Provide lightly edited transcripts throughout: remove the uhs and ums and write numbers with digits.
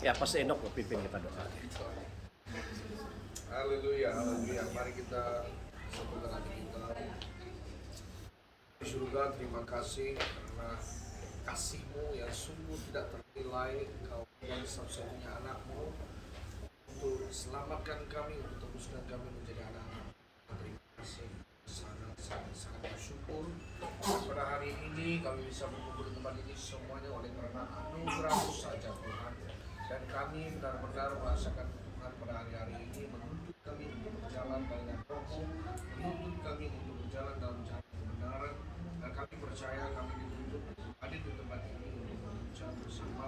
Ya, Pastor Enoch pimpin kita doa. Haleluya, haleluya. Mari kita satukan hati kita. Di surga, terima kasih karena kasih-Mu yang sungguh tidak ternilai. Engkau yang satu-satunya anak-Mu untuk selamatkan kami, untuk tebuskan kami menjadi anak-anak. Terima kasih, sangat bersyukur. Pada hari ini kami bisa berkumpul di tempat ini semuanya oleh karena anugerah-Mu saja Tuhan. Dan kami benar-benar merasakan Tuhan pada hari-hari ini menuntut kami untuk berjalan dengan Roh-Mu, menuntut kami untuk berjalan dalam jalan kebenaran. Dan kami percaya kami dituntut hadir di tempat ini untuk berbincang bersama,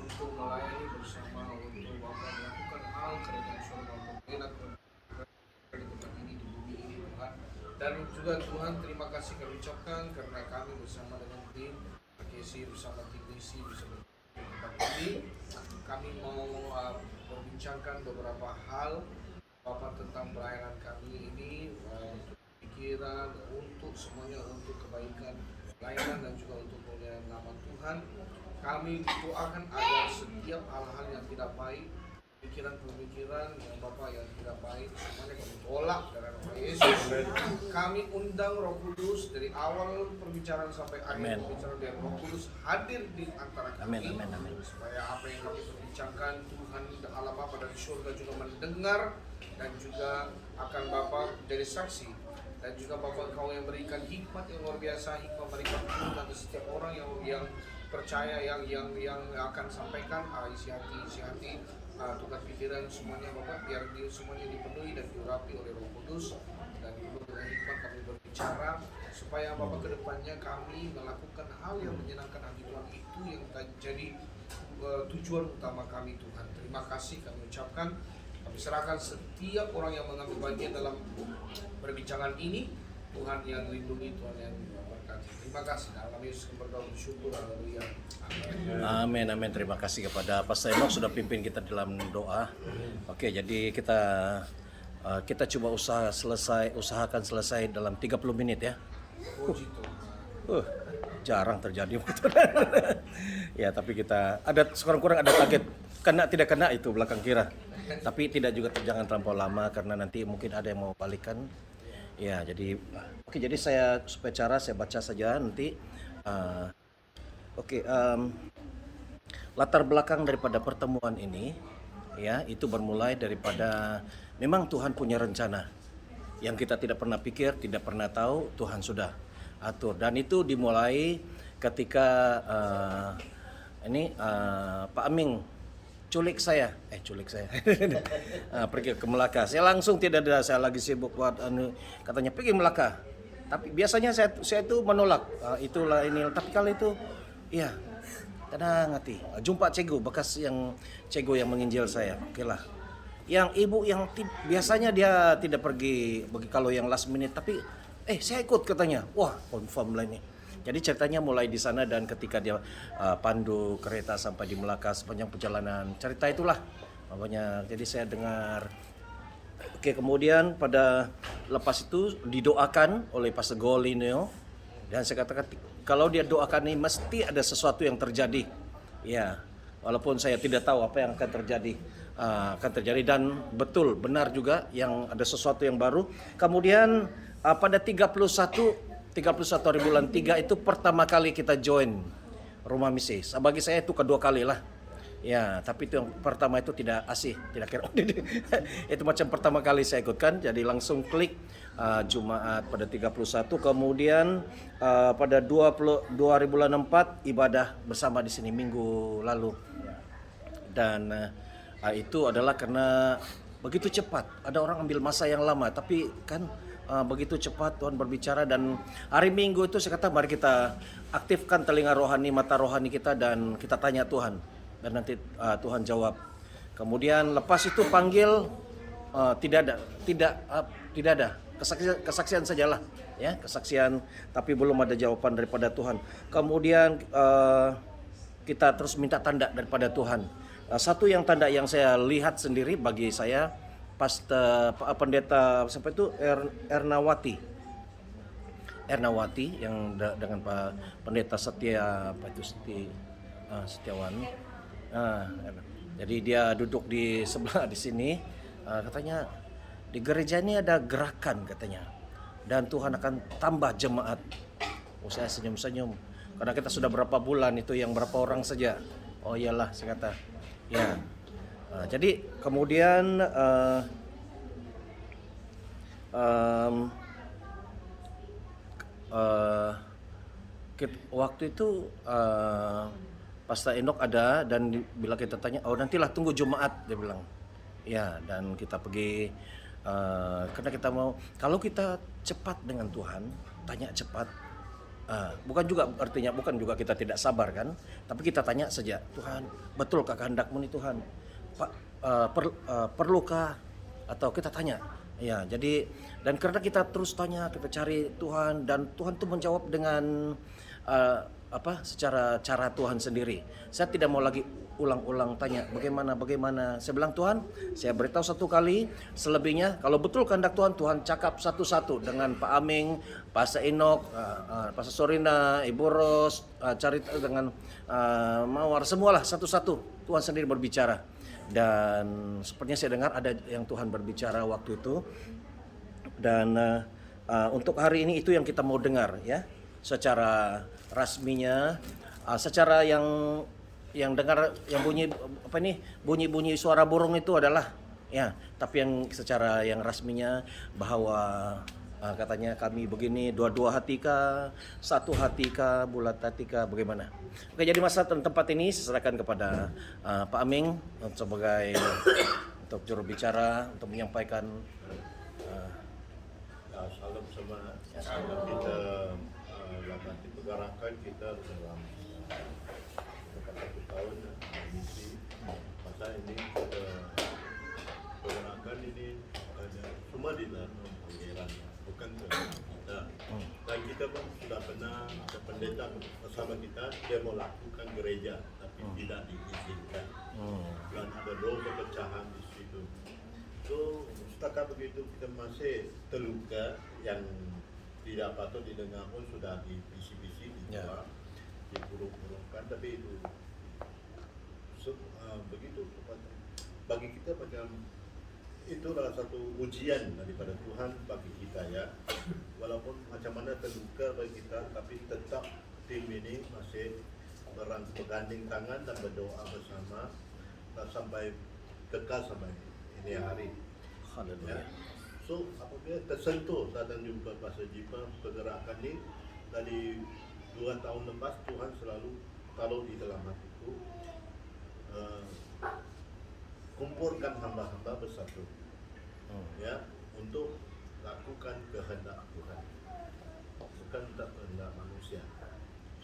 untuk melayani bersama, untuk Bapa melakukan hal kerajaan surga membela di tempat ini, di bumi ini Tuhan. Dan juga Tuhan terima kasih kami ucapkan karena kami bersama dengan tim AKC bersama tim misi bisa di tempat ini. Kami mau berbincangkan beberapa hal Bapak tentang pelayanan kami ini, untuk pikiran, untuk semuanya, untuk kebaikan pelayanan dan juga untuk kemuliaan nama Tuhan. Kami doakan agar setiap hal-hal yang tidak baik, pikiran-pemikiran yang Bapak yang tidak baik, semuanya kami tolak dalam nama Yesus. Kami undang Roh Kudus dari awal perbicaraan sampai akhir perbicaraan, dari Roh Kudus hadir di antara kami. Amin. Supaya apa yang kami perbincangkan Tuhan Allah Bapa dari surga juga mendengar dan juga akan Bapa jadi saksi. Dan juga Bapak Engkau yang berikan hikmat yang luar biasa, hikmat berikan bagi setiap orang yang percaya, yang akan sampaikan isi hati, tukar pikiran semuanya Bapak, biar dia semuanya dipenuhi dan diurapi oleh Roh Kudus. Dan dengan hikmat kami berbicara supaya Bapak kedepannya kami melakukan hal yang menyenangkan hati Tuhan, itu yang jadi tujuan utama kami Tuhan. Terima kasih kami ucapkan. Kami serahkan setiap orang yang mengambil bagian dalam perbincangan ini, Tuhan yang lindungi, Tuhan yang berkati. Terima kasih. Dalam Yesus berdoa bersyukur. Haleluya. Amin. Terima kasih kepada Pastor Enoch sudah pimpin kita dalam doa. Oke, jadi kita coba usahakan selesai dalam 30 menit ya. Puji Tuhan. Jarang terjadi. Ya, tapi kita ada sekurang-kurang ada target. Tidak kena itu belakang kira. Tapi tidak juga jangan terlampau lama karena nanti mungkin ada yang mau balikan. Ya, jadi jadi saya baca saja nanti. Latar belakang daripada pertemuan ini ya, itu bermulai daripada memang Tuhan punya rencana yang kita tidak pernah pikir, tidak pernah tahu, Tuhan sudah atur. Dan itu dimulai ketika Pak Aming culik saya pergi ke Melaka. Saya langsung tidak ada, saya lagi sibuk buat katanya pergi Melaka. Tapi biasanya saya itu menolak, itulah ini. Tapi kali itu iya, tenang hati. Jumpa Cego bekas yang Cego yang menginjil saya. Oke lah. Yang ibu yang biasanya dia tidak pergi kalau yang last minute, tapi saya ikut katanya. Wah, confirm lah ini. Jadi ceritanya mulai di sana, dan ketika dia pandu kereta sampai di Melaka sepanjang perjalanan, cerita itulah pokoknya. Jadi saya dengar. Oke, kemudian pada lepas itu didoakan oleh Pastor Golineo, dan saya katakan kalau dia doakan ini mesti ada sesuatu yang terjadi. Ya, walaupun saya tidak tahu apa yang akan terjadi, dan betul benar juga yang ada sesuatu yang baru. Kemudian pada 31 hari bulan 3 itu pertama kali kita join rumah misi. Bagi saya itu kedua kali lah. Ya, tapi itu yang pertama itu tidak kira. Itu macam pertama kali saya ikutkan, jadi langsung klik Jumat pada 31, kemudian pada 2004 ibadah bersama di sini minggu lalu. Dan itu adalah karena begitu cepat. Ada orang ambil masa yang lama, tapi kan begitu cepat Tuhan berbicara. Dan hari Minggu itu saya kata mari kita aktifkan telinga rohani, mata rohani kita, dan kita tanya Tuhan, dan nanti Tuhan jawab. Kemudian lepas itu panggil tidak ada kesaksian sajalah ya, kesaksian, tapi belum ada jawaban daripada Tuhan. Kemudian kita terus minta tanda daripada Tuhan. Satu yang tanda yang saya lihat sendiri bagi saya, pendeta siapa itu, Ernawati. Ernawati yang dengan Pak Pendeta Setia apa itu Setiawan. Ah, jadi dia duduk di sebelah di sini. Katanya di gereja ini ada gerakan katanya, dan Tuhan akan tambah jemaat. Oh, saya senyum-senyum karena kita sudah berapa bulan itu yang berapa orang saja. Oh iyalah, saya kata. Ya. Jadi kemudian em, eh, waktu itu Pastor Enoch ada dan bila kita tanya, oh nantilah tunggu Jumat, dia bilang. Ya, dan kita pergi karena kita mau, kalau kita cepat dengan Tuhan, tanya cepat. Bukan juga artinya bukan juga kita tidak sabar kan, tapi kita tanya saja, Tuhan, betulkah kehendak-Mu nih Tuhan? Pak, perlukah? Atau kita tanya. Ya, jadi dan karena kita terus tanya, kita cari Tuhan dan Tuhan tuh menjawab dengan secara cara Tuhan sendiri. Saya tidak mau lagi ulang-ulang tanya bagaimana. Saya bilang, Tuhan, saya beritahu satu kali, selebihnya kalau betul kehendak Tuhan, Tuhan cakap satu-satu dengan Pak Aming, Pastor Enoch, Pastor Sorina, Ibu Ros, cari dengan Mawar, semualah satu-satu Tuhan sendiri berbicara. Dan sepertinya saya dengar ada yang Tuhan berbicara waktu itu. Dan untuk hari ini itu yang kita mau dengar ya, secara rasminya, secara yang dengar yang bunyi suara burung itu adalah ya, tapi yang secara yang rasminya bahwa katanya kami begini, dua-dua hatika, satu hatika, bulat hatika, bagaimana? Oke, jadi masa dan tempat ini saya serahkan kepada Pak Aming sebagai untuk juru bicara untuk menyampaikan. Salam sama kita dalam pergerakan kita dalam dekat 1 tahun misi masa ini kita pergerakan ini ada semua di dalam pengairan, bukan kita. Dan kita pun sudah pernah ada pendeta bersama kita, dia mau lakukan gereja tapi tidak diizinkan dan ada dua pecahan di situ. So setakat begitu kita masih terluka yang tidak patut didengar pun sudah dibisi-bisi dijual, diburuk-burukkan, tapi itu begitu bagi kita macam itulah satu ujian daripada Tuhan bagi kita ya. Walaupun macam mana terluka bagi kita, tapi tetap tim ini masih berganding tangan dan berdoa bersama sampai kekal sampai ini hari. Ya. So apabila tersentuh saat jumpa Pastor Jipa pergerakan ini dari 2 tahun lepas, Tuhan selalu taruh di dalam hatiku kumpulkan hamba-hamba bersatu ya untuk lakukan kehendak Tuhan, bukan kehendak manusia.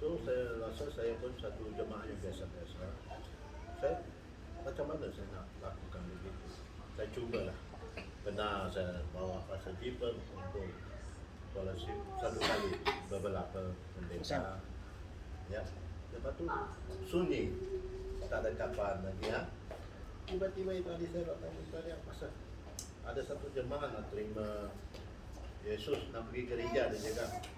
So saya rasa saya pun satu jemaah yang biasa-biasa. Saya macam mana saya nak lakukan begitu? Saya cubalah. Pernah saya bawa Pastor Jipa untuk scholarship satu kali beberapa pendeta ya. Lepas tu sunyi, tak ada kapan lagi ya. Tiba-tiba itu tadi saya datang tanya pasal ada satu jemaah nak terima Yesus nak pergi gereja, dia cakap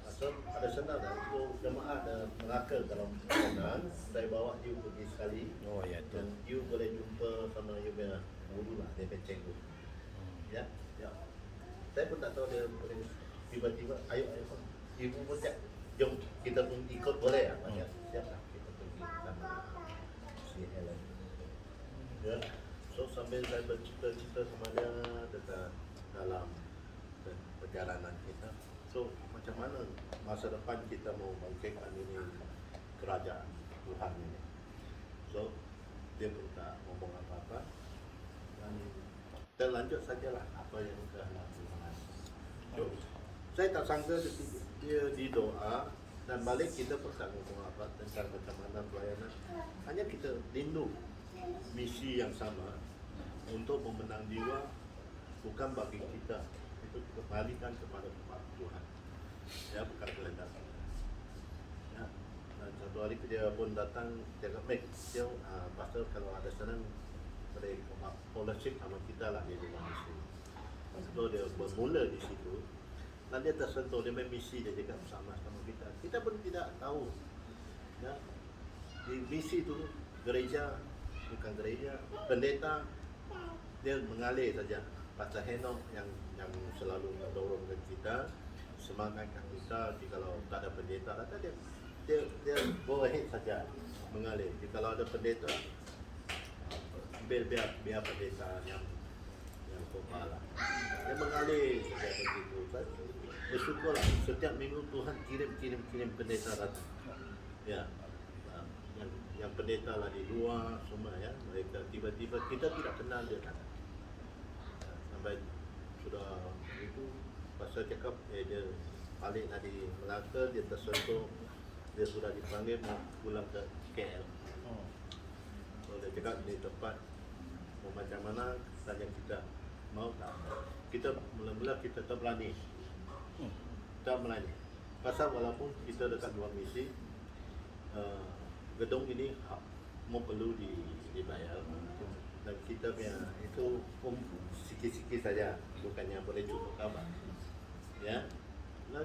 asal ada senang dan itu jemaah ada Melaka dalam perjalanan, saya bawa you pergi sekali. Oh ya itu. Dan you boleh jumpa sama you punya guru lah, dia cikgu. Ya. Saya pun tak tahu dia boleh tiba-tiba ayo ibu pun cakap jom kita pun ikut boleh ya. Siap lah kita pergi sama si Helen. Ya. So sambil saya bercita-cita sama dia tentang dalam perjalanan kita. So macam mana masa depan kita mau bangkitkan ini kerajaan Tuhan ini. So dia pun tak ngomong apa-apa dan kita lanjut sajalah apa yang kehendak Tuhan. So, saya tak sangka dia di doa dan balik kita pun tak ngomong apa tentang macam mana pelayanan. Hanya kita rindu misi yang sama untuk memenang jiwa, bukan bagi kita, itu kembalikan kepada Tuhan. Ya, bukan kehendak kita. Ya. Dan satu hari dia pun datang, dia kata, dia pastor kalau ada senang boleh scholarship sama kita lah di rumah misi. So dia bermula di situ dan dia tersentuh, dia main misi, dia cakap sama kita. Kita pun tidak tahu. Ya, di misi itu gereja, bukan gereja, pendeta dia mengalir saja. Pastor Henok yang selalu mendorongkan kita, semangatkan kita. Kalau tak ada pendeta, dia boleh saja mengalir. Kalau ada pendeta, biar pendeta yang kepala. Dia mengalir saja begitu. Bersyukurlah setiap minggu Tuhan kirim pendeta datang. Ya, yang pendeta lah di luar semua ya, mereka tiba-tiba kita tidak kenal dia datang. Sampai sudah itu pasal cakap dia balik dari Melaka, dia tersentuh, dia sudah dipanggil mau pulang ke KL. So dia cakap di tempat mau macam mana tanya kita mau tak. Kita mula-mula kita tak berani. Tak berani. Pasal walaupun kita dekat dua misi, gedung ini mau perlu dibayar. Dan kita punya itu sikit-sikit saja, bukannya boleh cukup kabar. Ya, dan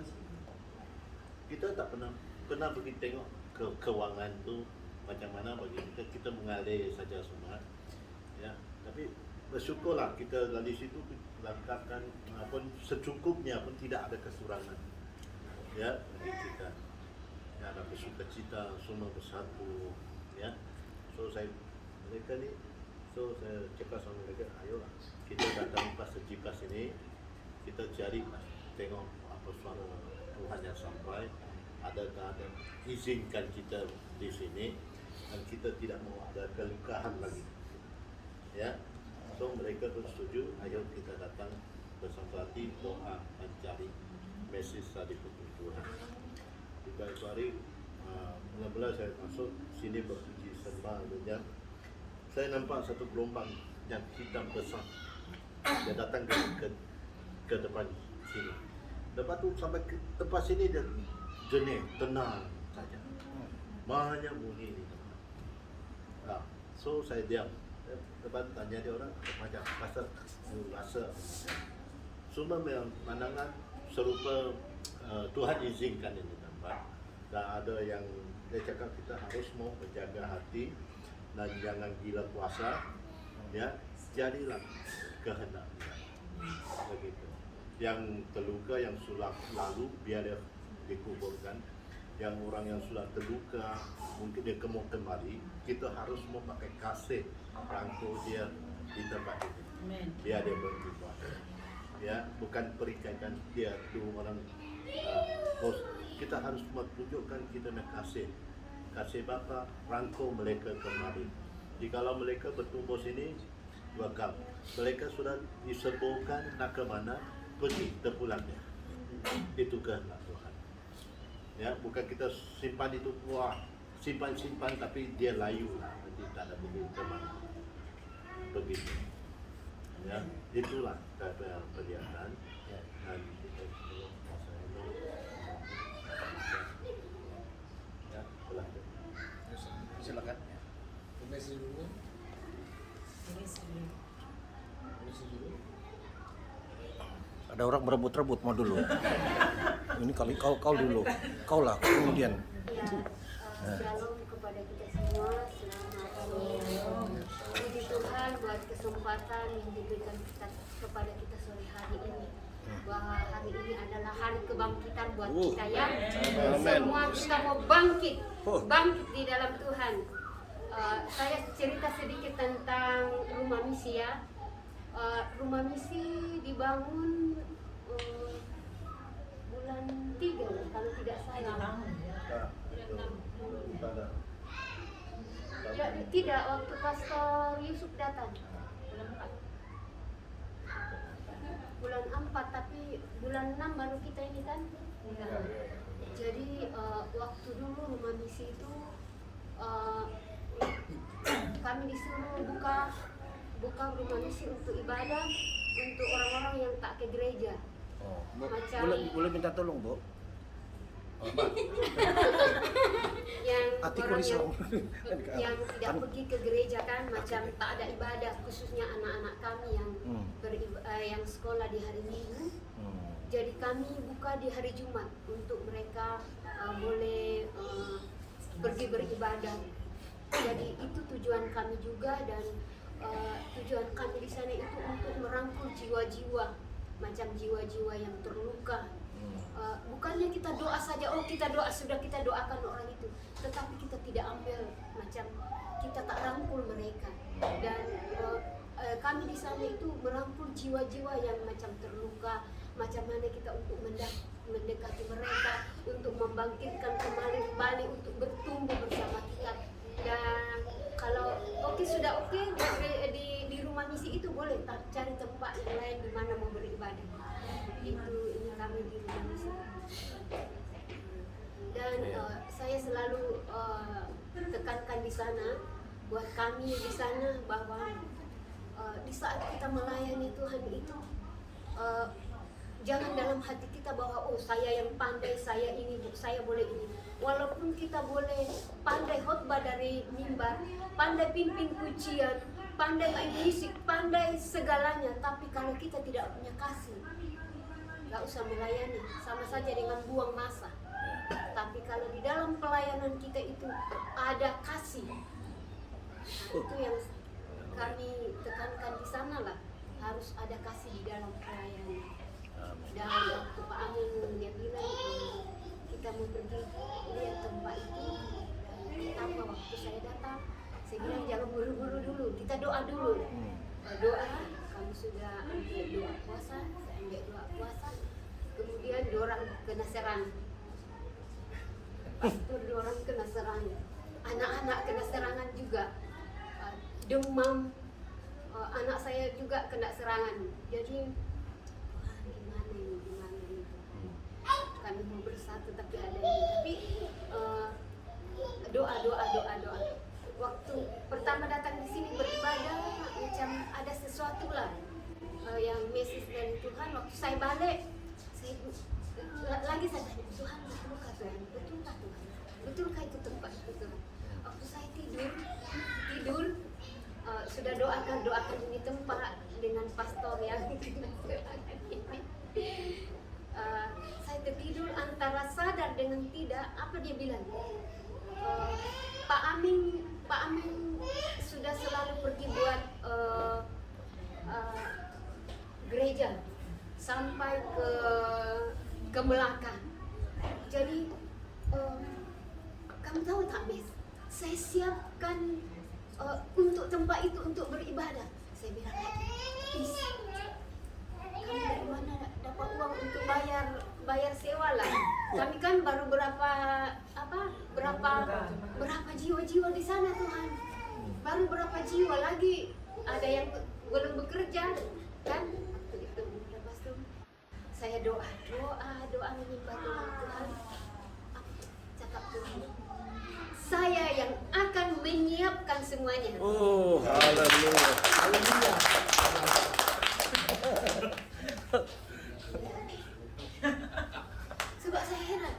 kita tak pernah pergi tengok keuangan tu macam mana bagi kita mengalir saja semua. Ya, tapi bersyukurlah kita dari situ langkahkan pun secukupnya pun tidak ada kekurangan. Ya, bagi kita. Ya, ada bersukacita semua bersatu. Ya, so mereka ni. So saya cakap sama mereka, ayolah kita datang pas sejipas ini, kita cari tengok apa suara Tuhan yang sampai, adakah ada izinkan kita di sini, dan kita tidak mau ada kelukahan lagi. Ya, so mereka pun setuju, ayo kita datang bersama hati doa mencari mesej dari Tuhan. Tiba hari mula-mula saya masuk sini berpuji sembah dunia. Saya nampak satu gelombang yang hitam besar. Dia datang ke depan sini. Lepas tu sampai ke tempat sini dia jernih, tenang saja. Banyak bunyi ni. So saya diam. Lepas tanya dia orang macam rasa. Semua pandangan serupa Tuhan izinkan ini tempat. Dan ada yang dia cakap kita harus mau menjaga hati dan jangan gila puasa, ya, jadilah kehendak begitu. Yang terluka, yang sudah lalu biar dia dikuburkan. Yang orang yang sudah terluka mungkin dia mau kembali, kita harus memakai kasih rangkul dia di tempat ini biar dia berubah. Ya, bukan perikatan dia dua orang bos. Kita harus menunjukkan kita nak kasih Bapa, rangkul mereka kembali. Jikalau mereka bertumbuh sini, welcome. Mereka sudah disembuhkan, nak ke mana, pergi, terpulangnya. Itu kehendak Tuhan. Ya, bukan kita simpan itu, wah, simpan tapi dia layu lah, nanti tak ada pergi ke mana. Begitu. Ya, itulah perjalanan. Dan kita Silakan. Mesej dulu. Mesej dulu. Ada orang berebut-rebut mau dulu. Ini kali kau dulu. Kau lah kemudian. Shalom kepada kita semua. Selamat puji Tuhan buat kesempatan yang diberikan kepada kita sore hari ini. Bahwa hari ini adalah hari kebangkitan buat kita ya. Semua kita mau bangkit di dalam Tuhan. Saya cerita sedikit tentang rumah misi ya. Rumah misi dibangun bulan 3 kalau tidak salah. Ya, tidak, waktu Pastor Yusuf datang bulan 4, tapi bulan 6 baru kita ini kan. Jadi waktu dulu rumah misi itu kami disuruh buka rumah misi untuk ibadah untuk orang-orang yang tak ke gereja. Boleh minta tolong, Bu? Yang Atiku orang risau. yang tidak pergi ke gereja kan, macam tak ada ibadah, khususnya anak-anak kami yang yang sekolah di hari Minggu. jadi kami buka di hari Jumat untuk mereka boleh pergi beribadah. Jadi itu tujuan kami juga, dan tujuan kami di sana itu untuk merangkul jiwa-jiwa, macam jiwa-jiwa yang terluka. Bukannya kita doa saja, kita doa, sudah kita doakan orang itu, tetapi kita tidak ambil, macam kita tak rangkul mereka. Dan kami di sana itu merangkul jiwa-jiwa yang macam terluka, macam mana kita untuk mendekati mereka, untuk membangkitkan kembali untuk bertumbuh bersama kita. Dan kalau sudah di rumah misi itu boleh cari tempat yang lain di mana mau beribadah. Ini kami di rumah misi. Dan saya selalu tekankan di sana buat kami di sana bahwa di saat kita melayani Tuhan itu jangan dalam hati kita bahwa saya yang pandai, saya ini, saya boleh ini. Walaupun kita boleh pandai khotbah dari mimbar, pandai pimpin pujian, pandai main musik, pandai segalanya, tapi kalau kita tidak punya kasih, nggak usah melayani, sama saja dengan buang masa. Tapi kalau di dalam pelayanan kita itu ada kasih, itu yang kami tekankan di sana lah, harus ada kasih di dalam pelayanan. Dan waktu Pak Amin dia bilang kita mau pergi lihat tempat itu, apa waktu saya datang, saya bilang jangan buru-buru dulu, kita doa dulu. Doa, kami sudah ambil doa puasa, saya ambil doa puasa, kemudian dorang kena serang, pastor dorang kena serang, anak-anak kena serangan juga, demam, anak saya juga kena serangan. Jadi gimana ini? Kami mau bersatu tapi ada ini. Tapi doa. Waktu pertama datang di sini beribadah, macam ada sesuatu lah yang message dari Tuhan. Waktu saya balik, saya lagi saya tanya, Tuhan betulkah Tuhan? Betulkah Tuhan? Betulkah itu tempat itu Tuhan? Waktu saya tidur, sudah doakan ini tempat dengan pastor yang saya tertidur antara sadar dengan tidak. Apa dia bilang? Pak Amin sudah selalu pergi buat gereja sampai ke Melaka. Jadi kamu tahu tak, Miss? Saya siapkan untuk tempat itu untuk beribadah. Saya bilang lagi, kamu dari mana dapat uang untuk bayar sewa lah? Kami kan baru berapa jiwa-jiwa di sana Tuhan. Baru berapa jiwa lagi, ada yang belum bekerja kan? Itu lepas itu saya doa menyembah Tuhan. Cakap Tuhan, saya yang akan menyiapkan semuanya. Oh, haleluya. Haleluya. Sebab saya heran.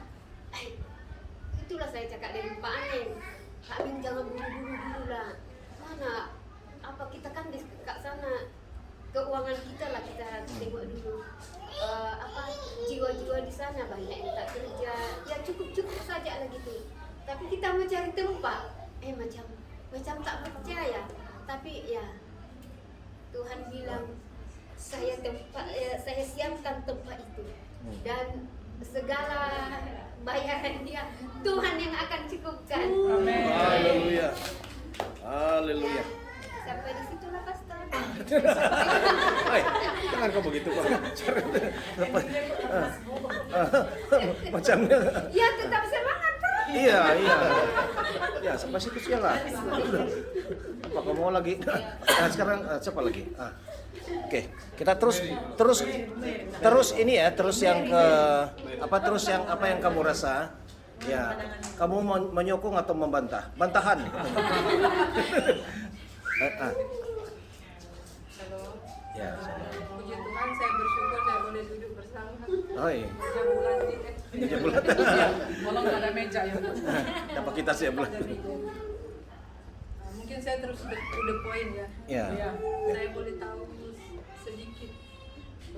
Itulah saya cakap dengan Pak Amin. Pak Amin jangan buru-buru dulu lah. Mana kita kan di kat sana keuangan kita lah kita tengok dulu. Jiwa-jiwa di sana banyak yang tak kerja. Ya cukup saja lah gitu. Tapi kita mau cari tempat, macam tak percaya. Tapi ya Tuhan bilang saya siapkan tempat itu, dan segala bayaran dia Tuhan yang akan cukupkan. Amin. Haleluya. Haleluya. Sampai di situlah pastor. Hai, jangan kau begitu Pak. Macamnya. Ya tetap semangat Pak. Iya. Ya, sampai situ saja lah. Apa kamu mau lagi? Nah, sekarang siapa lagi? Oke, kita terus ini ya, terus yang apa yang kamu rasa? Ya, kamu menyokong atau membantah? Bantahan. Ya. Puji Tuhan, saya bersyukur saya boleh duduk bersama. Oh iya. 3 bulan ini. 3 bulan. Tolong nggak ada meja ya. Dapat kita sih ya bulan. Mungkin saya terus to the point ya. Ya. Saya boleh tahu sedikit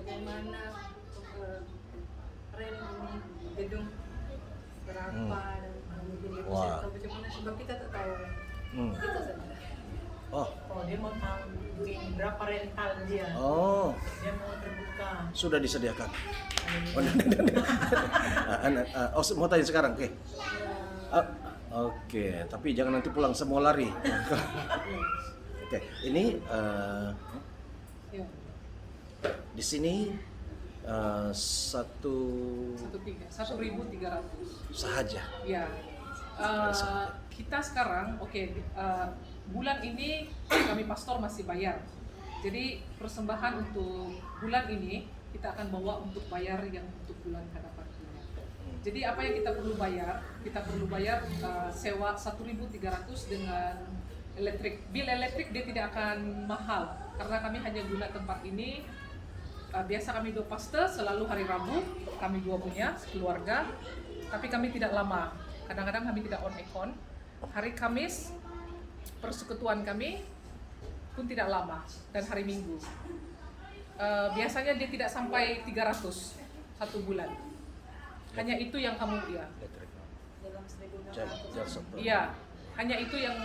bagaimana rent ini gedung berapa dan jadi Wah. bagaimana sebab kita tak tahu. Itu saja. Oh, Oh, dia mau tahu berapa rental dia. oh, Dia mau terbuka. sudah disediakan. Oh, mau tanya sekarang, oke? Oke, tapi jangan nanti pulang semua lari. Oke, ini Ya, di sini 1.300 sahaja. ya. Kita sekarang bulan ini kami pastor masih bayar. Jadi persembahan untuk bulan ini kita akan bawa untuk bayar yang untuk bulan hadapan. Jadi apa yang kita perlu bayar? Kita perlu bayar sewa 1.300 dengan elektrik. Bil elektrik dia tidak akan mahal karena kami hanya guna tempat ini. Biasa kami 2 pastor selalu hari Rabu, kami 2 punya keluarga. Tapi kami tidak lama. Kadang-kadang kami tidak on aircon. Hari Kamis persekutuan kami pun tidak lama dan hari Minggu. Biasanya dia tidak sampai 300 satu bulan. Hanya itu yang kamu Elektrik. dalam 1.600. Jasa. Iya, hanya itu yang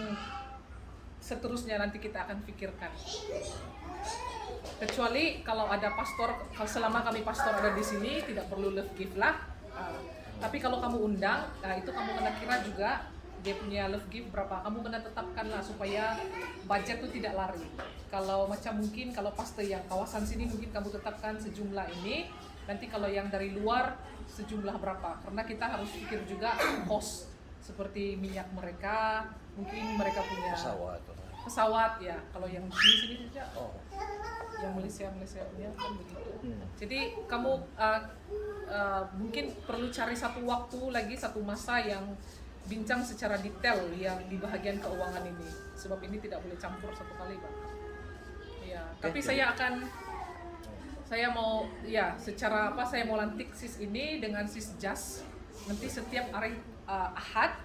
seterusnya nanti kita akan pikirkan. Kecuali kalau ada pastor, selama kami pastor ada di sini tidak perlu love gift lah. Tapi kalau kamu undang, itu kamu kena kira juga dia punya love gift berapa. Kamu kena tetapkan lah supaya budget itu tidak lari. Kalau macam mungkin kalau pastor yang kawasan sini mungkin kamu tetapkan sejumlah ini. Nanti kalau yang dari luar sejumlah berapa. Karena kita harus pikir juga cost seperti minyak mereka, mungkin mereka punya pesawat ya. Kalau yang di sini saja, yang Malaysia punya kan begitu. Jadi kamu mungkin perlu cari satu waktu lagi, satu masa yang bincang secara detail yang di bahagian keuangan ini. Sebab ini tidak boleh campur satu kali, Pak. Ya, tapi saya mau saya mau lantik sis ini dengan sis Jas. Nanti setiap hari Ahad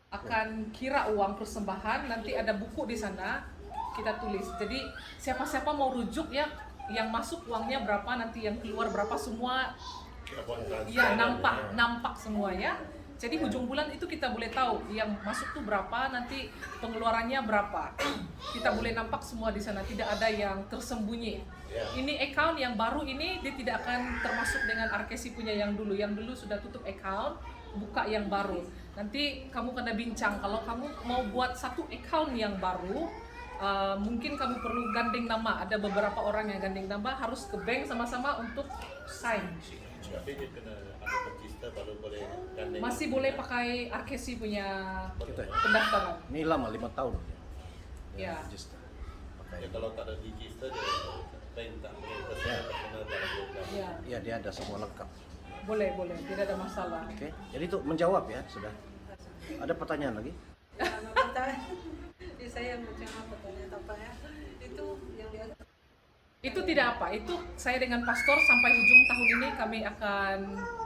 akan kira uang persembahan, nanti ada buku di sana kita tulis. Jadi siapa-siapa mau rujuk ya, yang masuk uangnya berapa, nanti yang keluar berapa, semua ya nampak semua ya. Jadi ujung bulan itu kita boleh tahu yang masuk tuh berapa, nanti pengeluarannya berapa. Kita boleh nampak semua di sana, tidak ada yang tersembunyi. Ini account yang baru ini dia tidak akan termasuk dengan Arkesi punya yang dulu. Yang dulu sudah tutup account, buka yang baru. Nanti kamu kena bincang kalau kamu mau buat satu account yang baru, mungkin kamu perlu gandeng nama. Ada beberapa orang yang gandeng nama, harus ke bank sama-sama untuk sign. Tapi dia kena ada register baru boleh gandeng. Masih boleh pakai Arkesi punya Kita. pendaftaran. Ini lama 5 tahun. Ya. Register. Ya, kalau tak ada register dia tak boleh personal dalam program. Ya, Iya, dia ada semua lengkap. boleh, tidak ada masalah. Oke. Jadi itu menjawab ya, sudah. Ada pertanyaan lagi? Saya macam apa tanya apa ya? Itu yang di atas. Itu tidak apa, itu saya dengan pastor sampai ujung tahun ini kami akan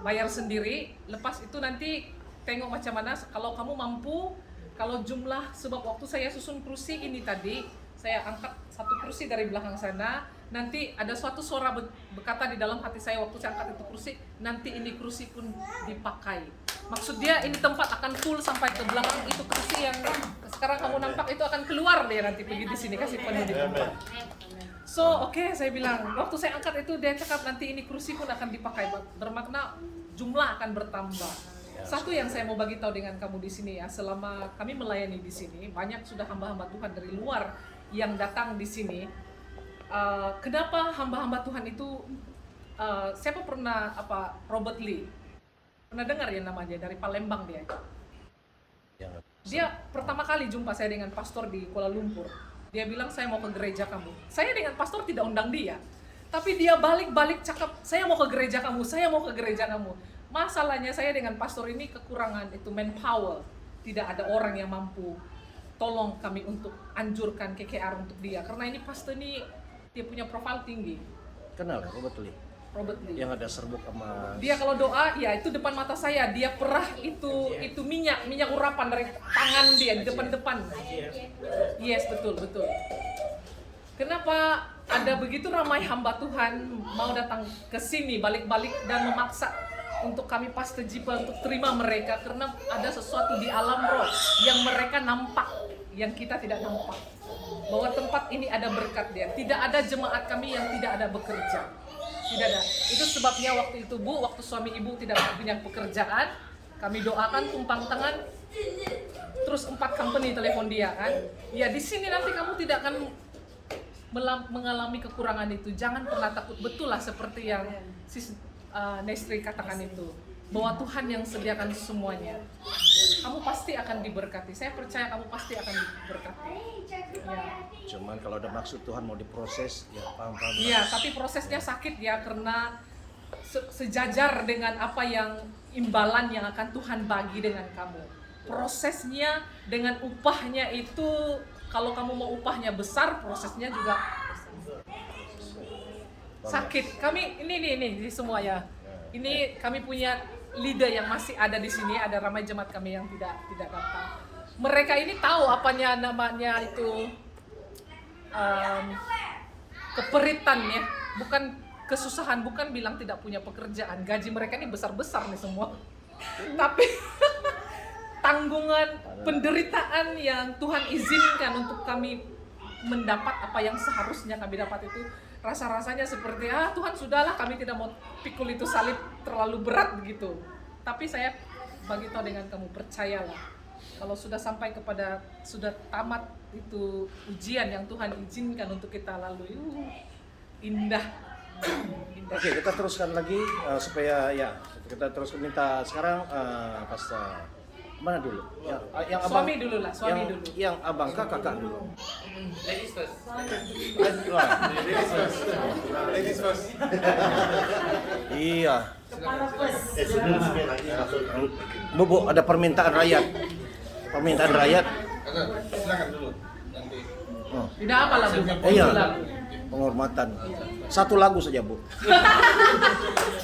bayar sendiri. Lepas itu nanti tengok macam mana, kalau kamu mampu, kalau jumlah, sebab waktu saya susun kursi ini tadi, saya angkat satu kursi dari belakang sana, nanti ada suatu suara berkata di dalam hati saya waktu saya angkat itu kursi, nanti ini kursi pun dipakai. Maksud dia ini tempat akan full sampai ke belakang, itu kursi yang sekarang kamu nampak itu akan keluar dia nanti pergi di sini kasih penuh di tempat. So oke, saya bilang waktu saya angkat itu dia cakap nanti ini kursi pun akan dipakai, bermakna jumlah akan bertambah. Satu yang saya mau bagi tahu dengan kamu di sini ya, selama kami melayani di sini banyak sudah hamba-hamba Tuhan dari luar yang datang di sini. Kenapa hamba-hamba Tuhan itu siapa pernah Robert Lee pernah dengar ya namanya, dari Palembang dia. Dia pertama kali jumpa saya dengan pastor di Kuala Lumpur. Dia bilang saya mau ke gereja kamu. Saya dengan pastor tidak undang dia, tapi dia balik-balik cakap saya mau ke gereja kamu, saya mau ke gereja kamu. Masalahnya saya dengan pastor ini kekurangan itu manpower, tidak ada orang yang mampu tolong kami untuk anjurkan KKR untuk dia, karena ini pastor ini dia punya profil tinggi. Kenal Robert Lee? Robert Lee. Yang ada serbuk sama Dia kalau doa, ya itu depan mata saya, dia perah itu minyak urapan dari tangan dia di depan-depan. Yes, betul. Kenapa ada begitu ramai hamba Tuhan mau datang ke sini balik-balik dan memaksa untuk kami Pastor Jipa untuk terima mereka, karena ada sesuatu di alam roh yang mereka nampak, yang kita tidak nampak. Bahwa tempat ini ada berkat dia. Tidak ada jemaat kami yang tidak ada bekerja. Tidak ada. Itu sebabnya waktu itu Bu, waktu suami ibu tidak punya pekerjaan, kami doakan tumpang tangan. Terus 4 company telepon dia kan. Ya di sini nanti kamu tidak akan mengalami kekurangan itu. Jangan pernah takut. Betul lah seperti yang Sis Nestri katakan itu. Bahwa Tuhan yang sediakan semuanya. Kamu pasti akan diberkati. Saya percaya kamu pasti akan diberkati. Ya. Cuman kalau ada maksud Tuhan mau diproses, ya paham-paham. Iya, tapi prosesnya sakit ya, karena sejajar dengan apa yang imbalan yang akan Tuhan bagi dengan kamu. Prosesnya dengan upahnya itu, kalau kamu mau upahnya besar, prosesnya juga sakit. Kami ini semua ya. Ini kami punya leader yang masih ada di sini, ada ramai jemaat kami yang tidak datang. Mereka ini tahu apanya namanya itu keperitan ya, bukan kesusahan, bukan bilang tidak punya pekerjaan. Gaji mereka ini besar-besar nih semua. Tapi tanggungan penderitaan yang Tuhan izinkan untuk kami mendapat apa yang seharusnya kami dapat itu, rasa-rasanya seperti Tuhan sudahlah, kami tidak mau pikul itu salib terlalu berat begitu. Tapi saya bagi tahu dengan kamu, percayalah, kalau sudah sampai kepada sudah tamat itu ujian yang Tuhan izinkan untuk kita lalui, indah. Oke, kita teruskan lagi supaya ya kita terus minta sekarang Pastor mana dulu? Yang abang, Suami dulu lah, suami dulu. Yang abang kakak dulu. Ladies first. Ladies first. Iya. Kepala bus. Sebelum lagi masuk Bu, ada permintaan rakyat. Permintaan rakyat. Silakan dulu. Nanti. Oh, Tidak apa lah Bu. iya. Itulah. Penghormatan. Satu lagu saja, Bu.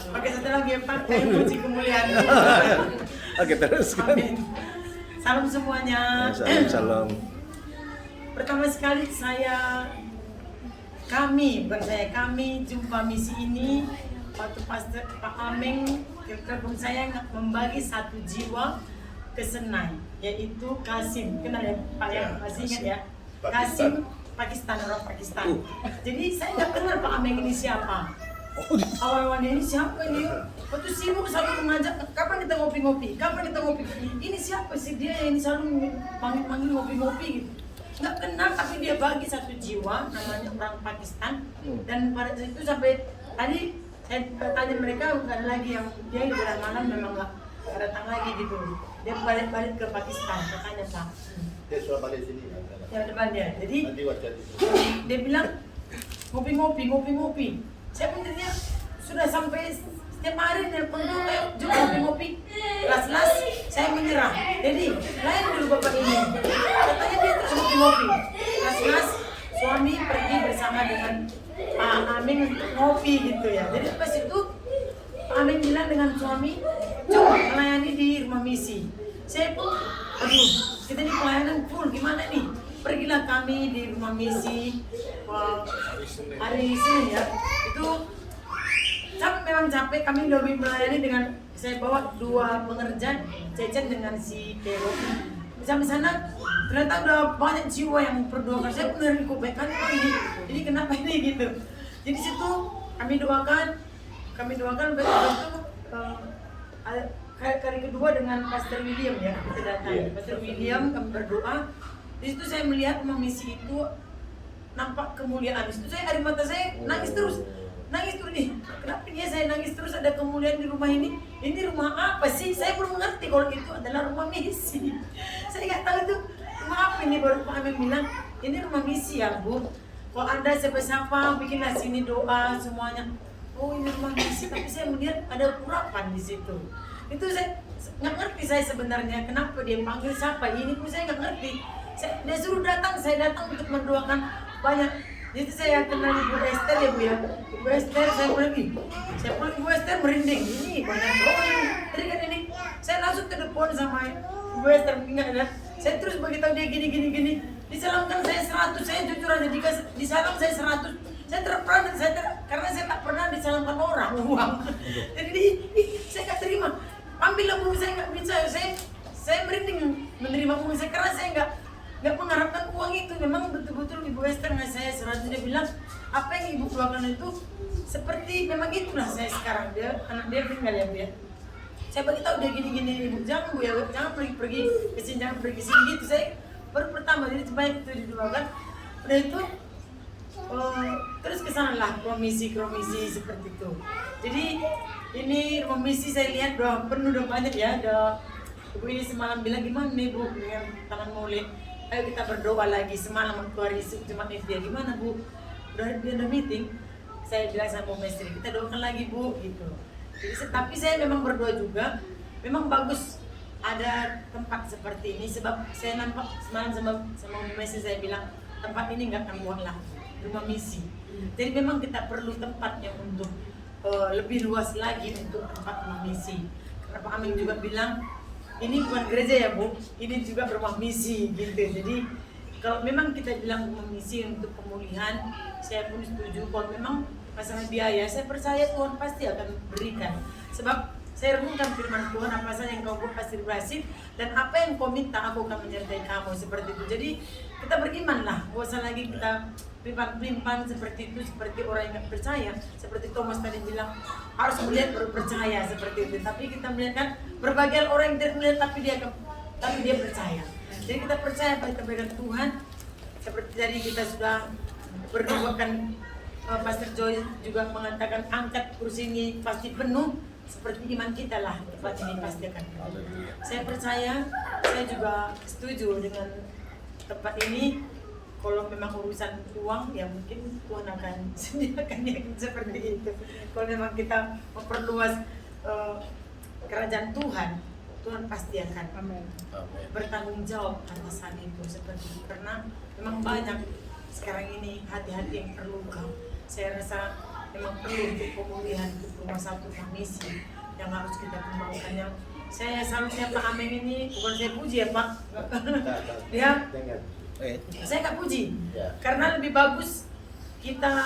Pakai satu lagi ya Pak, kayak puji kemuliaan. Oke, teruskan. Amin. Salam semuanya. Salam. Pertama sekali kami jumpa misi ini waktu Pastor Pak Ameng gabung saya membagi 1 jiwa ke Senai, yaitu Kasim. Kenal ya Pak ya? Masih ingat ya? Kasim Pakistan, orang Pakistan. Jadi saya nggak kenal Pak Ameng ini siapa. Awal-awalnya ini siapa ini? Waktu sibuk selalu mengajak, kapan kita ngopi-ngopi? Kapan kita ngopi? Ini siapa sih dia yang selalu panggil-panggil ngopi-ngopi gitu? Nggak kenal, tapi dia bagi 1 jiwa, namanya orang Pakistan. Dan pada saat itu sampai tadi saya tanya mereka, nggak ada lagi yang dia di bulan malam memang nggak datang lagi gitu. Dia balik ke Pakistan, katanya Pak. dia sudah balik sini. Yang depan dia. Jadi Nanti wajah dia bilang ngopi-ngopi. Saya pikirnya sudah sampai setiap hari telepon tuh ayo jom ngopi-ngopi. Las-las saya menyerah. Jadi lain dulu bapak ini. Katanya dia terus ngopi-ngopi. Las-las suami pergi bersama dengan Pak Amin untuk ngopi gitu ya. Jadi pas itu Pak Amin bilang dengan suami, coba melayani di rumah misi. Saya pun, aduh, kita di pelayanan full, gimana nih? Pergilah kami di rumah misi hari Senin ya. Itu memang capek, kami lebih melayani dengan saya bawa 2 pengerja, Cecen dengan si Pero. Sampai sana ternyata udah banyak jiwa yang berdoa. Saya benar kok baik kan ini. Jadi kenapa ini gitu? Jadi situ kami doakan betul itu kali kedua dengan Pastor William ya, kita datang. Pastor William kami berdoa. Di situ saya melihat misi itu nampak kemuliaan. Di situ saya dari mata saya nangis terus nih. Kenapa dia saya nangis terus, ada kemuliaan di rumah ini? Ini rumah apa sih? Saya belum mengerti kalau itu adalah rumah misi. Saya nggak tahu itu rumah apa ini. Baru Pak Amin bilang ini rumah misi ya Bu. Kalau Anda siapa-siapa bikinlah sini doa semuanya. Oh ini rumah misi. Tapi saya melihat ada urapan di situ. Itu saya nggak ngerti saya sebenarnya kenapa dia panggil siapa. Ini pun saya nggak ngerti. Dia suruh datang, saya datang untuk mendoakan banyak. Jadi saya kenal Ibu Esther ya Bu ya. Ibu Esther saya pergi. Saya pulang Ibu Esther merinding. Ini banyak doa ini. Tadi kan ini saya langsung telepon sama Ibu Esther, enggak ada. Saya terus beritahu dia gini. Disalamkan saya 100, saya jujur aja jika disalam saya 100. Saya tidak pernah, karena saya tak pernah disalahkan orang uang. Jadi saya nggak terima. Ambillah Bu, saya nggak bisa. Saya merinding menerima uang saya karena saya nggak mengharapkan uang itu. Memang betul-betul Ibu Esther ngasih saya 100, dia bilang apa yang Ibu keluarkan itu seperti memang itulah saya sekarang. Anak dia tinggal ya Bu ya. Saya beritahu dia gini-gini, Ibu jangan Bu ya, jangan pergi ke sini, jangan pergi ke sini gitu. Saya baru pertama jadi sebanyak itu didoakan. Udah itu terus kesana lah komisi seperti itu. Jadi ini komisi saya lihat udah penuh, udah banyak ya. Ibu ini semalam bilang gimana nih Bu dengan Taman Maulid, ayo kita berdoa lagi. Semalam waktu hari Jumat dia gimana Bu, udah ada meeting. Saya bilang sama Bu Mestri, kita doakan lagi Bu gitu. Jadi, tapi saya memang berdoa juga, memang bagus ada tempat seperti ini, sebab saya nampak semalam sama Bu Mestri, saya bilang tempat ini nggak akan muat lagi, rumah misi. Jadi memang kita perlu tempat yang untuk lebih luas lagi untuk tempat rumah misi. Karena Pak Amin juga bilang ini bukan gereja ya Bu, ini juga rumah misi gitu. Jadi kalau memang kita bilang rumah misi untuk pemulihan, saya pun setuju. Kalau memang masalah biaya, saya percaya Tuhan pasti akan berikan. Sebab saya renungkan firman Tuhan, apa saja yang kau buat pasti berhasil, dan apa yang kau minta aku akan menyertai kamu, seperti itu. Jadi kita beriman lah, gak usah lagi kita pelimpan seperti itu, seperti orang yang gak percaya. Seperti Thomas tadi bilang, harus melihat baru percaya, seperti itu. Tapi kita melihat kan berbagai orang yang tidak melihat tapi dia percaya. Jadi kita percaya pada kebaikan Tuhan. Seperti tadi kita sudah berdoakan, Pastor Joy juga mengatakan angkat kursi ini pasti penuh. Seperti iman kita lah, tempat ini pasti akan penuh. Saya percaya, saya juga setuju dengan tempat ini. Kalau memang urusan uang, ya mungkin Tuhan akan sediakan yang seperti itu. Kalau memang kita memperluas kerajaan Tuhan, Tuhan pasti akan bertanggung jawab atas hal itu, seperti itu. Karena memang banyak sekarang ini hati-hati yang terluka. Saya rasa memang perlu untuk pemulihan, untuk rumah satu misi yang harus kita kembangkan. Yang saya salutnya Pak Ameng ini, bukan saya puji ya Pak, dia saya nggak puji, karena lebih bagus kita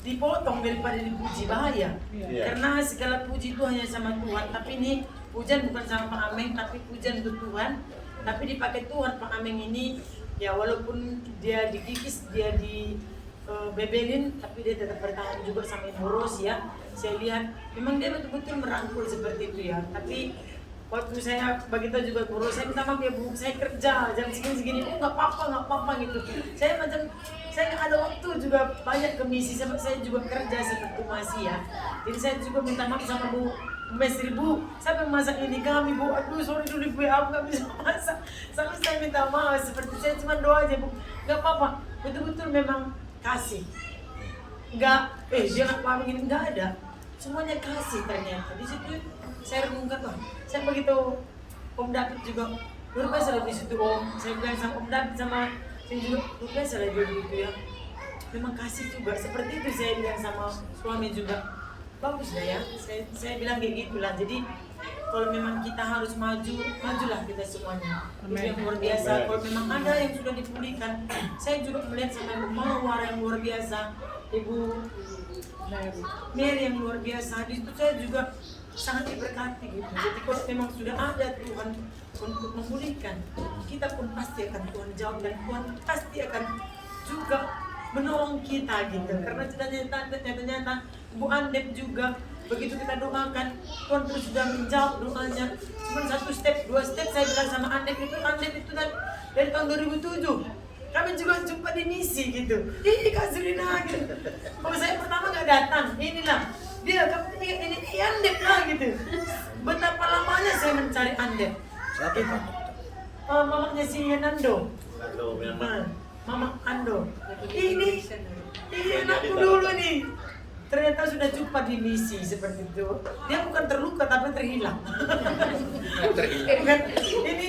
dipotong daripada dipuji, bahaya. Karena segala puji itu hanya sama Tuhan, tapi ini pujian bukan sama Pak Ameng, tapi pujian untuk Tuhan, tapi dipakai Tuhan. Pak Ameng ini ya walaupun dia dikikis, dia dibebelin, tapi dia tetap bertahan juga sama Ibu Ros ya. Saya lihat memang dia betul-betul merangkul seperti itu ya. Tapi waktu saya begitu juga Bu Ros, saya minta maaf ya Bu, saya kerja jam segini-segini, nggak apa-apa gitu. Saya nggak ada waktu juga banyak ke misi, saya juga kerja seperti masih ya. Jadi saya juga minta maaf sama Bu Mestri, Bu, saya memasak ini kami Bu, aduh sorry dulu Bu, aku nggak bisa masak. Sampai saya minta maaf, seperti saya cuma doa aja Bu, nggak apa-apa. Betul-betul memang kasih. Nggak, dia nggak paham ini, nggak ada. Semuanya kasih ternyata. Di situ saya renungkan, wah, saya begitu Om David juga luar biasa lah di situ Om. Saya bilang sama Om David sama saya juga luar biasa lah dia begitu ya. Memang kasih juga, seperti itu saya bilang sama suami juga. Bagus lah ya, saya bilang kayak gitulah. Jadi kalau memang kita harus majulah kita semuanya. Itu yang luar biasa. Kalau memang ada yang sudah dipulihkan, saya juga melihat sama Ibu Mawar yang luar biasa, Ibu Mary yang luar biasa. Di situ saya juga sangat diberkati gitu. Jadi kalau memang sudah ada Tuhan untuk memulihkan, kita pun pasti akan Tuhan jawab, dan Tuhan pasti akan juga menolong kita gitu. Karena ternyata Bu Andep juga begitu kita doakan, Tuhan terus sudah menjawab doanya. Cuma 1 step, 2 step saya bilang sama Andep itu kan dari tahun 2007 kami juga jumpa di misi gitu. Ih Kak Zurina gitu. Kalau saya pertama nggak datang, inilah dia ini Andep lah gitu. Betapa lamanya saya mencari Andep. Siapa itu? Mamanya si Nando. Mama Ando. Ini anakku dulu nih. Ternyata sudah jumpa di misi seperti itu. Dia bukan terluka tapi terhilang. Ini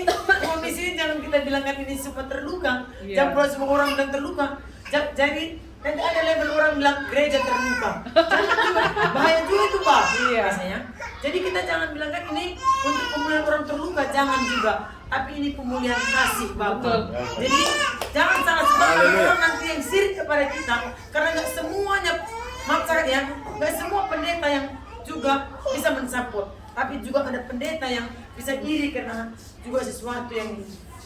misi jangan kita bilangkan ini semua terluka. Jangan pula semua orang bilang terluka. Jadi nanti ada label orang bilang gereja terluka. Jangan juga, bahaya juga itu Pak. Biasanya. Jadi kita jangan bilangkan ini untuk pemulihan orang terluka, jangan juga. Tapi ini pemulihan kasih Bapak. Jadi Jangan salah sepakat orang nanti yang sirik kepada kita, karena nggak semuanya maksa ya, nggak semua pendeta yang juga bisa mensupport, tapi juga ada pendeta yang bisa iri karena juga sesuatu yang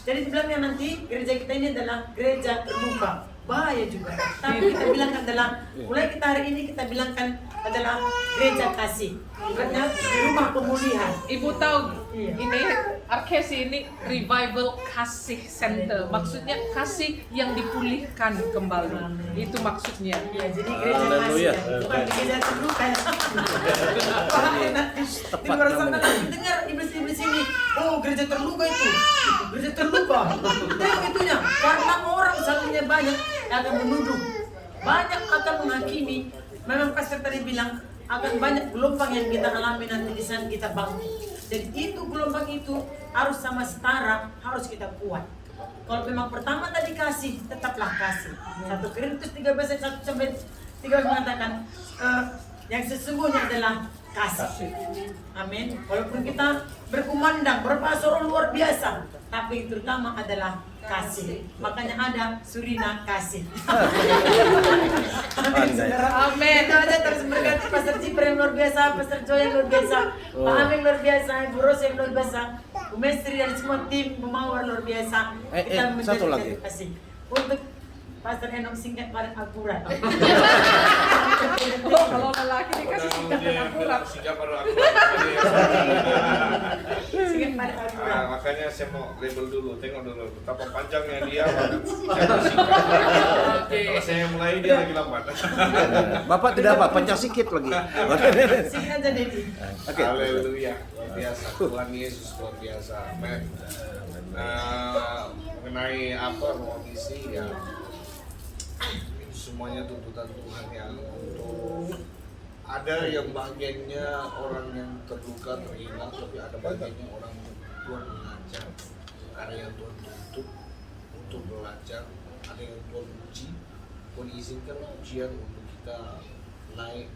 jadi dibilangnya nanti gereja kita ini adalah gereja terbuka, bahaya juga. Tapi kita bilang adalah mulai kita hari ini kita bilangkan adalah gereja kasih, bukannya rumah pemulihan. Ibu tahu Iya. ini Arkesi ini revival kasih center, maksudnya kasih yang dipulihkan kembali. Itu maksudnya. Iya, jadi gereja kasih Haleluya. ya, bukan gereja terluka ya. Bahaya nanti di luar sana nanti dengar iblis-iblis ini, oh gereja terluka itu, gereja terluka. Tengok itunya, karena orang satunya banyak yang akan menuduh, banyak akan menghakimi. Memang pastor tadi bilang akan banyak gelombang yang kita alami nanti di saat kita bangkit. Jadi itu gelombang itu harus sama setara, harus kita kuat. Kalau memang pertama tadi kasih, tetaplah kasih. 1 Korintus 13 ayat 1 sampai 3 mengatakan yang sesungguhnya adalah kasih. Amin. Walaupun kita berkumandang, berbahasa roh luar biasa, tapi terutama adalah kasih. Makanya ada Surina kasih. Amin. Saudara. Amin. Itu aja terus berkati Pastor Ciper yang luar biasa, Pastor Joy yang luar biasa, Pak Amin luar biasa, Ibu Ros yang luar biasa, Bu Mestri dan semua tim Bu Mawar luar biasa. Satu lagi. Kasih. Untuk Pastor Enok singkat paling akurat. Oh, kalau lelaki dikasih singkat dan akurat. Singkat baru aku. Singkat paling akurat. Makanya saya mau label dulu, tengok dulu betapa panjangnya dia. Saya mau singkat. Kalau saya mulai dia lagi lambat. Bapak tidak apa, panjang sikit lagi. Singkat aja Dedi. Oke. Haleluya, luar biasa. Tuhan Yesus luar biasa. Amin. Mengenai apa ruang misi ya, semuanya tuntutan Tuhan yang untuk ada yang bagiannya orang yang terluka terhilang, tapi ada bagiannya orang yang Tuhan mengajar, ada yang Tuhan tuntut untuk belajar, ada yang Tuhan uji, Tuhan izinkan ujian untuk kita naik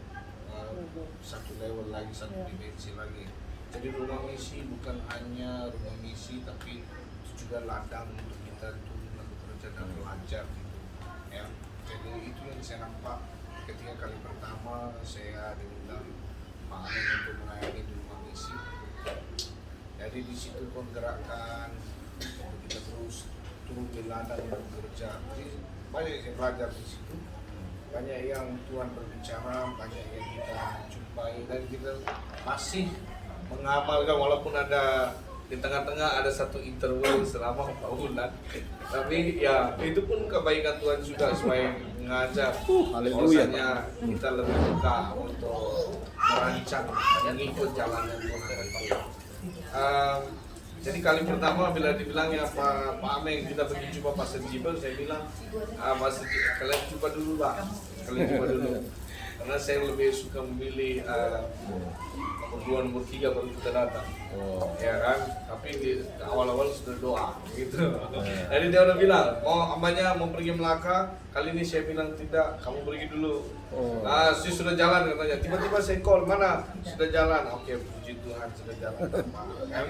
satu level lagi, satu dimensi lagi. Jadi rumah misi bukan hanya rumah misi, tapi itu juga ladang untuk kita itu bekerja dan belajar gitu ya. Jadi itu yang saya nampak ketika kali pertama saya diundang Pak Amin untuk melayani di rumah misi. Jadi di situ penggerakkan kita terus turun di ladang dan bekerja. Jadi banyak yang saya belajar di situ. Banyak yang Tuhan berbicara, banyak yang kita jumpai dan kita masih mengamalkan walaupun ada di tengah-tengah ada satu interval selama 4 bulan, tapi ya itu pun kebaikan Tuhan juga supaya mengajar bahwasanya kita lebih peka untuk merancang dan ikut jalan yang Tuhan. Jadi kali pertama bila dibilangnya Pak Ameng kita pergi jumpa Pastor Jibel, saya bilang Pastor kalian coba dulu Pak, kalian coba dulu, karena saya lebih suka memilih nomor 2, nomor 3 baru kita datang. Ya kan, tapi di awal-awal sudah doa gitu. Jadi dia udah bilang mau amanya mau pergi Melaka, kali ini saya bilang tidak, kamu pergi dulu. Sih sudah jalan katanya, tiba-tiba saya call, mana sudah jalan, oke puji Tuhan sudah jalan kan.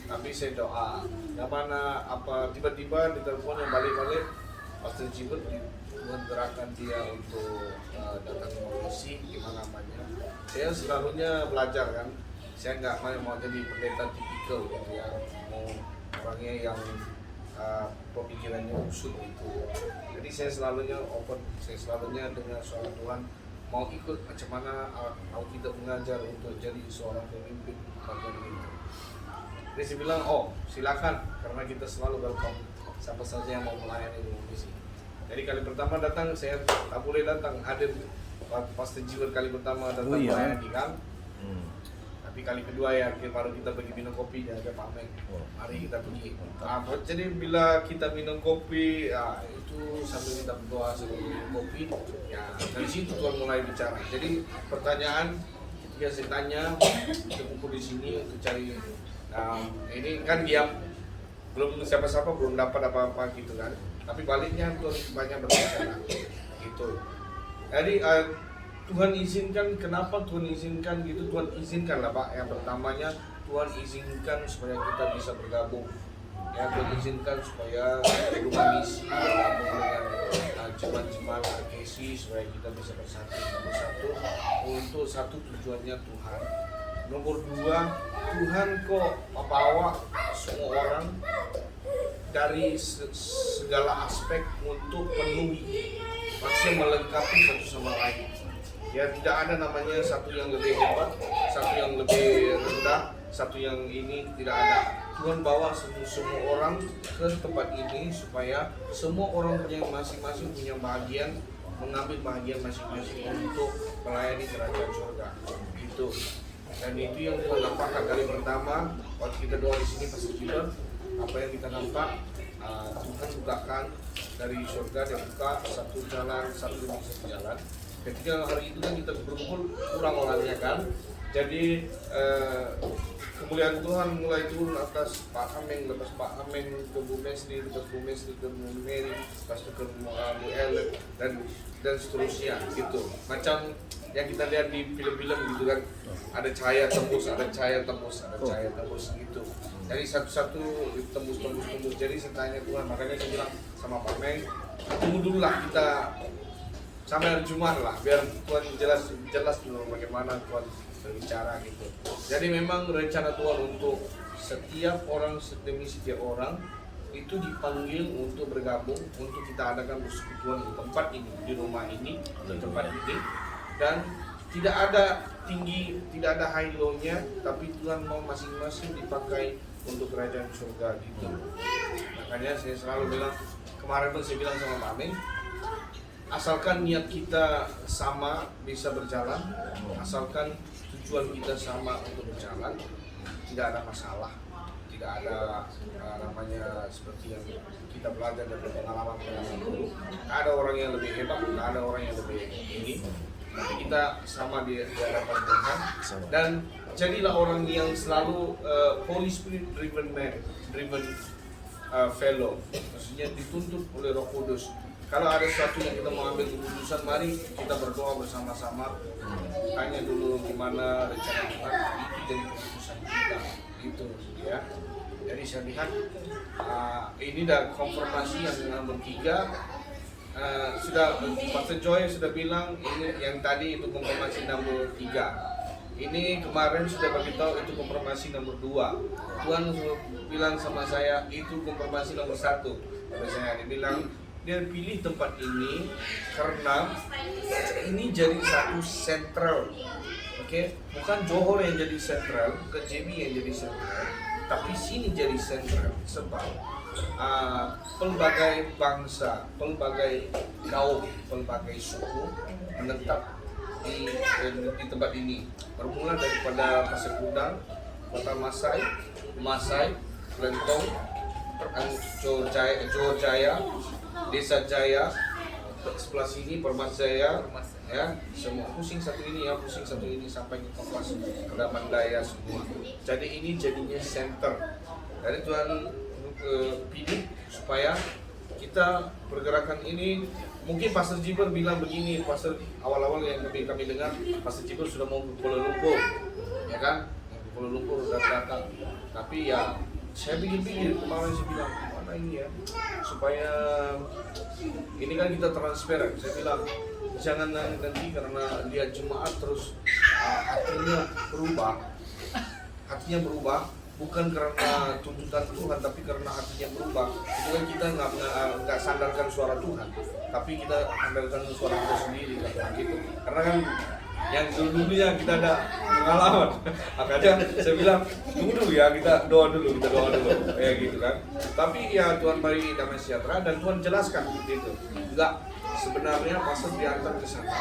Tapi saya doa, yang mana apa tiba-tiba ditelepon yang balik-balik Pastor Jibut Tuhan gerakkan dia untuk datang ke misi, gimana namanya. Saya selalunya belajar kan, saya nggak mau jadi pendeta tipikal gitu ya, mau orangnya yang pemikirannya usul itu. Jadi saya selalunya open, saya selalunya dengan suara Tuhan mau ikut macam mana mau kita mengajar untuk jadi seorang pemimpin bagian itu. Jadi saya bilang, oh silakan, karena kita selalu welcome siapa saja yang mau melayani di misi. Jadi kali pertama datang, saya tak boleh datang, hadir Pastor Jiwar kali pertama datang melayani kan. Tapi kali kedua ya, baru kita pergi minum kopi, ya ada Pak Ameng. Mari kita pergi. Jadi bila kita minum kopi, ya, itu sambil kita berdoa sambil minum kopi, ya dari situ Tuhan mulai bicara. Jadi pertanyaan ketika saya tanya, kita kumpul di sini untuk cari, ini kan diam, belum siapa-siapa belum dapat apa-apa gitu kan. Tapi baliknya Tuhan banyak berbicara gitu. Jadi Tuhan izinkan, kenapa Tuhan izinkan gitu? Tuhan izinkan lah Pak. Yang pertamanya Tuhan izinkan supaya kita bisa bergabung Ya, Tuhan izinkan supaya rumah misi bergabung dengan jemaat-jemaat RKC supaya kita bisa bersatu. Nomor satu, untuk satu tujuannya Tuhan. Nomor dua, Tuhan kok bawa semua orang dari segala aspek untuk penuhi, maksudnya melengkapi satu sama lain. Ya, tidak ada namanya satu yang lebih hebat, satu yang lebih rendah, satu yang ini, tidak ada. Tuhan bawa semua orang ke tempat ini supaya semua orang punya masing-masing punya bagian, mengambil bagian masing-masing untuk melayani kerajaan surga. Itu. Dan itu yang Tuhan nampakkan dari pertama waktu kita doa di sini Pastor Gilbert, apa yang kita nampak, Tuhan bukakan dari surga, dia buka satu jalan, satu demi satu jalan. Ketika hari itu kan kita berkumpul kurang orangnya kan, jadi kemuliaan Tuhan mulai turun atas Pak Ameng, lepas Pak Ameng ke Bu Mesri, lepas Bu Mesri ke Bu Mary, lepas itu ke Bu El dan seterusnya gitu. Macam yang kita lihat di film-film gitu kan, ada cahaya tembus, ada cahaya tembus, ada cahaya tembus gitu. Jadi satu-satu tembus. Jadi saya tanya Tuhan, makanya saya bilang sama Pak Ameng, tunggu dulu lah kita sampai hari Jumat lah, biar Tuhan jelas dulu bagaimana Tuhan berbicara gitu. Jadi memang rencana Tuhan untuk setiap orang demi setiap orang itu dipanggil untuk bergabung, untuk kita adakan persekutuan di tempat ini, di rumah ini, di tempat ini, dan tidak ada tinggi, tidak ada high low-nya, tapi Tuhan mau masing-masing dipakai untuk kerajaan surga gitu. Makanya saya selalu bilang, kemarin pun saya bilang sama Pak Amin, asalkan niat kita sama bisa berjalan, asalkan tujuan kita sama untuk berjalan, tidak ada masalah, tidak ada namanya seperti yang kita belajar dari pengalaman dulu. Tidak ada orang yang lebih hebat, tidak ada orang yang lebih ini, tapi kita sama di hadapan Tuhan. Dan jadilah orang yang selalu Holy Spirit driven fellow, maksudnya dituntut oleh Roh Kudus. Kalau ada sesuatu yang kita mau ambil keputusan, mari kita berdoa bersama-sama. Tanya dulu gimana rencana Tuhan, itu jadi keputusan kita, gitu ya. Jadi saya lihat ini dah konfirmasi yang nomor 3. Sudah Pastor Joy sudah bilang ini yang tadi itu konfirmasi nomor 3. Ini kemarin sudah bagi tahu itu konfirmasi nomor 2. Tuhan bilang sama saya itu konfirmasi nomor 1. Pada saya dibilang dia pilih tempat ini karena ini jadi satu sentral, oke? Bukan Johor yang jadi sentral, bukan JB yang jadi sentral, tapi sini jadi sentral sebab pelbagai bangsa, pelbagai kaum, pelbagai suku menetap di tempat ini. Bermula daripada Pasir Kudang, Kota Masai, Lentong, Johor Jaya, Desa Jaya, sebelah sini Permas Jaya, ya semua pusing satu ini sampai ke Kompas, Kedaman Daya semua. Jadi ini jadinya center. Dari Tuhan pilih supaya kita pergerakan ini. Mungkin Pastor Jiber bilang begini, Pastor awal-awal yang kami dengar, Pastor Jiber sudah mau ke Kuala Lumpur, ya kan? Ke Kuala Lumpur sudah datang. Tapi ya saya pikir kemarin saya bilang mana ini ya, supaya ini kan kita transparan. Saya bilang jangan nanti karena lihat jemaat terus hatinya berubah, bukan karena tuntutan Tuhan, tapi karena hatinya berubah. Itu kan kita nggak sandarkan suara Tuhan, tapi kita andalkan suara kita sendiri gitu. Karena kan yang dulunya kita ada pengalaman, makanya saya bilang tunggu dulu ya, kita doa dulu ya gitu kan. Tapi ya Tuhan beri damai sejahtera dan Tuhan jelaskan gitu. Enggak, sebenarnya pastor diantar ke sana,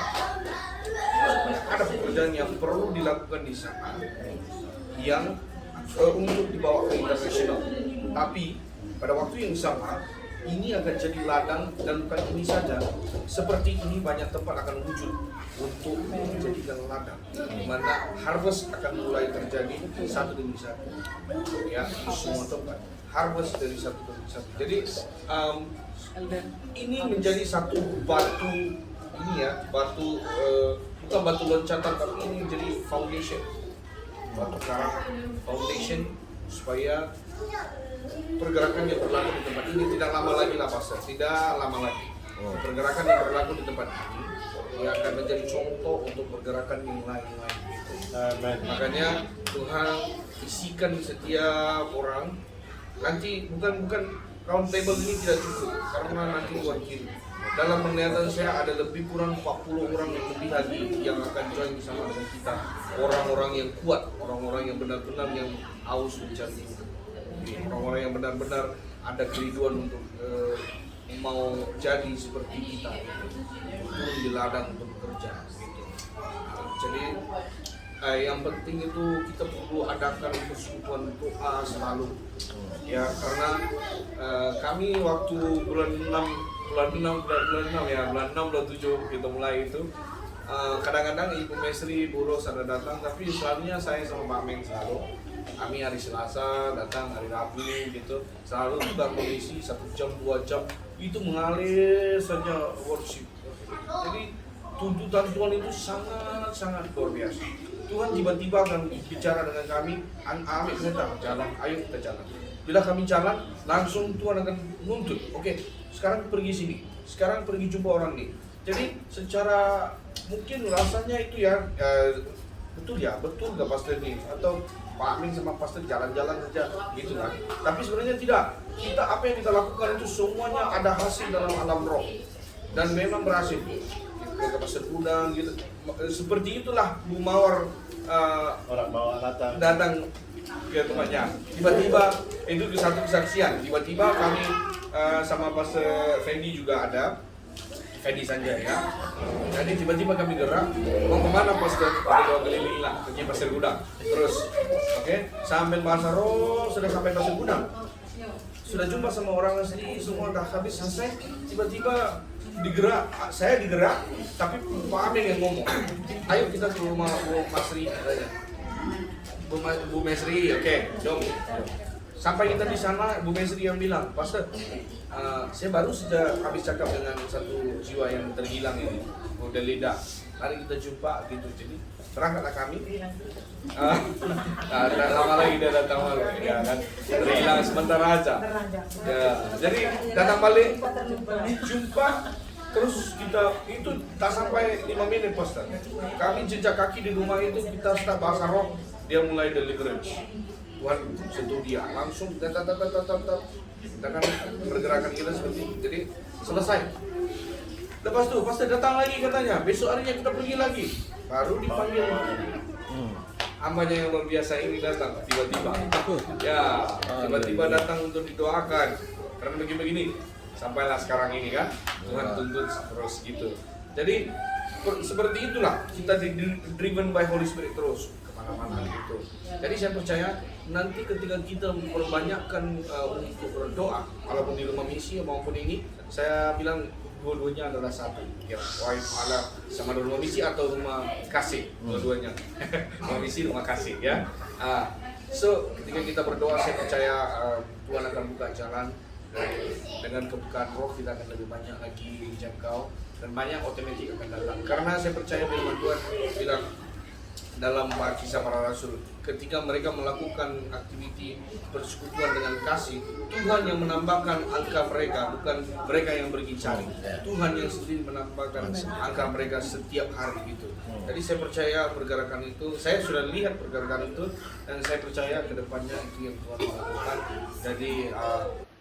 ada pekerjaan yang perlu dilakukan di sana yang untuk dibawa ke internasional. Tapi pada waktu yang sama ini akan jadi ladang, dan bukan ini saja, seperti ini banyak tempat akan wujud untuk menjadikan ladang, di mana harvest akan mulai terjadi satu demi satu, ya di semua tempat harvest dari satu demi satu. Jadi ini menjadi satu batu ini ya, batu bukan batu loncatan, tapi ini jadi foundation, batu karang foundation supaya pergerakan yang berlaku di tempat ini tidak lama lagi lah Pastor, tidak lama lagi. Pergerakan yang berlaku di tempat ini yang akan menjadi contoh untuk pergerakan yang lain-lain. Makanya Tuhan isikan setiap orang. Nanti bukan round table ini tidak cukup karena nanti wakil. Dalam penglihatan saya ada lebih kurang 40 orang yang lebih lagi yang akan join bersama dengan kita. Orang-orang yang kuat, orang-orang yang benar-benar yang haus mencari. Orang-orang yang benar-benar ada kerinduan untuk mau jadi seperti kita, turun di ladang untuk bekerja. Gitu. Jadi yang penting itu kita perlu adakan persekutuan doa selalu. Ya karena kami waktu bulan 6 ya, bulan 6 bulan 7 kita mulai itu kadang-kadang Ibu Mesri, Bu Ros ada datang, tapi selalunya saya sama Pak Meng selalu. Kami hari Selasa datang, hari Rabu gitu. Selalu kita mengisi 1 jam 2 jam itu mengalir saja worship. Jadi tuntutan Tuhan itu sangat luar biasa. Tuhan tiba-tiba akan bicara dengan kami, ambil kita jalan, ayo kita jalan. Bila kami jalan, langsung Tuhan akan nuntut. Oke, sekarang pergi sini, sekarang pergi jumpa orang nih. Jadi secara mungkin rasanya itu ya betul gak Pastor ini? Atau Pak Amin sama Pastor jalan-jalan saja gitu kan. Tapi sebenarnya tidak. Kita apa yang kita lakukan itu semuanya ada hasil dalam alam roh. Dan memang berhasil. Ke Pastor Udang gitu. Seperti itulah Bu Mawar Orang bawa datang ke tempatnya. Tiba-tiba itu satu kesaksian. Tiba-tiba kami sama Pastor Fendi juga ada. Fendi Sanjaya. Jadi tiba-tiba kami gerak. Mau kemana Pastor? Ada 2 keliling lah. Pergi Pastor Gudang. Terus, oke, sampai Bahasa Roh sudah sampai Pastor Gudang. Sudah jumpa sama orang asli, semua udah habis selesai. Tiba-tiba saya digerak, tapi Pak Amin yang ngomong. Ayo kita ke rumah Bu Masri katanya. Bu Mesri, oke, jom. Sampai kita di sana, Bu Mesri yang bilang, Pastor, saya baru saja habis cakap dengan satu jiwa yang terhilang ini, udah lidah. Mari kita jumpa gitu. Jadi berangkatlah kami. Tidak lama lagi dia datang balik, ya kan? Terhilang sebentar aja. Ya, jadi datang balik, jumpa. Terus kita itu tak sampai 5 menit Pastor. Kami jejak kaki di rumah itu, kita start Bahasa Roh, dia mulai deliverance. Tuhan sentuh dia langsung kita kan pergerakan kita seperti itu. Jadi selesai. Lepas itu Pastor datang lagi katanya, besok harinya kita pergi lagi. Baru dipanggil hambanya yang luar biasa ini datang tiba-tiba. Ya, tiba-tiba datang untuk didoakan. Karena begini, sampailah sekarang ini kan, Tuhan tuntut terus gitu. Jadi seperti itulah kita driven by Holy Spirit terus kemana-mana gitu. Jadi saya percaya nanti ketika kita memperbanyakkan untuk berdoa, walaupun di rumah misi maupun ini, saya bilang dua-duanya adalah satu. Ya, ala sama rumah misi atau rumah kasih, dua-duanya. Rumah misi, rumah kasih ya. So ketika kita berdoa, saya percaya Tuhan akan buka jalan. Dengan kebukaan roh kita akan lebih banyak lagi dijangkau dan banyak otomatis akan datang. Karena saya percaya firman Tuhan bilang dalam Kisah Para Rasul, ketika mereka melakukan aktiviti persekutuan dengan kasih, Tuhan yang menambahkan angka mereka, bukan mereka yang pergi cari. Tuhan yang sendiri menambahkan angka mereka setiap hari gitu. Jadi saya percaya pergerakan itu, saya sudah lihat pergerakan itu, dan saya percaya kedepannya itu yang Tuhan lakukan. Jadi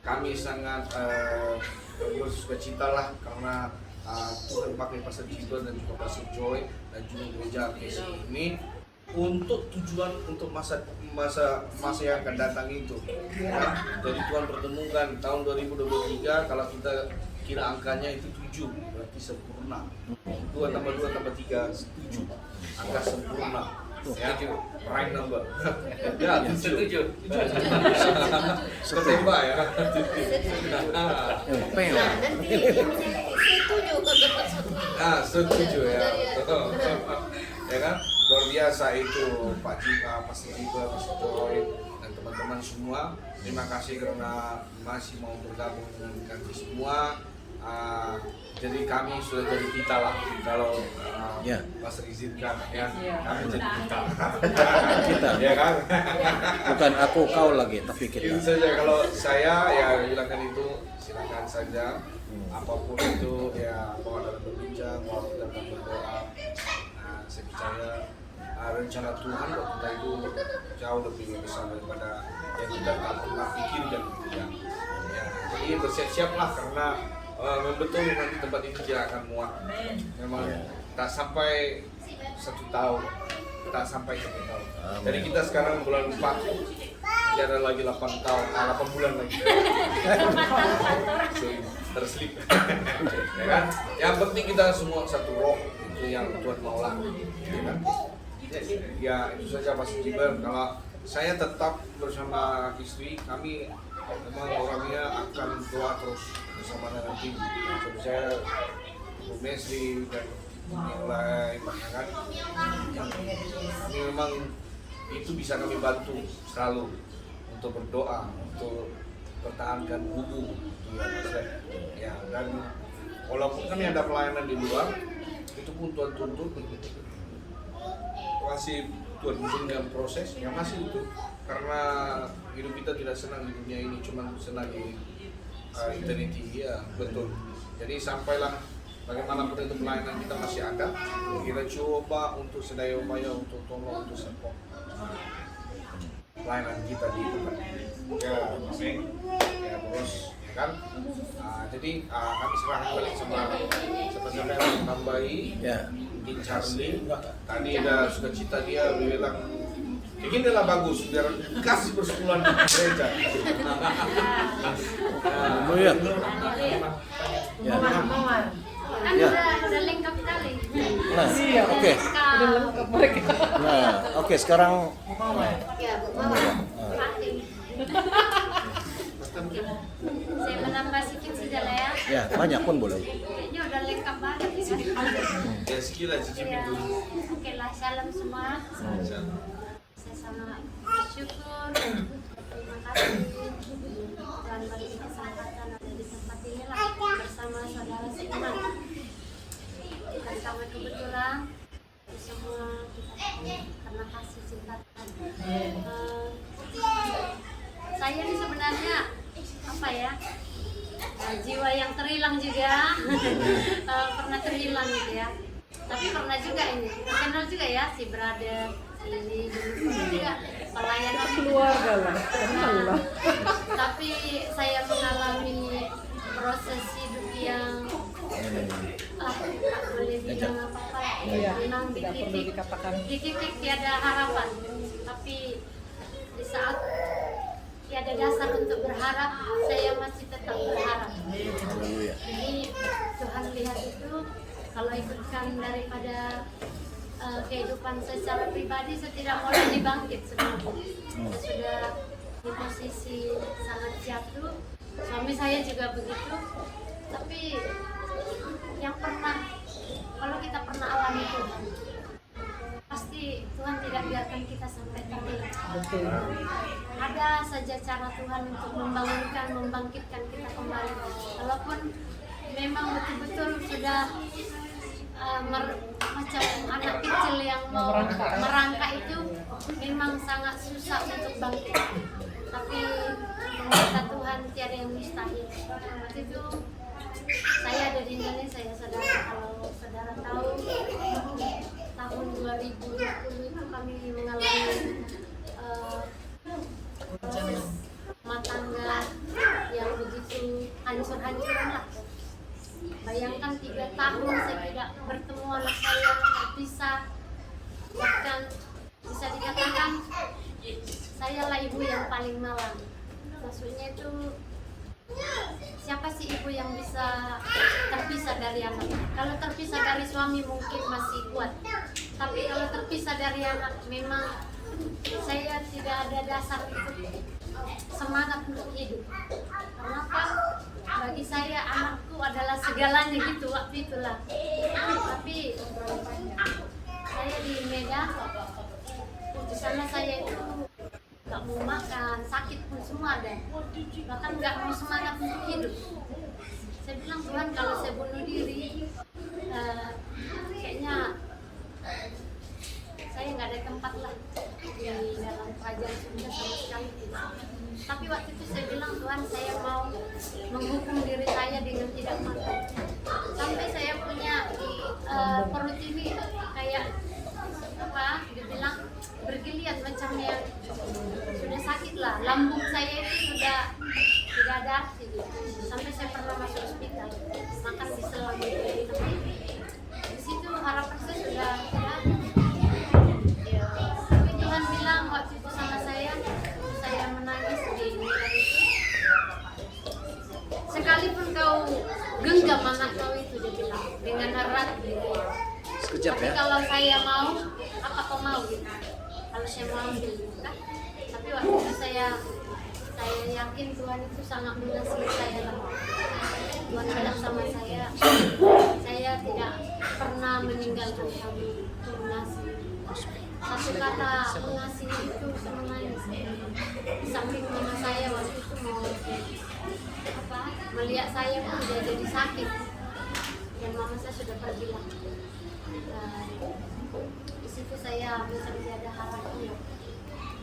kami sangat bersukacita lah karena Tuhan pakai Pastor Jibril dan juga Pastor Joy dan juga gereja APC ini untuk tujuan untuk masa yang akan datang itu. Ya, jadi Tuhan pertemukan tahun 2023, kalau kita kira angkanya itu 7, berarti sempurna. 2 tambah 2 tambah 3, 7. Angka sempurna. Ya, right number. Ya, 7. Ketembak ya. Setuju ya. Ya kan? Luar biasa itu Pak Jipa, Pastor Jipa, Pastor Joy, dan teman-teman semua. Terima kasih karena masih mau bergabung dengan kami semua. jadi kami sudah jadi kita lah kalau Ya. Mas izinkan ya, Iya. kami jadi kita. Kita. Ya kan? Bukan aku kau lagi, tapi Itu kita. saja kalau saya ya silakan itu silakan saja apapun itu ya mau dalam berbincang mau dalam berdoa. Saya percaya rencana Tuhan buat kita itu jauh lebih besar daripada yang kita tak pernah pikirkan gitu ya. Ya, jadi bersiap-siaplah karena betul nanti tempat ini tidak akan muat. Memang tak sampai 1 tahun, tak sampai 1 tahun. Jadi kita sekarang bulan 4, tidak ada lagi 8 tahun, 8 bulan lagi. Terselip. Ya kan? Yang penting kita semua satu roh, itu yang Tuhan mau lah. Ya kan? Ya itu saja Mas Jiber. Kalau saya tetap bersama istri, kami memang orangnya akan doa terus bersama dengan tim. Jadi saya Bu Mesri dan yang lain, ya kan? Kami memang itu bisa kami bantu selalu untuk berdoa, untuk pertahankan hubung, ya. Dan walaupun kami ada pelayanan di luar, itu pun Tuhan tuntut masih Tuhan berikan proses yang masih itu karena hidup kita tidak senang di dunia ini, cuma senang di eternity ya betul. Jadi sampailah bagaimanapun itu pelayanan kita masih ada, kita coba untuk sedaya upaya untuk tolong untuk support pelayanan kita di tempat ini. Ya, amin. Ya terus, ya kan. Jadi kami serahkan balik sama siapa-siapa yang menambahi. Ya. Mungkin Charlie, tadi ada sukacita dia bilang bikinlah bagus biar kasih persekutuan di gereja. Oh ya. Ya. Mawar. Kan Ya. udah lengkap kali. Nah, oke. Udah lengkap mereka. Nah, oke sekarang Ya, Bu Mawar. Pakai. Oke. Saya menambah sedikit saja lah ya. ya banyak pun boleh. Kayaknya udah lengkap banget ya. Ya sekilas cicipin Ya. dulu. Oke lah, salam semua. Saya sangat bersyukur. Terima kasih Tuhan beri kesempatan ada di tempat ini lah bersama saudara seiman. Kita sama kebetulan itu semua kita karena kasih cinta Tuhan. Saya ini sebenarnya apa ya? Jiwa yang terhilang juga pernah terhilang gitu ya. Tapi pernah juga ini kenal juga ya si brother ini dulu juga pelayanan Keluarga lah. Nah, tapi saya mengalami proses hidup yang tak boleh bilang apa-apa. Iya, Memang di tidak perlu titik dikatakan. tiada harapan. Tapi di saat tiada dasar untuk berharap, saya masih tetap berharap. Haleluya. Jadi Tuhan lihat itu kalau ikutkan daripada kehidupan saya secara pribadi, saya tidak mau lagi bangkit sebenarnya. Saya sudah di posisi sangat jatuh. Suami saya juga begitu. Tapi yang kalau kita pernah alami Tuhan, pasti Tuhan tidak biarkan kita sampai terhilang. Betul. Ada saja cara Tuhan untuk membangunkan, membangkitkan kita kembali. Walaupun memang betul-betul sudah macam anak kecil yang mau merangkak itu memang sangat susah untuk bangkit. Tapi kata Tuhan tiada yang mustahil. Waktu itu saya ada di Indonesia ya saudara, kalau saudara tahu tahun 2020 itu kami mengalami proses rumah tangga yang begitu hancur-hancuran lah. Bayangkan 3 tahun saya tidak bertemu anak saya, terpisah. Bahkan bisa dikatakan saya lah ibu yang paling malang. Maksudnya itu siapa sih ibu yang bisa terpisah dari anak? Kalau terpisah dari suami mungkin masih kuat, tapi kalau terpisah dari anak memang saya tidak ada dasar untuk semangat untuk hidup. Kenapa? Bagi saya anakku adalah segalanya gitu waktu itulah. Tapi saya di Medan, di sana saya itu nggak mau makan, sakit pun semua ada. Bahkan nggak mau semangat untuk hidup. Saya bilang Tuhan kalau saya bunuh diri, kayaknya saya nggak ada tempat lah di dalam kerajaan surga sama sekali tidak. Tapi waktu itu saya bilang Tuhan, saya mau menghukum diri saya dengan tidak makan. Sampai saya punya di perut ini kayak apa? Dibilang bergiliat macam yang sudah sakit lah. Lambung saya itu sudah tidak ada arti gitu. Sampai saya pernah masuk hospital, makan di selang gitu. Di situ harapan saya sudah tidak ada. Ya, tapi Tuhan bilang waktu itu sama saya menangis di mirror itu. Sekalipun kau genggam anak kau itu, dia bilang dengan erat gitu. Sekejap Tapi ya. kalau saya mau, apa kau mau gitu? Kalau saya mau ambil gitu kan? Tapi waktu itu saya yakin Tuhan itu sangat mengasihi saya lah. Tuhan bilang sama saya tidak pernah meninggalkan kamu, itu mengasihi. Satu kata mengasihi itu menangis. Di samping mama saya waktu itu mau melihat saya pun dia jadi sakit. Dan mama saya sudah pergi lah. Di situ saya macam tiada harapan.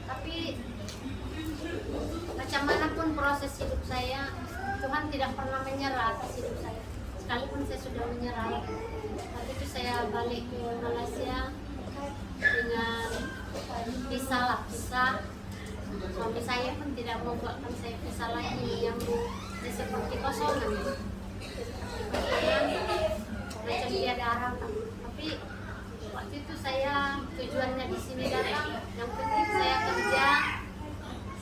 Tapi macam manapun proses hidup saya, Tuhan tidak pernah menyerah atas hidup saya. Sekalipun saya sudah menyerah, waktu itu saya balik ke Malaysia dengan pisah. Suami saya pun tidak mau buatkan saya pisah lagi, yang seperti kosongan. Macam tiada harapan. Tapi waktu itu saya tujuannya di sini datang, yang penting saya kerja.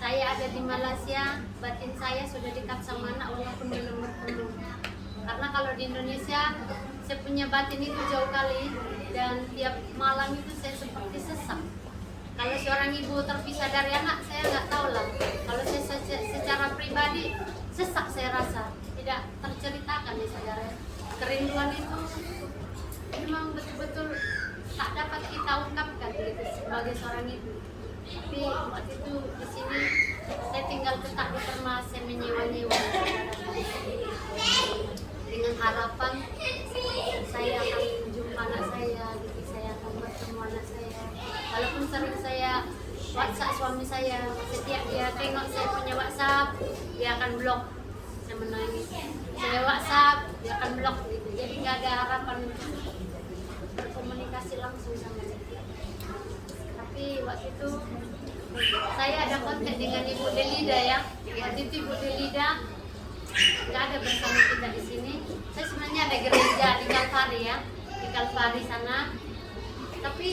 Saya ada di Malaysia, batin saya sudah dekat sama anak walaupun belum bertemu. Karena kalau di Indonesia, saya punya batin itu jauh kali dan tiap malam itu saya seperti sesak. Kalau seorang ibu terpisah dari anak, saya nggak tahu lah. Kalau saya secara pribadi, sesak saya rasa. Tidak terceritakan ya saudara. Kerinduan itu memang betul-betul tak dapat kita ungkapkan gitu, sebagai seorang ibu. Tapi waktu itu di sini saya tinggal tetap di Permas, saya menyewa-nyewa dengan harapan saya akan jumpa anak saya, gitu. Saya akan bertemu anak saya. Walaupun sering saya WhatsApp suami saya, setiap dia tengok saya punya WhatsApp, dia akan blok. Saya menangis. Saya WhatsApp, dia akan blok gitu. Jadi nggak ada harapan untuk berkomunikasi langsung sama dia. Tapi waktu itu saya ada kontak dengan Ibu Delida ya. Waktu itu Ibu Delida nggak ada bersama kita di sini. Saya sebenarnya ada gereja di Kalvari ya, di Kalvari sana. Tapi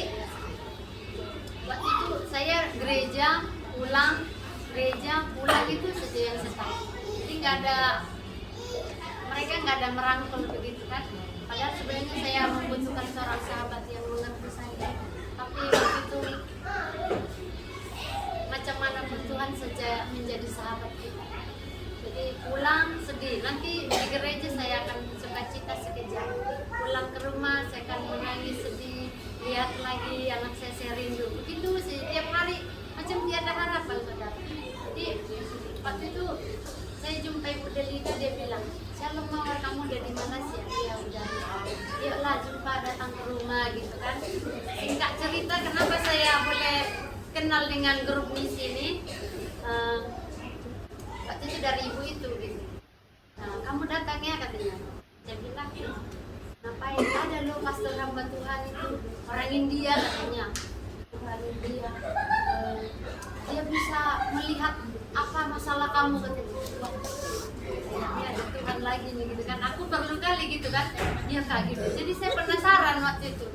waktu itu saya gereja pulang itu saja yang saya tahu. Jadi nggak ada, mereka nggak ada merangkul begitu kan. Padahal sebenarnya saya membutuhkan seorang sahabat yang mengerti saya. Tapi waktu itu macam mana pun Tuhan saja menjadi sahabat kita. Jadi pulang sedih, nanti di gereja saya akan sukacita sekejap. Pulang ke rumah saya akan menangis sedih, lihat lagi anak saya rindu. Begitu setiap hari macam tiada harapan saudara. Jadi waktu itu saya jumpai Bu Delida, dia bilang, "Shalom Mawar, kamu udah di mana sih?" Ya udah. Yuklah jumpa, datang ke rumah gitu kan. Singkat cerita kenapa saya boleh kenal dengan grup misi ini, waktu itu dari ibu itu gitu. Nah, kamu datang ya katanya. Saya bilang, ngapain? Ada lo pastor hamba Tuhan itu orang India katanya. Orang India. Dia bisa melihat apa masalah kamu katanya. Ini ada Tuhan lagi nih gitu kan. Aku perlu kali gitu kan. Dia kak gitu. Jadi saya penasaran waktu itu.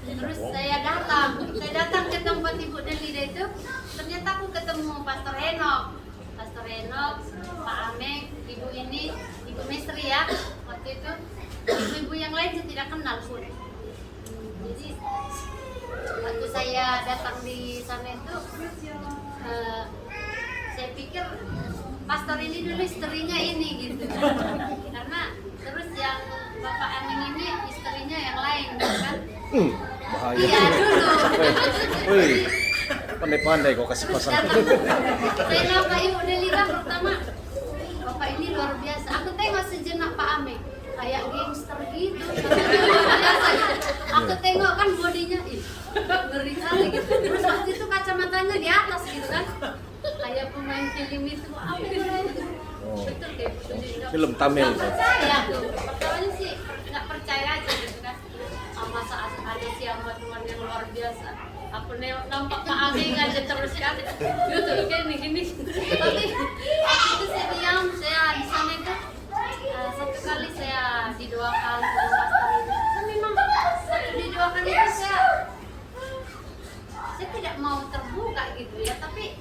Terus saya datang ke tempat Ibu Delida itu. Ternyata aku ketemu Pastor Henok, Pak Amek, Ibu ini, Ibu Mestri ya. Waktu itu ibu-ibu yang lain saya tidak kenal pun. Jadi waktu saya datang di sana itu, saya pikir pastor ini dulu istrinya ini gitu. Karena terus yang Bapak Aning ini istrinya yang lain gitu kan. Bahaya. Iya dulu. Wih, pandai-pandai kau kasih pasang. Saya nampak Ibu Delida pertama. Bapak Bapak ini luar biasa. Aku tengok sejenak Pak Ame, kayak gangster gitu. Biasa gitu. Aku tengok kan bodinya, ih, ngeri kali gitu. Terus waktu itu kacamatanya di atas gitu kan, kayak pemain film itu. Apa itu? Oh. Betul kayak Film Tamil. Nggak percaya tuh. Pertamanya sih nggak percaya aja gitu kan. Masa ada siapa Tuhan yang luar biasa. Aku nampak Pak Ame aja terus kan gitu kayak gini. Tapi itu saya diam, saya di sana itu satu kali saya didoakan sama pastor itu. Memang waktu didoakan itu saya tidak mau terbuka gitu ya, tapi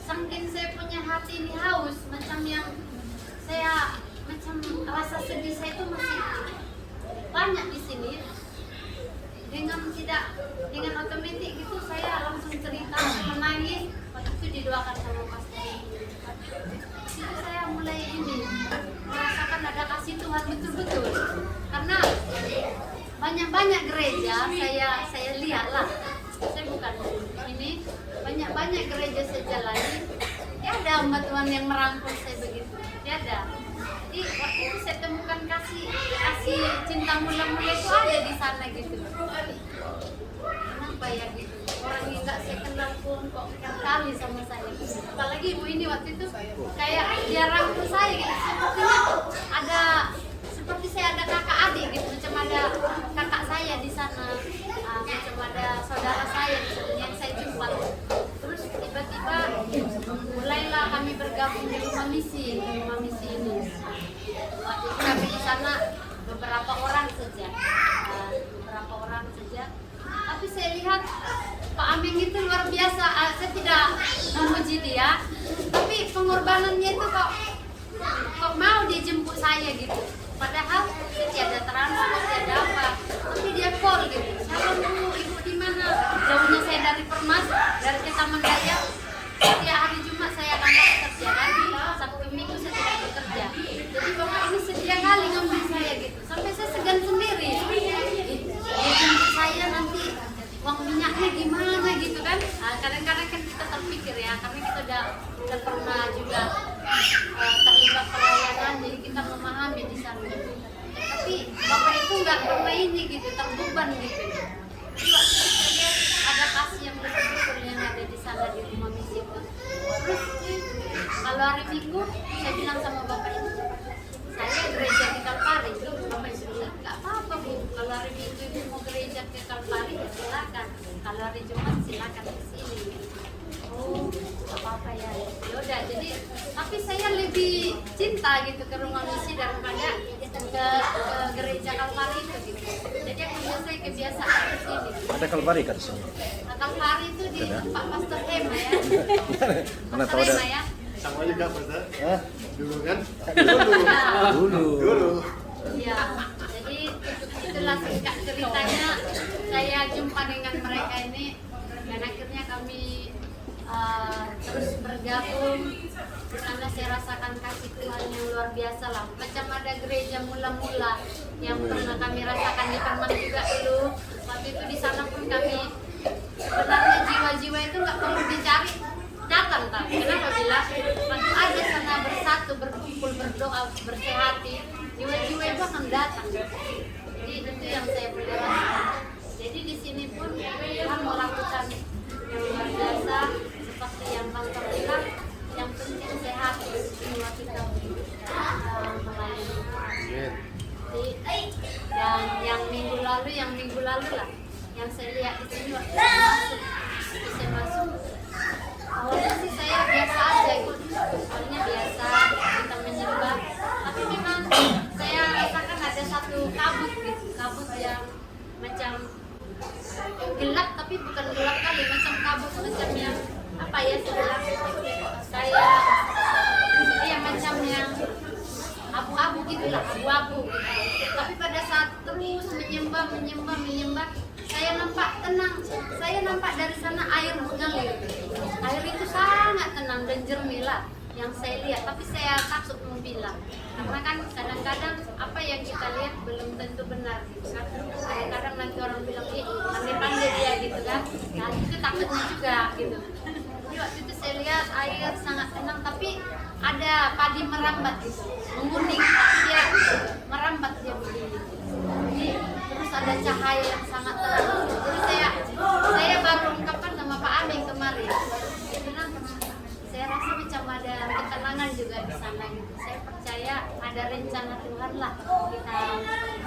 saking saya punya hati ini haus, macam yang saya macam rasa sedih saya itu masih banyak di sini. Dengan otomatis gitu saya langsung cerita, menangis. Waktu itu didoakan sama pastor. Itu saya mulai ini merasakan ada kasih Tuhan betul-betul. Karena banyak gereja saya lihat lah. Saya bukan ini banyak gereja saya jalani. Ada hamba Tuhan yang merangkul saya begitu. Ada. Jadi waktu itu saya temukan kasih cinta mula-mula itu ada di sana gitu. Kenapa ya gitu? Orang yang nggak saya kenal pun kok kali sama saya. Apalagi ibu ini waktu itu kayak dia rangkul saya gitu. Seperti saya ada kakak adik gitu. Macam ada kakak saya di sana. Macam ada saudara saya di sana yang saya jumpa. Terus tiba-tiba mulailah kami bergabung di rumah misi ini. Waktu itu kami di sana beberapa orang saja. Tapi saya lihat Pak Aming itu luar biasa. Saya tidak memuji dia, tapi pengorbanannya itu kok mau dia jemput saya gitu. Padahal saya tiada transport, tiada apa, tapi dia call gitu. Shalom Bu, Ibu di mana? Jauhnya saya dari Permas, dari Taman Dayak. Setiap hari Jumat saya akan bekerja kan, Sabtu Minggu saya tidak bekerja. Jadi Bapak ini setia kali ngambil saya gitu. Sampai saya segan sendiri. Dia jemput saya nanti uang minyaknya gimana gitu kan. Kadang-kadang kan kita terpikir ya, karena kita udah pernah juga terlibat pelayanan, jadi kita memahami di sana. Tapi Bapak itu nggak pernah ini gitu, terbeban gitu. Jadi waktu itu saya lihat ada kasih yang betul-betul yang ada di sana di rumah misi itu. Terus kalau hari Minggu saya bilang sama Bapak itu, saya gereja di Kalpari. Bapak itu bilang, nggak apa-apa Bu, kalau hari Minggu Ibu mau gereja ke Kalpari ya silakan. Kalau hari Jumat silakan ke sini. Oh, nggak apa-apa ya. Yaudah, jadi tapi saya lebih cinta gitu ke rumah misi daripada ke gereja Kalpari itu gitu. Jadi aku biasanya kebiasaan ke sini. Ada Kalvari kan di sini? Kalpari itu di tempat Pastor Hema ya. Mana tahu Pastor ada? Hema ya. Sama juga Pastor. Hah? Dulu kan? Dulu. Iya, jadi itulah singkat ceritanya saya jumpa dengan mereka ini dan akhirnya kami terus bergabung. Di sana saya rasakan kasih Tuhan yang luar biasa lah. Macam ada gereja mula-mula yang pernah kami rasakan di Perman juga dulu. Waktu itu di sana pun kami sebenarnya jiwa-jiwa itu nggak perlu dicari, datang tak? Kenapa bilang? Waktu ada sana bersatu, berkumpul, berdoa, bersehati, jiwa-jiwa itu akan datang. Jadi itu yang saya boleh rasakan. Jadi di sini pun Tuhan melakukan yang luar biasa seperti yang Pastor bilang, yang penting sehat jiwa kita melayani. Jadi yang minggu lalu lah, yang saya lihat di sini waktu saya masuk. Awalnya sih saya biasa aja gitu, awalnya biasa kita menyembah, tapi memang saya rasakan ada satu kabut gitu, kabut yang macam gelap tapi bukan gelap kali, macam kabut macam yang apa ya sebelah saya ya macam yang abu-abu gitulah, abu-abu gitu. Tapi pada saat terus menyembah, saya nampak tenang, saya nampak dari sana air mengalir. Air itu sangat tenang dan jernih lah yang saya lihat, tapi saya takut mau bilang karena kan kadang-kadang apa yang kita lihat belum tentu benar gitu kan. Kadang-kadang nanti orang bilang pandai-pandai dia gitu kan, nah itu takutnya juga gitu. Jadi waktu itu saya lihat air sangat tenang, tapi ada padi merambat gitu, menguning tapi dia merambat dia begini. Jadi terus ada cahaya yang sangat terang. Jadi saya baru ungkapkan sama Pak Ameng kemarin. Dia bilang saya rasa macam ada ketenangan juga di sana gitu. Saya percaya ada rencana Tuhan lah kita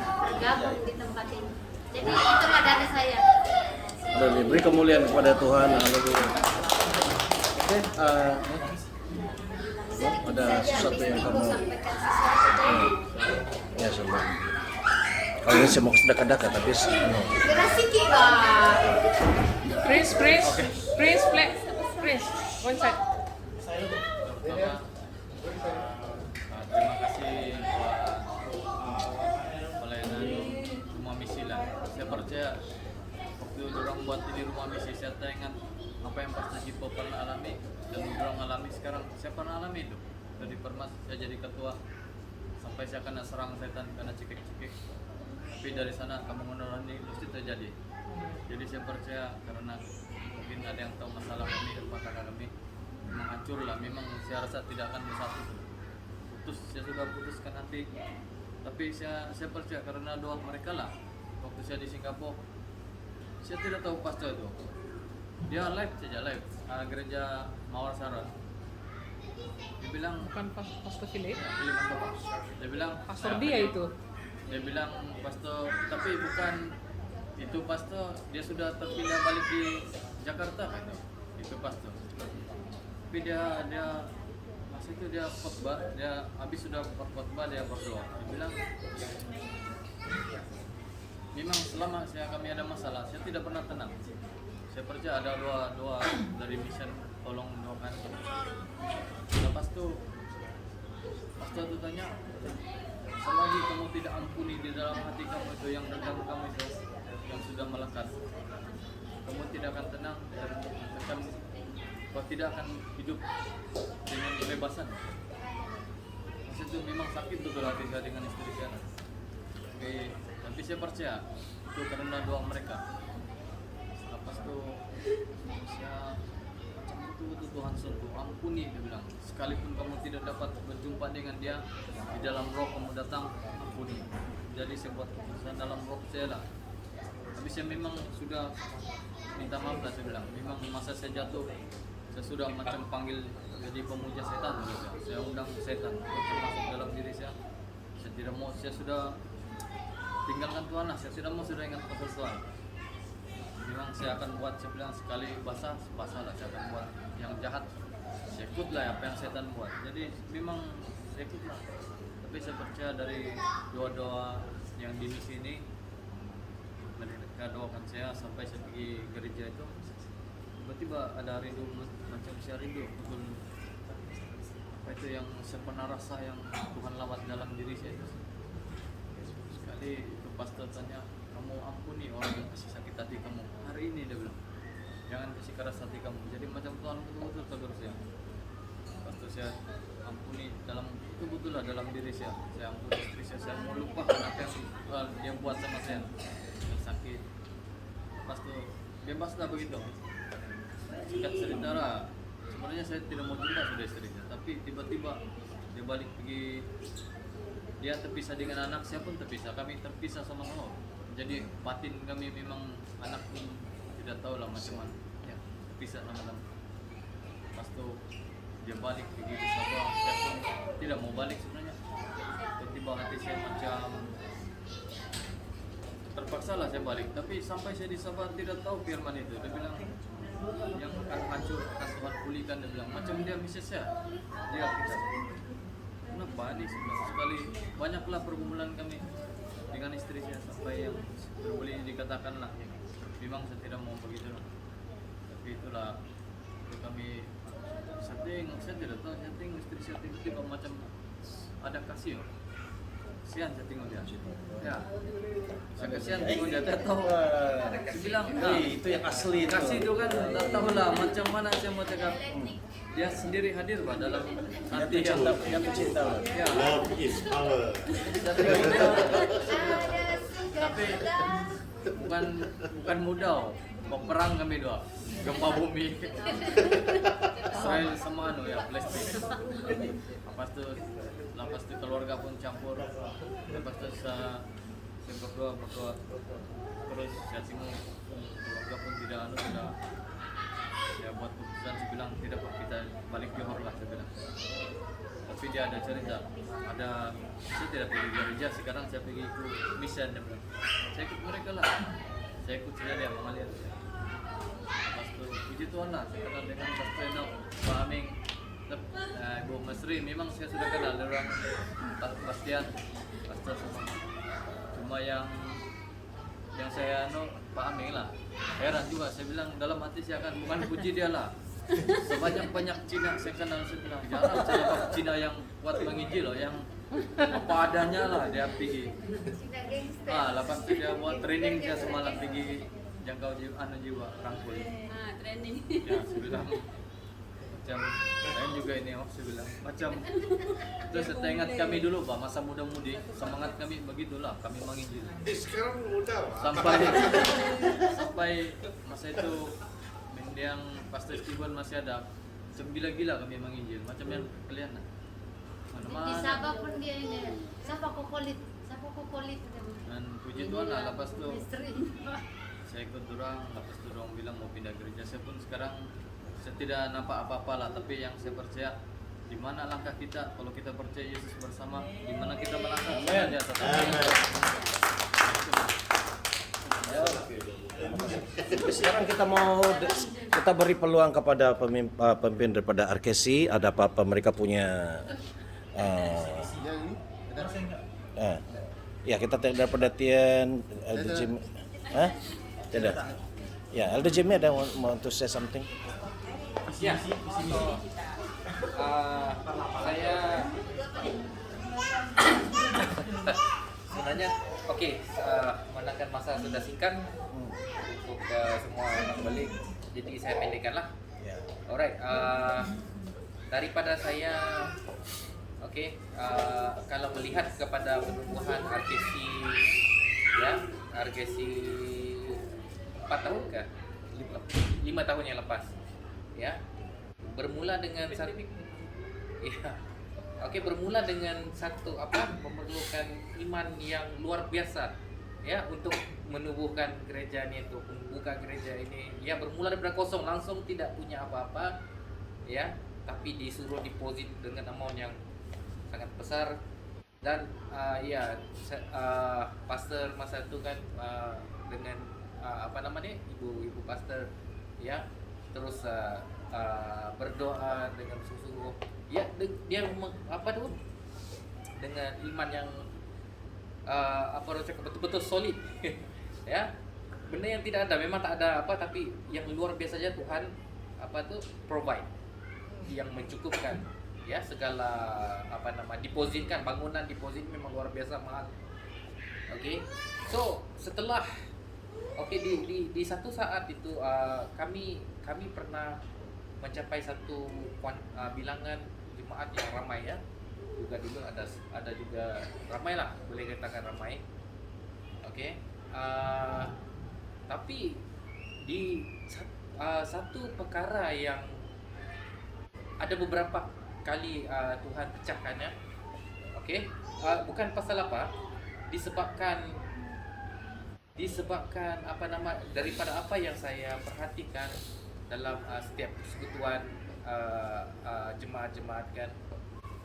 bergabung di tempat ini. Jadi itulah dari saya. Dan diberi kemuliaan kepada Tuhan. Haleluya. Oke, ada sesuatu yang kamu sampaikan sesuatu ya sama. Kalau ini saya mau sedekah-sedekah tapi Gerasiki Pak. Prince, one side. Bapak, terima kasih buat pelayanan rumah misi lah. Saya percaya waktu orang buat di rumah misi, saya teringat apa yang Pastor Jipo pernah alami dan orang alami sekarang. Saya pernah alami itu dari Permas, saya jadi ketua sampai saya kena serang setan karena cikik-cikik. Tapi dari sana kamu menurani mesti terjadi. Jadi saya percaya karena mungkin ada yang tahu masalah kami dan rumah tangga kami memang hancur lah, memang saya rasa tidak akan bersatu. Putus, saya sudah putuskan nanti. Tapi saya percaya karena doa mereka lah. Waktu saya di Singapura, saya tidak tahu pastor itu. Dia live saja live gereja Mawar Saran. Dia bilang Bukan Pastor Philip, dia bilang pastor dia itu. Dia bilang pastor, tapi bukan itu pastor, dia sudah terpindah balik di Jakarta kan itu pastor. Tapi dia masa itu dia khotbah, dia habis sudah khotbah dia berdoa. Dia bilang memang selama kami ada masalah, saya tidak pernah tenang. Saya percaya ada doa dari mission, tolong doakan. Lepas itu pastor itu tanya, selagi kamu tidak ampuni di dalam hati kamu itu yang dendam kamu itu yang sudah melekat, kamu tidak akan tenang dan kau tidak akan hidup dengan kebebasan. Maksud itu memang sakit betul hati saya dengan istri saya. Tapi saya percaya itu karena doa mereka. Lepas itu saya macam itu Tuhan sentuh, ampuni, dia bilang. Sekalipun kamu tidak dapat berjumpa dengan dia di dalam roh, kamu datang, ampuni. Jadi saya buat keputusan dalam roh saya lah. Tapi saya memang sudah minta maaf lah, saya bilang. Memang masa saya jatuh, saya sudah macam panggil jadi pemuja setan. Saya undang setan untuk masuk dalam diri saya. Saya tidak mau, saya sudah tinggalkan Tuhan lah. Saya tidak mau sudah ingat pasal Tuhan. Memang saya akan buat, saya bilang sekali basah lah, saya akan buat yang jahat. Saya ikut lah apa yang setan buat. Jadi memang saya ikut lah. Tapi saya percaya dari doa-doa yang di misi ini, mereka doakan saya sampai saya pergi gereja itu, tiba-tiba ada rindu, macam saya rindu betul apa itu yang saya pernah rasa yang Tuhan lawat dalam diri saya itu. Sekali itu pastor tanya, kamu ampuni orang yang kasih sakit hati kamu hari ini, dia bilang, jangan kasih keras hati kamu. Jadi macam Tuhan betul-betul tegur saya. Pastor saya ampuni dalam itu betul lah dalam diri saya ampuni istri saya mau lupakan apa yang dia buat sama saya yang sakit. Pastor bebaslah begitu. Singkat cerita lah, sebenarnya saya tidak mau jumpa sudah istrinya, tapi tiba-tiba dia balik pergi, dia terpisah dengan anak, saya pun terpisah, kami terpisah sama-sama. Jadi batin kami memang anak pun tidak tahu lah macam mana, ya, terpisah sama-sama. Pas itu dia balik pergi di Sabah, saya pun tidak mau balik sebenarnya. Tiba-tiba hati saya macam terpaksa lah saya balik, tapi sampai saya di Sabah tidak tahu firman itu. Dia bilang yang akan hancur akan Tuhan pulihkan, dia bilang macam dia misal saya dia kita. Kenapa ini sekali banyaklah pergumulan kami dengan istri saya sampai yang boleh dikatakan lah memang saya tidak mau begitu lah. Tapi itulah itu kami setting, saya tidak tahu setting istri saya tiba-tiba macam ada kasih. Kasihan saya tengok dia. Ya. Saya kasihan tengok dia. Tak tahu. Saya bilang, itu yang asli itu. kasih itu kan tak tahu lah macam mana saya mau cakap. Dia sendiri hadir Pak dalam hati yang cinta. ya. Love is power. Tapi bukan mudah. Mau perang kami doa. Gempa bumi. Israel sama anu ya Palestina. Lepas tu keluarga pun campur. Lepas tu saya berdoa terus saya tengok keluarga pun tidak anu sudah ya buat keputusan, saya bilang tidak Pak, kita balik Johor lah, saya bilang. Tapi dia ada cerita, saya tidak pergi gereja, sekarang saya pergi ikut mission, dia bilang. Saya ikut mereka lah, saya ikut dia mengalir. Lepas tu puji Tuhan lah, saya kenal dengan Pastor Enoch, Pak Aming, Ibu Mesri, memang saya sudah kenal orang Pak Bastian, Pastor semua. Cuma yang saya Pak Aming lah. Heran juga, saya bilang dalam hati saya akan bukan puji dia lah. Sebanyak-banyak Cina saya kenal, saya bilang jarang saya dapat Cina yang kuat menginjil loh, yang apa adanya lah dia pergi. Lepas itu dia buat training, saya semalam pergi jangkau jiwa rangkul. Training. Ya, saya bilang macam lain juga ini, saya bilang macam terus saya ingat kami dulu Pak, masa muda-mudi semangat kami begitulah, kami menginjil. Sekarang muda Pak. Sampai masa itu yang Pastor Steven masih ada, gila-gila kami menginjil macam yang kalian Di Sabah pun dia ini, Sabah kokolit. dan puji Tuhan lah. Lepas tu Misteri. saya ikut orang, lepas tu orang bilang mau pindah gereja. Saya pun sekarang saya tidak nampak apa-apa lah, tapi yang saya percaya di mana langkah kita kalau kita percaya Yesus bersama, di mana kita melangkah dia tetap. Sekarang kita beri peluang kepada pemimpin daripada RKC, ada apa-apa mereka punya ya kita daripada Tian LDJM, tidak ya LDJM ada mau to say something. Ya, saya sebenarnya menangkan masa sudah singkat untuk semua anak balik, jadi saya pendekkan lah. Alright, daripada saya kalau melihat kepada pertumbuhan RKC ya, RKC 4 tahun ke 5 tahun yang lepas ya, bermula dengan bermula dengan satu memerlukan iman yang luar biasa ya untuk menubuhkan gereja ini, untuk membuka gereja ini ya, bermula daripada kosong, langsung tidak punya apa-apa ya, tapi disuruh deposit dengan amount yang sangat besar. Dan pastor masa itu kan dengan ibu pastor ya, terus berdoa dengan sungguh-sungguh ya, dia dengan iman yang betul-betul solid ya, benda yang tidak ada, memang tak ada apa, tapi yang luar biasa saja Tuhan provide, yang mencukupkan ya, segala depositkan, bangunan deposit memang luar biasa mahal. So setelah di satu saat itu kami pernah mencapai satu bilangan jemaat yang ramai ya, juga dulu ada juga ramai lah, boleh katakan ramai. Tapi di satu perkara yang ada beberapa kali Tuhan pecahkan ya, bukan pasal apa, disebabkan daripada apa yang saya perhatikan dalam setiap persekutuan jemaat-jemaat kan,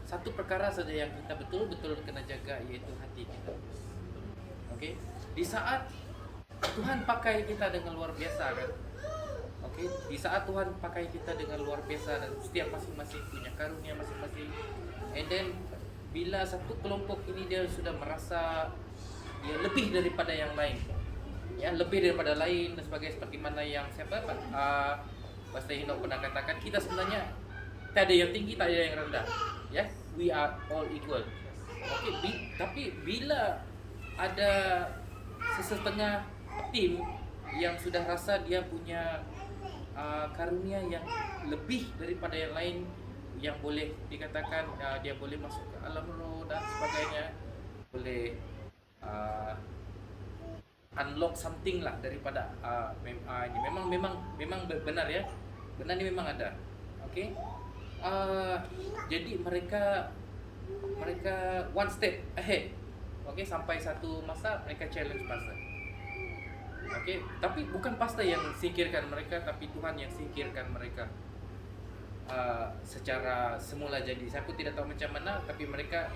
satu perkara saja yang kita betul-betul kena jaga, iaitu hati kita. Di saat Tuhan pakai kita dengan luar biasa kan, di saat Tuhan pakai kita dengan luar biasa, dan setiap masing-masing punya karunia masing-masing, and then bila satu kelompok ini dia sudah merasa dia lebih daripada yang lain ya, lebih daripada lain dan sebagainya, seperti mana yang Pastor Enoch pernah katakan, kita sebenarnya tak ada yang tinggi, tak ada yang rendah ya, we are all equal. Tapi bila ada sesetengah tim yang sudah rasa dia punya karunia yang lebih daripada yang lain, yang boleh dikatakan dia boleh masuk ke alam roh dan sebagainya, boleh unlock something lah daripada ini memang benar ya, benar ini memang ada. Jadi mereka one step ahead. Okey, sampai satu masa mereka challenge pastor. Okey, tapi bukan pastor yang singkirkan mereka, tapi Tuhan yang singkirkan mereka. Secara semula jadi saya pun tidak tahu macam mana, tapi mereka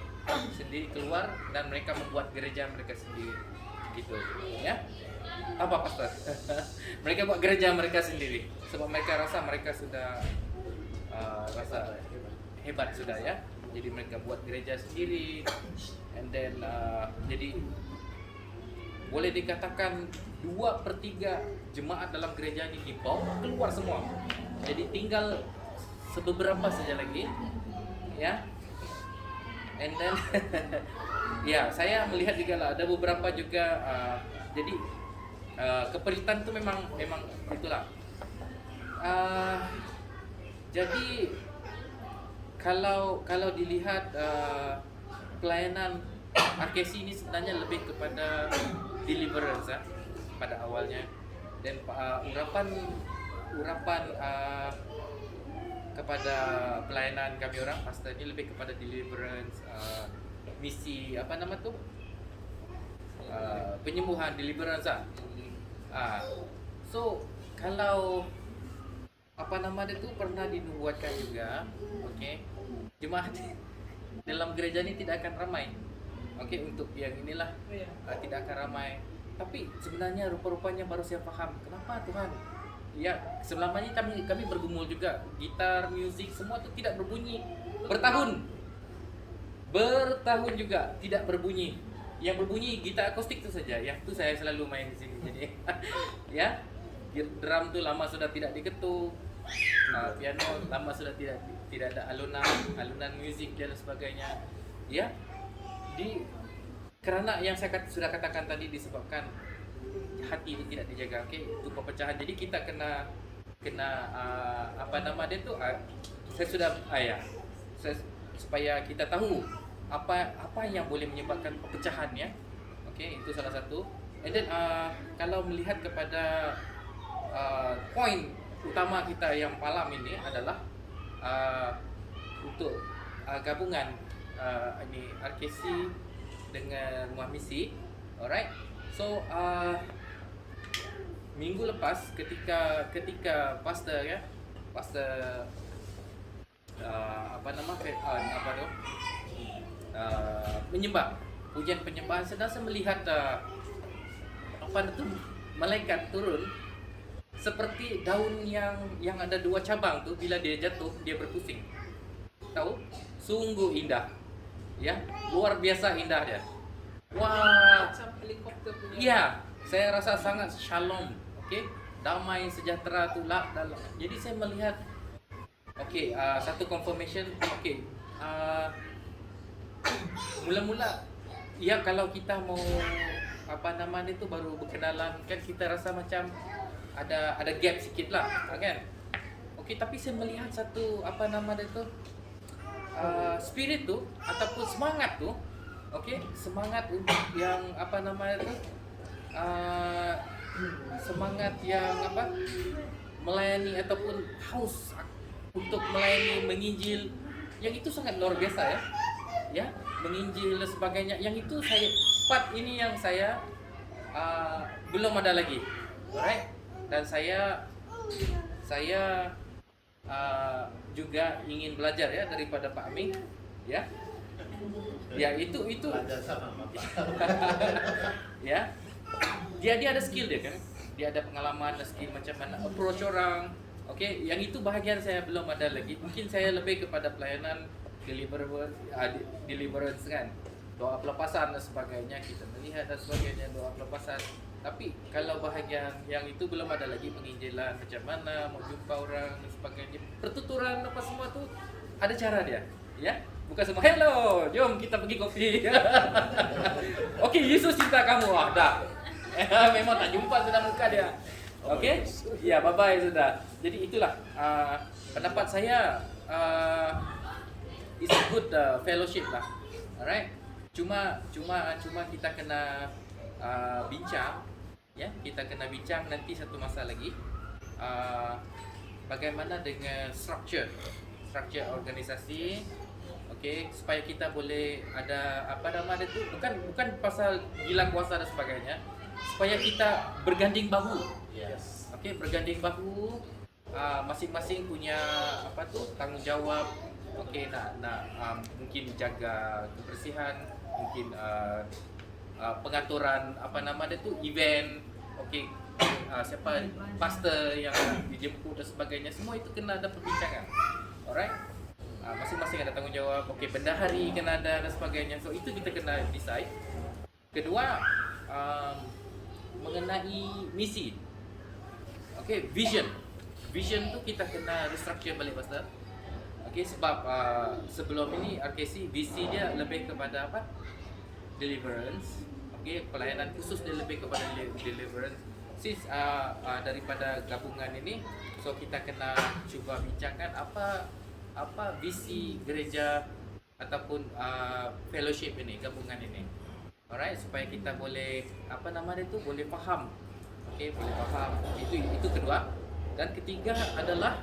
sendiri keluar dan mereka membuat gereja mereka sendiri gitu ya. Apa pastor? Mereka buat gereja mereka sendiri sebab mereka rasa mereka sudah rasa hebat sudah ya. Jadi mereka buat gereja sendiri, and then jadi boleh dikatakan 2/3 jemaat dalam gereja ini dibawa keluar semua. Jadi tinggal sebeberapa saja lagi ya. And then ya, saya melihat juga lah ada beberapa juga jadi keperitan itu memang itulah. Jadi kalau dilihat pelayanan RKC ini sebenarnya lebih kepada deliverance pada awalnya, dan urapan kepada pelayanan kami orang pastor ini lebih kepada deliverance, misi apa nama tu, penyembuhan, deliverance so kalau apa nama dia tu pernah dinubuatkan juga, okey, jemaat dalam gereja ini tidak akan ramai, okey, untuk yang inilah tidak akan ramai. Tapi sebenarnya rupa-rupanya baru saya faham kenapa Tuhan. Ya, selama ini kami bergumul juga, gitar, musik semua tu tidak berbunyi bertahun juga tidak berbunyi. Yang berbunyi gitar akustik tu saja. Yang tu saya selalu main di sini. Jadi ya, drum tu lama sudah tidak diketuk. Piano lama sudah tidak ada alunan musik dan sebagainya. Ya. Kerana yang saya sudah katakan tadi, disebabkan hati itu tidak dijaga, okey, itu perpecahan. Jadi kita kena apa nama dia tu, saya sudah supaya kita tahu apa yang boleh menyebabkan perpecahan ya. Okey, itu salah satu. And then kalau melihat kepada poin utama kita yang malam ini adalah untuk gabungan ini RKC dengan Muhamisi. Alright. So minggu lepas ketika pastor apa nama menyembah, pujian penyembahan, sedang saya melihat apa itu malaikat turun seperti daun yang ada 2 cabang tu, bila dia jatuh dia berpusing. Tahu? Sungguh indah. Ya, luar biasa indah dia. Wah, Macam helikopter punya. iya, saya rasa sangat shalom, okey, damai sejahtera tu lah dalam. Jadi saya melihat, okey, satu confirmation, okey, mula-mula, ya kalau kita mau apa nama dia tu baru berkenalan kan, kita rasa macam ada gap sikit lah, kan? Okey, tapi saya melihat satu apa nama dia tu, spirit tu ataupun semangat tu. Okey, semangat untuk yang apa namanya tu, semangat yang apa, melayani ataupun haus untuk melayani, menginjil, yang itu sangat luar biasa ya, menginjil dan sebagainya. Yang itu saya part ini yang saya belum ada lagi, alright. Dan saya juga ingin belajar ya daripada Pak Aming ya. Ya itu Belajar sama Bapak. ya, dia ada skill dia kan, dia ada pengalaman, skill macam mana approach orang. Okey, yang itu bahagian saya belum ada lagi. Mungkin saya lebih kepada pelayanan deliverance kan, doa pelepasan dan sebagainya, kita melihat dan sebagainya, doa pelepasan. Tapi kalau bahagian yang itu belum ada lagi, penginjilan macam mana, mau jumpa orang dan sebagainya, pertuturan apa semua tu ada cara dia ya. Bukan semua hello, jom kita pergi kopi. Okey, Yesus cinta kamu. Dah. Memang tak jumpa sudah muka dia. Okey? Ya, bye-bye sudah. Jadi itulah pendapat saya, it's a good fellowship lah. Alright. Cuma kita kena bincang ya, kita kena bincang nanti satu masa lagi bagaimana dengan structure structure organisasi, okey, supaya kita boleh ada apa nama dia tu, bukan pasal gila kuasa dan sebagainya, supaya kita berganding bahu. Yes. Okey, berganding bahu, masing-masing punya apa tu tanggungjawab. Okey, nak mungkin jaga kebersihan, mungkin pengaturan apa nama dia tu event, okey, siapa pastor yang dijemput dan sebagainya, semua itu kena ada perbincangan. Alright, masing-masing ada tanggungjawab. Okey, bendahari kena ada dan sebagainya. So itu kita kena decide. Kedua, mengenai misi. Okey, vision tu kita kena restructure balik, pastor. Okey, sebab sebelum ini RKC visi dia lebih kepada apa? Deliverance. Okey, pelayanan khusus dia lebih kepada deliverance. Since daripada gabungan ini, so kita kena cuba bincangkan apa visi gereja ataupun fellowship ini, gabungan ini. Alright, supaya kita boleh apa nama dia tu boleh faham. Okey, boleh faham. Itu kedua. Dan ketiga adalah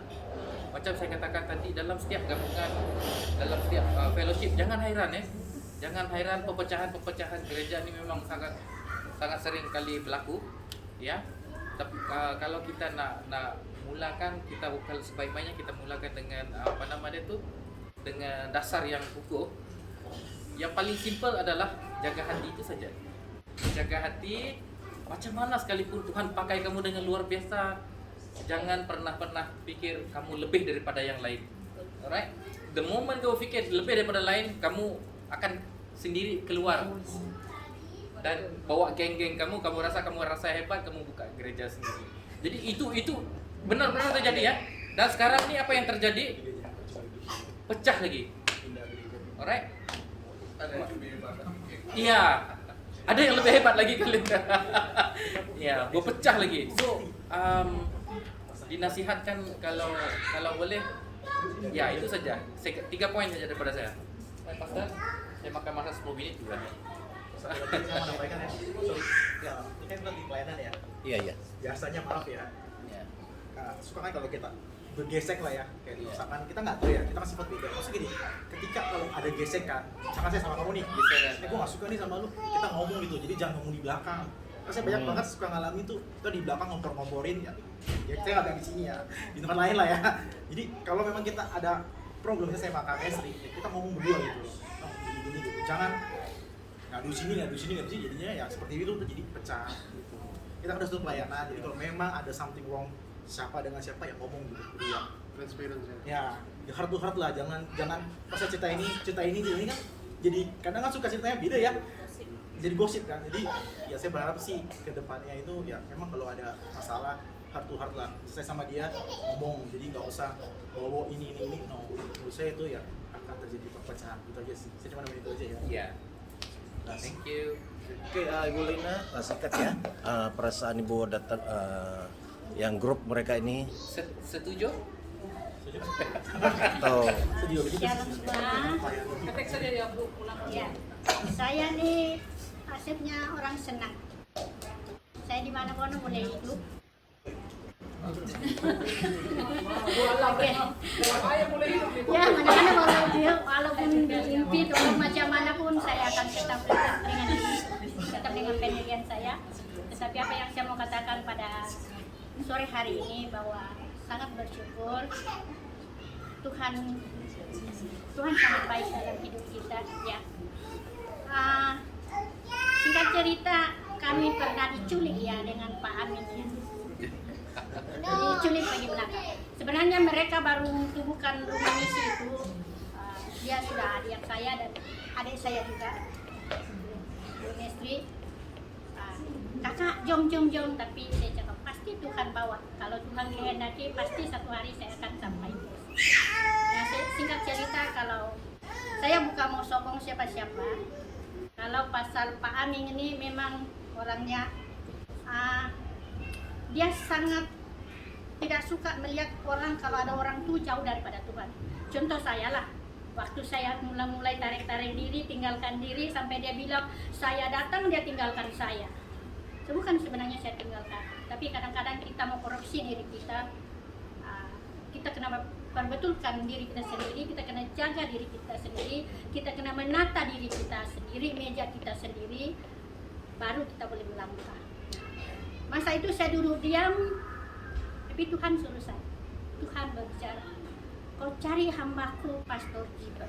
macam saya katakan tadi, dalam setiap gabungan, dalam setiap fellowship, jangan hairan Jangan hairan pepecahan gereja ni memang sangat sering kali berlaku, ya. Tapi kalau kita nak mulakan, kita bukan sebaik-baiknya kita mulakan dengan apa nama dia tu, dengan dasar yang kukuh. Yang paling simple adalah jaga hati itu saja. Jaga hati, macam mana sekalipun Tuhan pakai kamu dengan luar biasa, jangan pernah fikir kamu lebih daripada yang lain. Alright? The moment kamu fikir lebih daripada lain, kamu akan sendiri keluar dan bawa geng-geng kamu rasa hebat, kamu buka gereja sendiri. Jadi itu benar-benar terjadi, ya. Dan sekarang ni apa yang terjadi? Pecah lagi. Alright? Ada yang lebih hebat. Iya. Ada yang lebih hebat lagi kali. Ya, berpecah lagi. So, dinasihatkan kalau boleh, ya itu saja. 3 poin saja daripada saya. Pastor, saya makan masa 10 minit juga. Saya mau menyampaikan ya. So, ya, ini kan lagi pelayanan ya. Iya. Biasanya maaf ya. Ya. Suka kan kalau kita bergesek lah ya, kayak misalkan kita nggak tahu ya, kita kan sifat beda. Maksudnya gini, ketika kalau ada gesekan, misalkan saya sama kamu nih, gue nggak suka nih sama lu, kita ngomong gitu, jadi jangan ngomong di belakang. Karena saya banyak banget suka ngalamin tuh, kita di belakang ngompor-ngomporin, ya saya nggak bilang di sini ya, di tempat lain lah ya. Jadi kalau memang kita ada problem, saya sama kakak istri, kita ngomong berdua gitu, gini gitu, jangan ngadu sini, jadinya ya seperti itu tuh jadi pecah gitu. Kita udah satu pelayanan, jadi kalau memang ada something wrong siapa dengan siapa yang ngomong gitu berdua. Transparency. Ya, heart to heart lah, jangan pas cerita ini kan jadi kadang kan suka ceritanya beda ya. Jadi gosip kan. Jadi ya saya berharap sih ke depannya itu ya memang kalau ada masalah heart to heart lah. Saya sama dia ngomong, jadi nggak usah bawa ini. No, menurut saya itu ya akan terjadi perpecahan gitu aja sih. Saya cuma namanya itu aja ya. Iya. Thank you. Oke, Ibu Lina, singkat ya. Perasaan Ibu datang yang grup mereka ini Setuju? atau Shalom semua. Ketek saja ya Bu, pulang. Ya, saya nih aslinya orang senang. Saya di mana-mana boleh hidup. Oke. Ya, mana-mana boleh hidup, walaupun diimpit atau macam manapun saya akan tetap dengan pendirian saya. Tetapi apa yang saya mau katakan pada sore hari ini bahwa sangat bersyukur Tuhan sangat baik dalam hidup kita, ya. Singkat cerita, kami pernah diculik ya dengan Pak Amin ya. Diculik lagi belakang. Sebenarnya mereka baru tubuhkan rumah misi itu. Dia sudah adik saya dan adik saya juga, Bu Mestri. Kakak jom, tapi saya cakap pasti Tuhan bawa. Kalau Tuhan kehendaki pasti satu hari saya akan sampai. Nah, singkat cerita, kalau saya bukan mau sokong siapa-siapa. Kalau pasal Pak Aming ini memang orangnya dia sangat tidak suka melihat orang kalau ada orang tuh jauh daripada Tuhan. Contoh saya lah, waktu saya mulai tarik diri, tinggalkan diri, sampai dia bilang saya datang dia tinggalkan saya. Bukan sebenarnya saya tinggalkan, tapi kadang-kadang kita mau koreksi diri kita. Kita kenapa perbetulkan diri kita sendiri, kita kena jaga diri kita sendiri, kita kena menata diri kita sendiri, meja kita sendiri, baru kita boleh melangkah. Masa itu saya duduk diam, tapi Tuhan suruh saya. Tuhan berbicara, kau cari hambaku Pastor Jiper.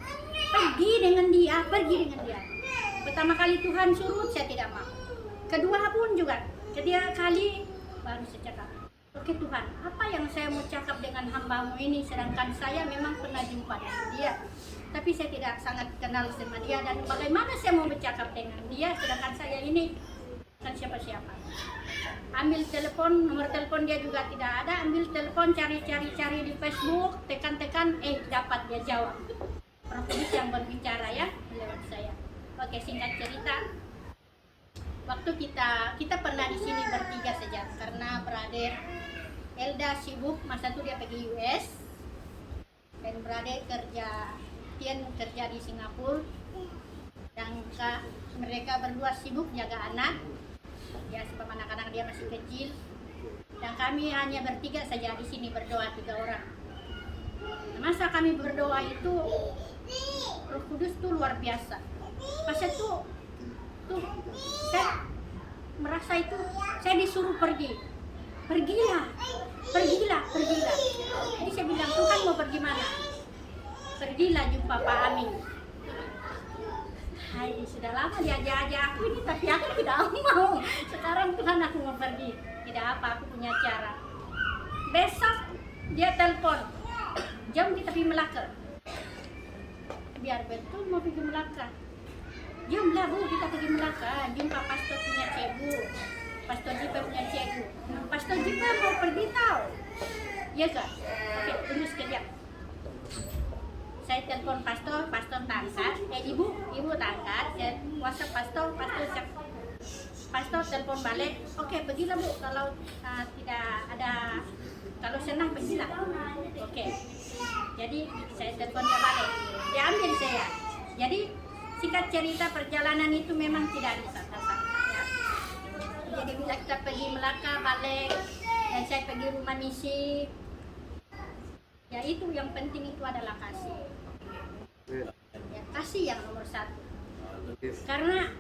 Pergi dengan dia, pergi dengan dia. Pertama kali Tuhan suruh, saya tidak mau. Kedua pun juga, ketiga kali baru saya cakap, oke Tuhan, apa yang saya mau cakap dengan hambamu ini, sedangkan saya memang pernah jumpa dengan dia, tapi saya tidak sangat kenal sama dia, dan bagaimana saya mau bercakap dengan dia, sedangkan saya ini kan siapa-siapa. Ambil telepon, nomor telepon dia juga tidak ada, ambil telepon, cari di Facebook, tekan-tekan, dapat dia jawab. Roh Kudus yang berbicara ya, lewat saya. Oke, singkat cerita, waktu kita pernah di sini bertiga saja karena Brother Elda sibuk, masa itu dia pergi US, dan Brother Tian kerja di Singapura, dan mereka berdua sibuk jaga anak, ya sebab anak-anak dia masih kecil, dan kami hanya bertiga saja di sini berdoa 3 orang. Masa kami berdoa itu Roh Kudus tuh luar biasa. Pas itu saya merasa itu saya disuruh pergilah. Jadi saya bilang, Tuhan mau pergi mana? Pergilah jumpa Pak Amin. Hai, sudah lama diajak-ajak aku ini, tapi aku tidak mau. Sekarang Tuhan aku mau pergi. Tidak apa, aku punya cara. Besok dia telepon, jam di tepi Melaka. Biar betul mau pergi Melaka. Jumlah Bu, kita pergi Melaka, jumpa Pastor punya Cegu, Pastor Jipa punya Cegu. Pastor Jipa mau pergi tahu, ya kak? Oke, tunggu sekejap. Saya telepon Pastor tangkat, ibu tangkat, saya WhatsApp Pastor telepon balik. Oke, pergilah Bu, kalau tidak ada, kalau senang pergilah. Oke, jadi saya telepon dia balik, dia ambil saya. Jadi singkat cerita, perjalanan itu memang tidak disangka-sangka ya. Jadi bila kita pergi Melaka balik, dan saya pergi rumah misi, ya itu yang penting itu adalah kasih. Ya, kasih yang nomor 1. Karena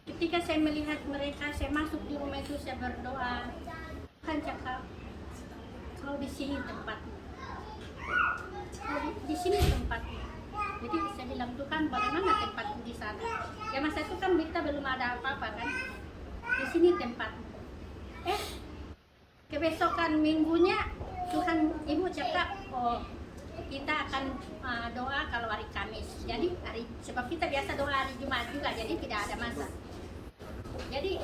ketika saya melihat mereka, saya masuk di rumah itu, saya berdoa, Tuhan cakap, kau di sini tempatmu. Di sini tempatmu. Jadi saya bilang, Tuhan bagaimana tempatku di sana? Ya masa itu kan kita belum ada apa-apa kan. Di sini tempatmu. Kebesokan minggunya Tuhan Ibu cakap, oh kita akan doa kalau hari Kamis. Jadi sebab kita biasa doa hari Jumat juga, jadi tidak ada masa. Jadi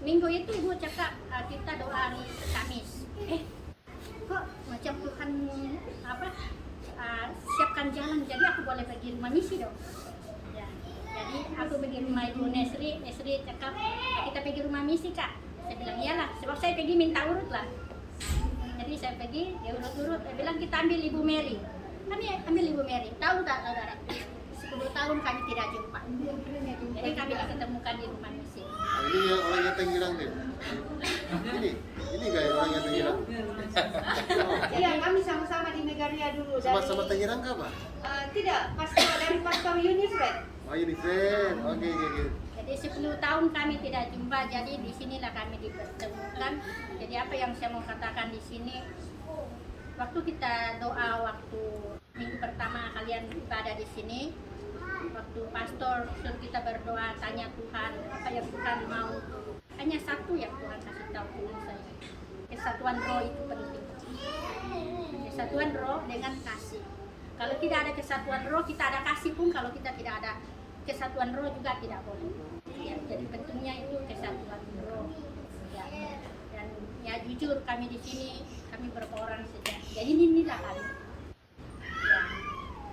minggu itu Ibu cakap kita doa hari Kamis. Kok macam Tuhan siapkan jalan, jadi aku boleh pergi rumah misi dong ya. Jadi aku pergi rumah Ibu Nesri cakap, kita pergi rumah misi Kak. Saya bilang iyalah, sebab saya pergi minta urut lah. Jadi saya pergi, dia urut-urut, saya bilang kita ambil Ibu Mary. Kami ambil Ibu Mary, tahu tak saudara, 10 tahun kami tidak jumpa. Jadi kami diketemukan di rumah misi. Ini yang orang yang tenggelam kan? Ini gak orang yang tenggelam? Iya, kami sama-sama di Megaria dulu. Sama-sama tenggelam kah Pak? Tidak, dari Pastor Unisred. Oh Unisred, oke. Jadi 10 tahun kami tidak jumpa, jadi di sinilah kami dipertemukan. Jadi apa yang saya mau katakan di sini, waktu kita doa, waktu minggu pertama kalian ibadah di sini, waktu pastor suruh kita berdoa, tanya Tuhan apa yang Tuhan mau, hanya satu yang Tuhan kasih tahu dengan saya, kesatuan roh itu penting. Kesatuan roh dengan kasih. Kalau tidak ada kesatuan roh, kita ada kasih pun, kalau kita tidak ada kesatuan roh juga tidak boleh ya. Jadi pentingnya itu kesatuan roh ya. Dan ya jujur kami di sini, kami berapa orang saja, jadi inilah kami ya.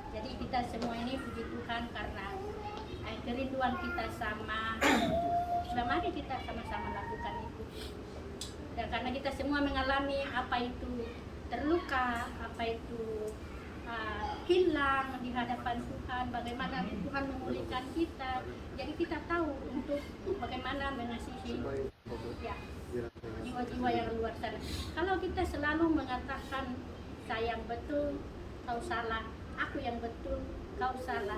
Jadi kita semua ini puji Tuhan karena kerinduan kita sama, sudah mari kita sama-sama lakukan itu. Dan karena kita semua mengalami apa itu terluka, apa itu hilang di hadapan Tuhan, bagaimana Tuhan memulihkan kita. Jadi kita tahu untuk bagaimana mengasihi ya, jiwa-jiwa yang luar sana. Kalau kita selalu mengatakan saya yang betul, kau salah. Aku yang betul, kau salah.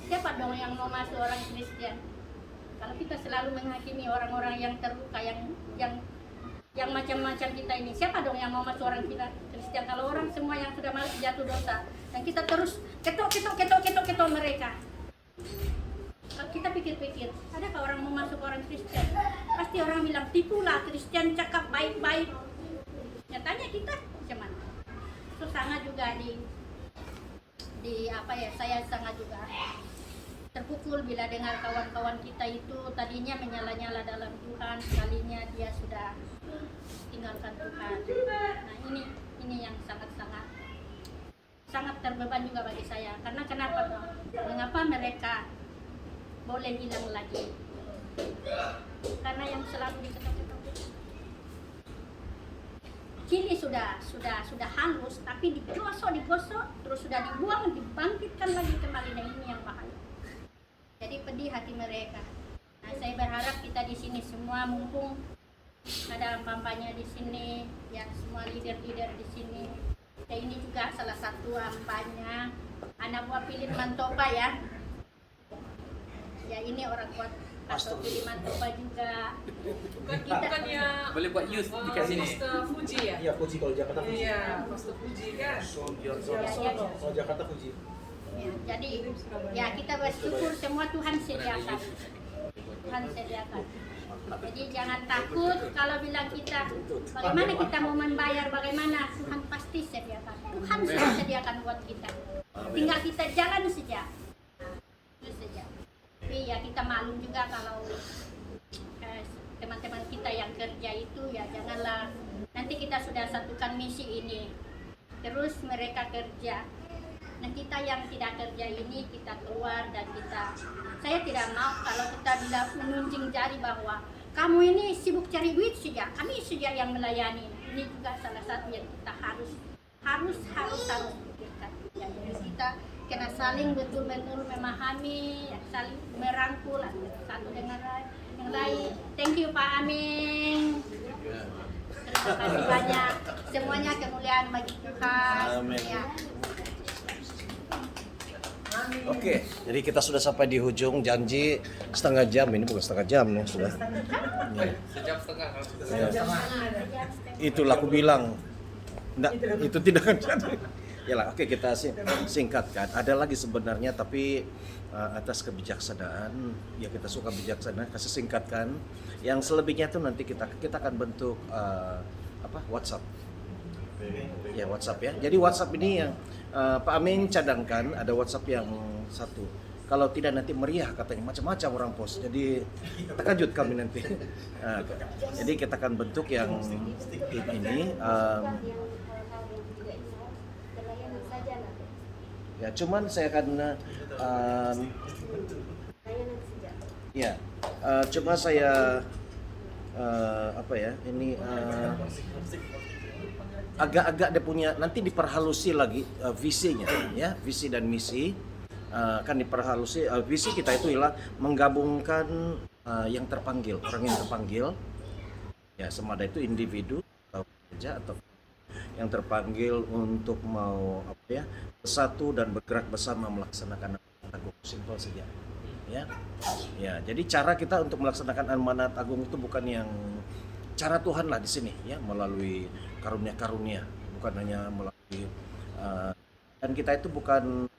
Siapa dong yang mau masuk orang Kristen? Kalau kita selalu menghakimi orang-orang yang terluka, yang macam-macam kita ini, siapa dong yang mau masuk orang Kristen? Kalau orang semua yang sudah masuk jatuh dosa, dan kita terus ketok mereka. Kalau kita pikir-pikir, adakah orang mau masuk orang Kristen? Pasti orang bilang, tipulah Kristen, cakap baik-baik. Nyatanya kita macam mana? Itu sangat juga saya sangat juga terpukul bila dengar kawan-kawan kita itu tadinya menyala-nyala dalam Tuhan, sekalinya dia sudah tinggalkan Tuhan. Nah ini yang sangat terbeban juga bagi saya. Karena kenapa dong? Mengapa mereka boleh hilang lagi? Karena yang selalu diketok-ketok kini sudah halus, tapi digosok, terus sudah dibuang, dibangkitkan lagi kembali. Nah ini yang bahaya. Jadi pedih hati mereka. Nah saya berharap kita di sini semua, mumpung ada ampanya di sini, ya semua leader-leader di sini. Ya ini juga salah satu ampanya, anak buah Philip Mantopa ya. Ya ini orang kuat Pastor Philip Mantopa juga. Bukannya Boleh buat youth dekat sini. Pastor Fuji ya? Iya, Fuji kalau Jakarta Fuji. Iya, Pastor Fuji kan. Kalau Jakarta Fuji. Ya, jadi ya kita bersyukur semua Tuhan sediakan. Jadi jangan takut kalau bilang kita bagaimana kita mau membayar, bagaimana Tuhan pasti sediakan. Tuhan sudah sediakan buat kita. Tinggal kita jalan saja. Itu saja. Tapi ya kita maklum juga kalau teman-teman kita yang kerja itu ya janganlah nanti kita sudah satukan misi ini. Terus mereka kerja. Nah kita yang tidak kerja ini kita keluar dan saya tidak mau kalau kita bila menunjing jari bahwa kamu ini sibuk cari duit saja, kami saja yang melayani. Ini juga salah satu yang kita harus pikirkan. Ya, jadi kita kena saling betul-betul memahami, saling merangkul satu dengan yang lain. Thank you Pak Amin. Terima kasih banyak. Semuanya kemuliaan bagi Tuhan. Amin. Ya. Oke, jadi kita sudah sampai di ujung, janji setengah jam, ini bukan setengah jam nih sudah. Ya. Sejam setengah. Ya. Itulah aku bilang, enggak, itu tidak akan jadi. Ya lah, oke kita singkatkan. Ada lagi sebenarnya, tapi atas kebijaksanaan, ya kita suka bijaksana, kasih singkatkan. Yang selebihnya itu nanti kita akan bentuk WhatsApp. Ya WhatsApp ya. Jadi WhatsApp ini yang Pak Amin cadangkan ada WhatsApp yang satu. Kalau tidak nanti meriah katanya, macam-macam orang post. Jadi terkejut kami nanti. Jadi kita akan bentuk yang tim ini. Ya cuman saya akan cuma saya agak-agak dia punya nanti diperhalusi lagi visinya ya, visi dan misi kan diperhalusi. Visi kita itu ialah menggabungkan yang terpanggil, orang yang terpanggil ya, semada itu individu atau gereja atau yang terpanggil untuk mau bersatu dan bergerak bersama melaksanakan amanat agung. Simpel saja ya. Jadi cara kita untuk melaksanakan amanat agung itu bukan yang cara Tuhan lah di sini ya, melalui karunia-karunia, bukan hanya melalui dan kita itu bukan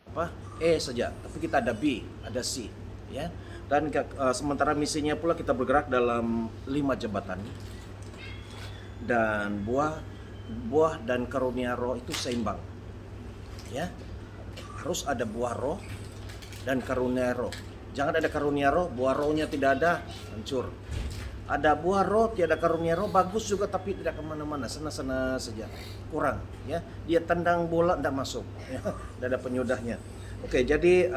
saja, tapi kita ada B, ada C ya. Dan sementara misinya pula kita bergerak dalam 5 jabatan dan buah dan karunia roh itu seimbang ya. Harus ada buah roh dan karunia roh. Jangan ada karunia roh, buah rohnya tidak ada, hancur. Ada buah roh, tiada karunia roh, bagus juga tapi tidak kemana-mana, sana-sana saja, kurang ya. Dia tendang bola tidak masuk ya. Tidak ada penyudahnya. Oke, jadi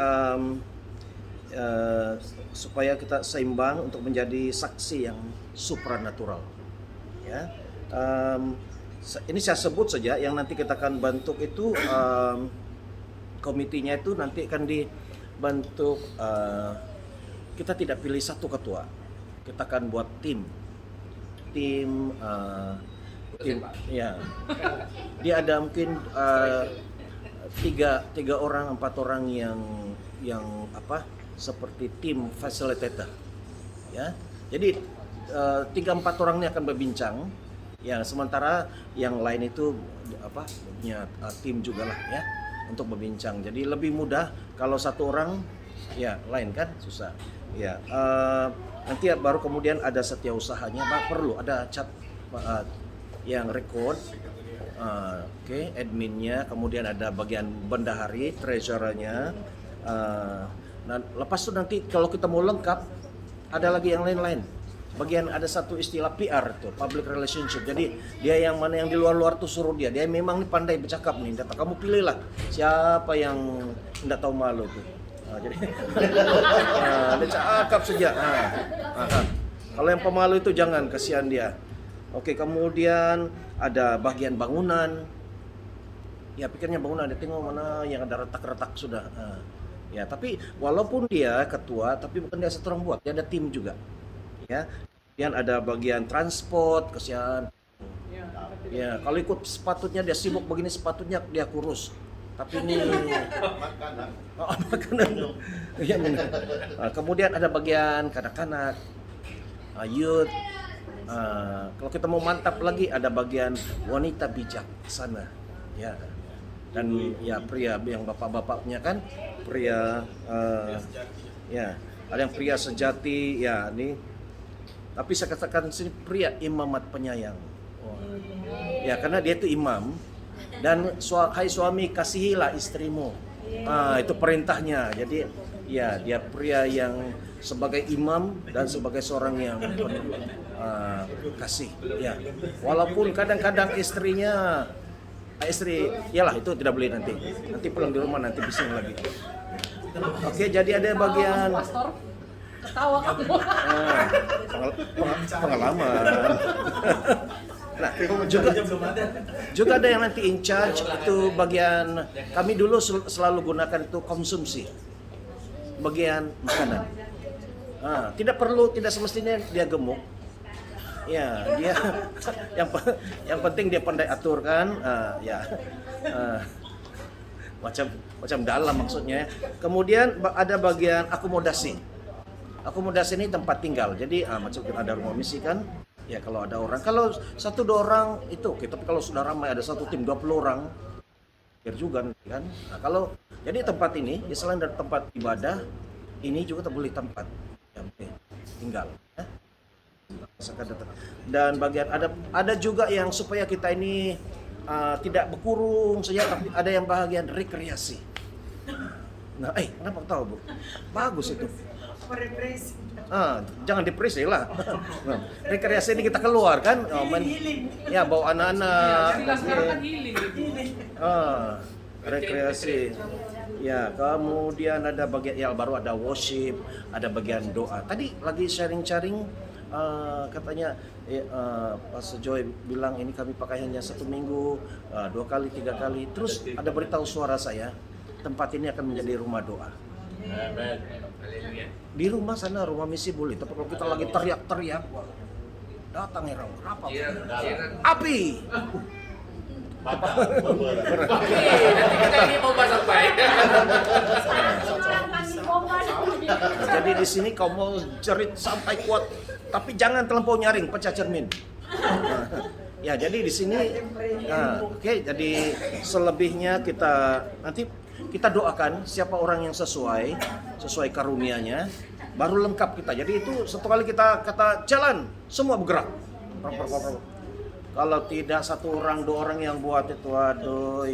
supaya kita seimbang untuk menjadi saksi yang supranatural ya. Ini saya sebut saja yang nanti kita akan bentuk itu komitinya itu nanti akan dibentuk. Kita tidak pilih satu ketua, kita akan buat tim tim, ya. Dia ada mungkin tiga orang, 4 orang yang apa seperti tim facilitator, ya. Jadi 3-4 orang ini akan berbincang, ya. Sementara yang lain itu apa punya tim juga lah, ya, untuk berbincang. Jadi lebih mudah kalau satu orang, ya, lain kan susah, ya. Nanti baru kemudian ada setiausahanya, perlu ada chat yang record. Oke, adminnya, kemudian ada bagian bendahari, treasurernya. Nah, lepas itu nanti kalau kita mau lengkap, ada lagi yang lain-lain. Bagian ada satu istilah PR tuh, public relationship. Jadi dia yang mana yang di luar-luar tuh suruh dia memang nih pandai bercakap nih. Data kamu pilihlah siapa yang tidak tahu malu tuh. Jadi dia cakap saja. Kalau yang pemalu itu jangan, kasihan dia. Oke, kemudian ada bagian bangunan. Ya, pikirnya bangunan, dia tengok mana yang ada retak-retak sudah. Ya, tapi walaupun dia ketua, tapi bukan dia satu orang buat, dia ada tim juga. Ya, kemudian ada bagian transport, kasihan. Ya, kalau ikut sepatutnya dia sibuk begini, sepatutnya dia kurus. Tapi ini makanan. Ya, kemudian ada bagian kanak-kanak, youth. Kalau kita mau mantap lagi ada bagian wanita bijak sana, ya. Dan ya pria yang bapak-bapaknya kan pria, ya ada yang pria sejati, ya ini. Tapi saya katakan sini pria imamat penyayang. Ya, karena dia itu imam. Dan hai suami, kasihilah istrimu. Itu perintahnya. Jadi ya dia pria yang sebagai imam dan sebagai seorang yang kasih. Ya, walaupun kadang-kadang istrinya iyalah itu tidak boleh nanti pulang di rumah nanti bising lagi. Oke, jadi ada bagian Pastor ketawa kamu. Pengalaman. Nah, juga ada yang nanti in charge itu bagian kami dulu selalu gunakan itu konsumsi, bagian makanan. Tidak semestinya dia gemuk. Ya, dia yang penting dia pandai atur kan, ya. Macam dalam maksudnya. Kemudian ada bagian akomodasi. Akomodasi ini tempat tinggal. Jadi macam ada rumah misi kan. Ya, kalau ada orang, kalau 1-2 orang itu oke, tapi kalau sudah ramai ada satu tim 20 orang, biar juga kan. Nah, kalau jadi tempat ini, ya, selain dari tempat ibadah, ini juga boleh tempat yang tinggal. Ya. Dan bagian ada juga yang supaya kita ini tidak berkurung saja, tapi ada yang bagian rekreasi. Nah, kenapa tahu, Bu? Bagus itu. Jangan depresi lah. Rekreasi ini kita keluar kan, ya bawa anak-anak. Rekreasi. Ya, kemudian ada bagian baru ada worship, ada bagian doa. Tadi lagi sharing-sharing, katanya Pastor Joy bilang ini kami pakai hanya 1 minggu, 2 kali, 3 kali. Terus ada beritahu suara saya, tempat ini akan menjadi rumah doa. Di rumah sana, rumah misi boleh, tapi kalau kita lagi teriak-teriak, datang heran, kenapa? Api! Kita ini mau bahas apa ya? Jadi di sini kau mau jerit sampai kuat, tapi jangan terlampau nyaring, pecah cermin. Ya, jadi di sini, oke, jadi selebihnya kita doakan siapa orang yang sesuai karunia-Nya, baru lengkap kita. Jadi itu satu kali kita kata jalan, semua bergerak. Kalau tidak 1 orang 2 orang yang buat itu, aduh,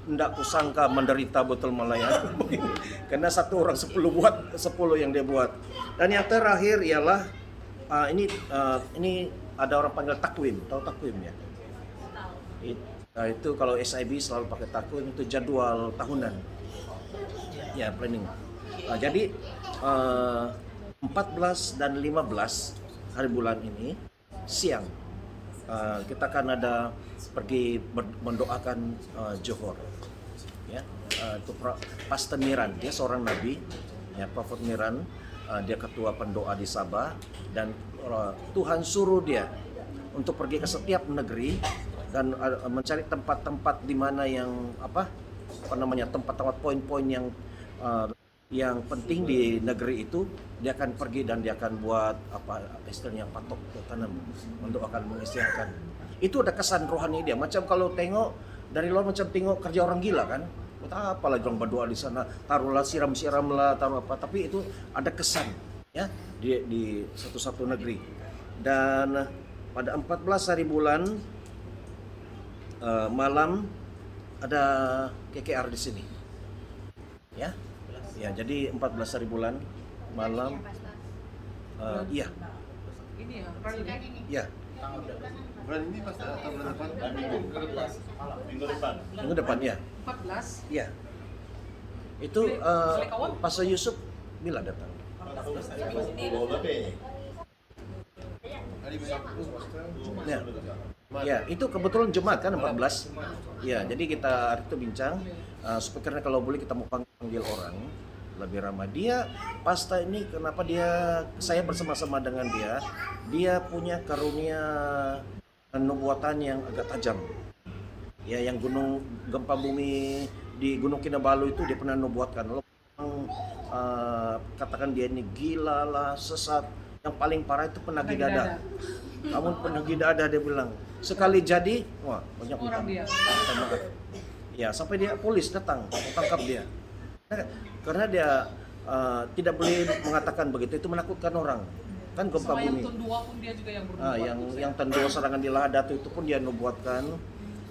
ndak kusangka menderita betul malah ya. Karena 1 orang 10 buat, 10 yang dia buat. Dan yang terakhir ialah ini ada orang panggil takwim, tahu takwim ya? Itu kalau SIB selalu pakai takwim, itu jadwal tahunan. Ya, planning. Jadi 14 dan 15 hari bulan ini siang kita akan ada pergi mendoakan Johor. Ya, itu Pastor Miran, dia seorang nabi, ya, Prophet Miran, dia ketua pendoa di Sabah, dan Tuhan suruh dia untuk pergi ke setiap negeri dan mencari tempat-tempat di mana yang apa namanya tempat-tempat poin-poin yang penting di negeri itu. Dia akan pergi dan dia akan buat apa istilahnya patok ke tanam untuk akan mengisytiharkan. Itu ada kesan rohani dia. Macam kalau tengok dari luar macam tengok kerja orang gila kan. Buat apa lagi orang berdoa di sana, taruhlah siram-siram lah, taruh apa. Tapi itu ada kesan ya di satu-satu negeri. Dan pada 14 hari bulan malam ada KKR di sini. Ya. Ya, jadi 14 hari bulan malam iya. Ini ya, Friday. Iya. Bulan ini pas atau bulan depan? Minggu depan. Minggu depan ya. 14. Iya. Itu kawan? Pastor Yusuf bila datang. Ya. Ya, itu kebetulan Jumat kan 14. Ya, jadi kita hari itu bincang supaya karena kalau boleh kita mau panggil orang lebih ramah. Dia pasta ini kenapa saya bersama-sama dengan dia punya karunia nubuatan yang agak tajam. Ya, yang gempa bumi di Gunung Kinabalu itu dia pernah nubuatkan. Katakan dia ini gila lah, sesat. Yang paling parah itu penagih dada. Kamu penagih dada, dia bilang. Sekali jadi, wah banyak Orang dia. Ya, sampai dia polis datang tangkap dia. Karena dia tidak boleh mengatakan begitu, itu menakutkan orang. Kan gempa Sama yang bumi. Tundua pun dia juga yang berbuat. Yang Tundua serangan di Lahadatu itu pun dia nubuatkan.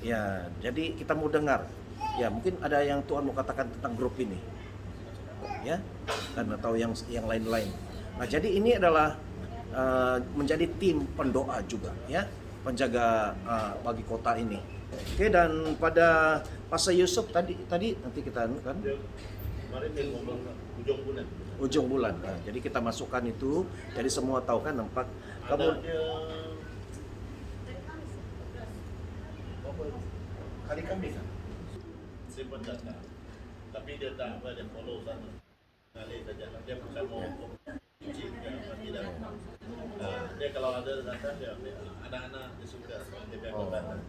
Ya, jadi kita mau dengar. Ya, mungkin ada yang Tuhan mau katakan tentang grup ini. Ya, dan atau yang lain-lain. Nah, jadi ini adalah menjadi tim pendoa juga, ya, penjaga bagi kota ini. Oke, dan pada Pastor Yusuf tadi nanti kita kan Kemarin dia ngomong ujung bulan. Nah, jadi kita masukkan itu, jadi semua tahu kan nampak. Kamu hari Kamis kan? Dia pun datang. Tapi dia tak apa, dia follow sana. Kali saja, dia bukan mau uji tidak. Dia kalau ada datang dia anak-anak dia suka dia biarkan datang.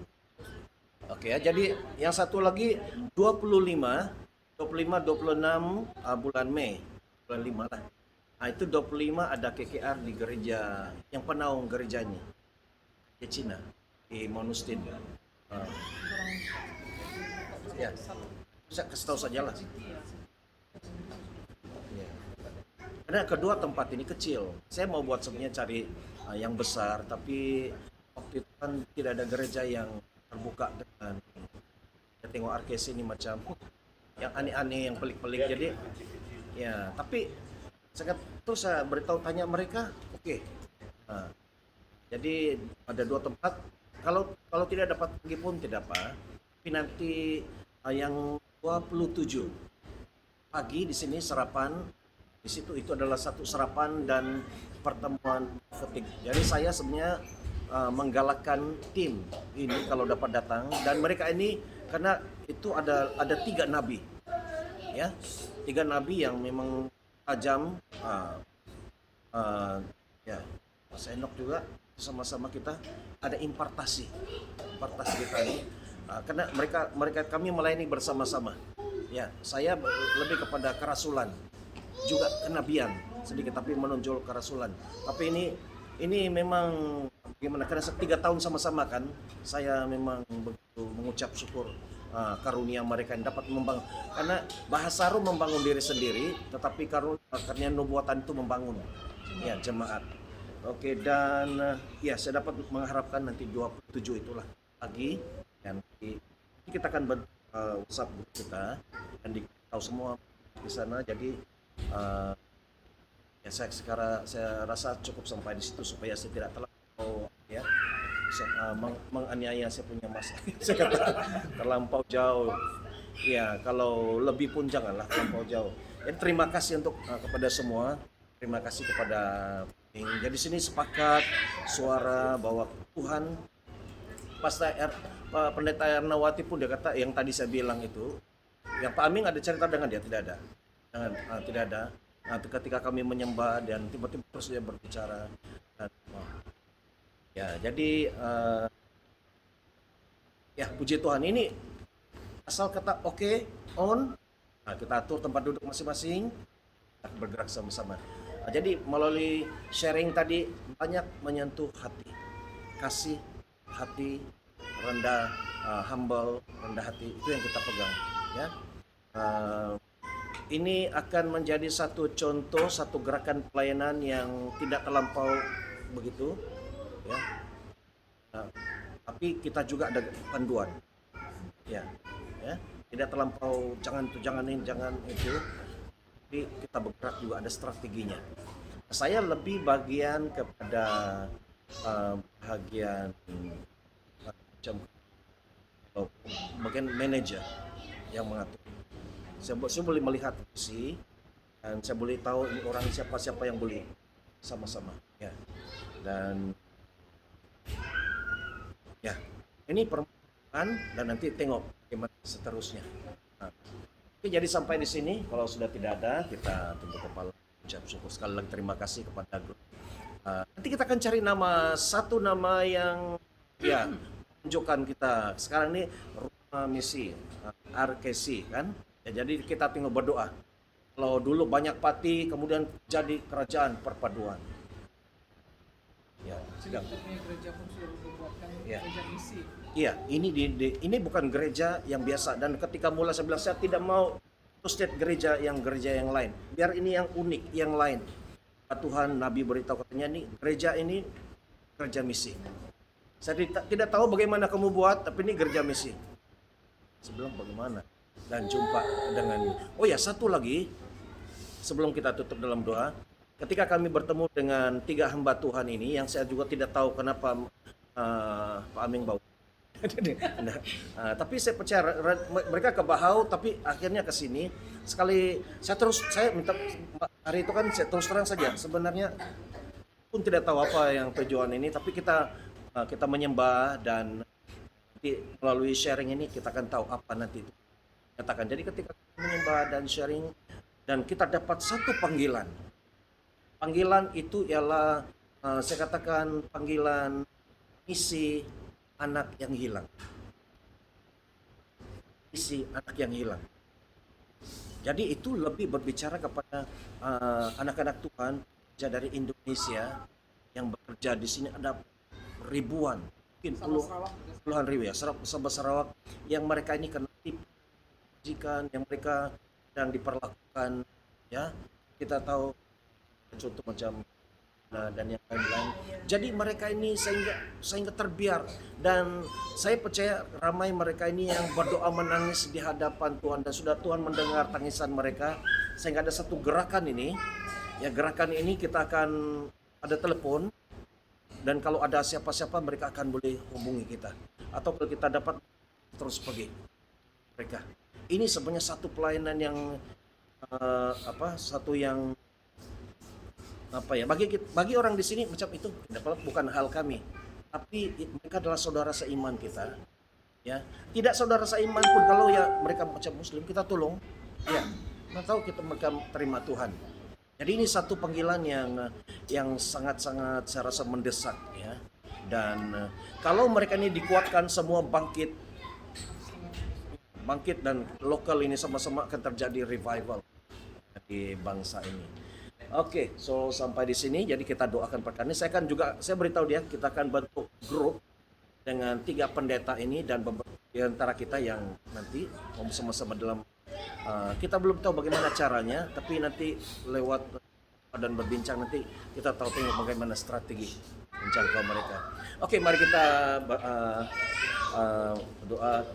Oke ya, jadi yang satu lagi 25, 26 bulan Mei, bulan 5 lah. Nah, itu 25 ada KKR di gereja yang penaung gerejanya di Cina, di Monustin. Ya, bisa kasih tahu saja lah. Ya. Karena kedua tempat ini kecil. Saya mau buat sebenarnya cari yang besar, tapi waktu itu kan tidak ada gereja yang terbuka dengan ya, tengok arkes ini macam yang aneh-aneh, yang pelik-pelik. Jadi ya, tapi terus saya beritahu tanya mereka, oke. Nah, jadi ada dua tempat. Kalau tidak dapat pergi pun tidak apa. Tapi nanti yang 27 pagi di sini sarapan. Di situ itu adalah satu sarapan dan pertemuan voting. Jadi saya sebenarnya menggalakkan tim ini kalau dapat datang, dan mereka ini karena itu ada 3 nabi, ya, 3 nabi yang memang tajam. Ya, Mas Enok juga sama-sama kita ada impartasi kita ini, karena mereka kami melayani bersama-sama. Ya, saya lebih kepada kerasulan, juga kenabian sedikit, tapi menonjol kerasulan. Tapi ini memang gimana, karena 3 tahun sama-sama kan, saya memang begitu mengucap syukur karunia mereka yang dapat membangun. Karena bahasa roh membangun diri sendiri, tetapi karunia nubuatan itu membangun ya jemaat. Oke, dan ya saya dapat mengharapkan nanti 27 itulah pagi, dan nanti kita akan WhatsApp group kita dan tahu semua di sana. Jadi ya saya rasa cukup sampai di situ supaya saya tidak terlampau ya menganiaya saya punya masa. Saya kata terlampau jauh. Ya, kalau lebih pun janganlah terlampau jauh. Dan terima kasih kepada semua. Terima kasih kepada jadi sini sepakat suara bahwa Tuhan. Pendeta Ernawati pun dia kata yang tadi saya bilang itu, yang Pak Aming ada cerita dengan dia, tidak ada. Tidak ada. Nah, ketika kami menyembah dan tiba-tiba terus dia berbicara, dan Ya, jadi ya puji Tuhan, ini asal kata oke, on, nah, kita atur tempat duduk masing-masing, kita bergerak sama-sama. Nah, jadi melalui sharing tadi banyak menyentuh hati, kasih hati, rendah, humble, rendah hati, itu yang kita pegang, ya. Ini akan menjadi satu contoh, satu gerakan pelayanan yang tidak terlampau begitu, ya. Tapi kita juga ada panduan, ya, tidak terlampau jangan ini, jangan itu. Tapi kita bergerak juga ada strateginya. Saya lebih bagian kepada bagian macam bagian manajer yang mengatur. Saya boleh melihat visi dan saya boleh tahu ini orang siapa yang boleh sama-sama, ya. Dan ya, ini permulaan dan nanti tengok bagaimana seterusnya. Nah, oke, jadi sampai di sini. Kalau sudah tidak ada, kita tunduk kepala, ucap syukur. Sekali lagi terima kasih kepada grup. Nanti kita akan cari satu nama yang ya tunjukkan kita. Sekarang ini rumah misi RKC kan. Ya, jadi kita tinggal berdoa. Kalau dulu banyak pati, kemudian jadi kerajaan perpaduan. Ya, sedang. Gereja pun sudah dibuatkan Ya. gereja misi. Iya, ini bukan gereja yang biasa, dan ketika mulai saya bilang saya tidak mau state gereja yang lain. Biar ini yang unik, yang lain. Tuhan Nabi beritahu katanya ini gereja misi. Saya tidak tahu bagaimana kamu buat, tapi ini gereja misi. Saya bilang bagaimana? Dan jumpa dengan satu lagi sebelum kita tutup dalam doa. Ketika kami bertemu dengan 3 hamba Tuhan ini, yang saya juga tidak tahu kenapa Pak Aming bau. Tapi saya percaya mereka ke Bahau, tapi akhirnya ke sini. Saya minta hari itu kan saya terus terang saja. Sebenarnya pun tidak tahu apa yang tujuan ini, tapi kita menyembah dan nanti melalui sharing ini kita akan tahu apa nanti itu. Katakan. Jadi ketika kita menyembah dan sharing dan kita dapat satu panggilan. Panggilan itu ialah saya katakan panggilan misi anak yang hilang. Misi anak yang hilang. Jadi itu lebih berbicara kepada anak-anak Tuhan dari Indonesia yang bekerja di sini, ada ribuan, mungkin puluhan ribu ya, Sabah Sarawak, yang mereka ini kena tipu, yang mereka sedang diperlakukan, ya. Kita tahu contoh macam dan yang lain-lain. Jadi mereka ini sehingga terbiar, dan saya percaya ramai mereka ini yang berdoa menangis di hadapan Tuhan, dan sudah Tuhan mendengar tangisan mereka, sehingga ada satu gerakan ini. Ya, gerakan ini kita akan ada telepon, dan kalau ada siapa-siapa mereka akan boleh hubungi kita, atau kalau kita dapat terus pergi mereka. Ini sebenarnya satu pelayanan yang bagi orang di sini macam itu bukan hal kami, tapi mereka adalah saudara seiman kita, ya. Tidak saudara seiman pun kalau ya mereka macam Muslim kita tolong, ya. Kita tahu mereka terima Tuhan. Jadi ini satu panggilan yang sangat-sangat saya rasa mendesak, ya. Dan kalau mereka ini dikuatkan semua bangkit dan lokal ini sama-sama akan terjadi revival di bangsa ini. Oke, so sampai di sini. Jadi kita doakan perkara ini. Saya beritahu dia kita akan bentuk grup dengan 3 pendeta ini dan di antara kita yang nanti mau sama-sama dalam. Kita belum tahu bagaimana caranya, tapi nanti lewat dan berbincang nanti kita tahu tengok bagaimana strategi menjangkau mereka. Oke, mari kita doa.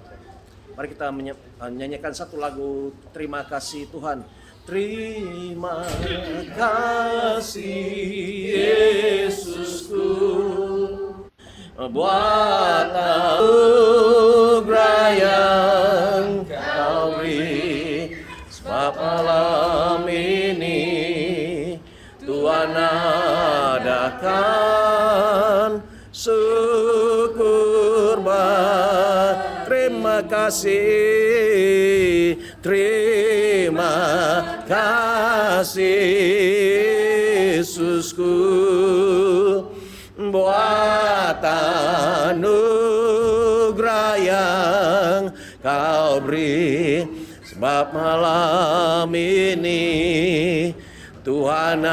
Mari kita menyanyikan satu lagu Terima Kasih Tuhan. Terima kasih Yesusku buat anugerah yang Kau beri, sebab malam ini Tuhan adakan syukur terima kasih, terima kasih Yesusku buat anugerah yang kau beri. Sebab malam ini Tuhan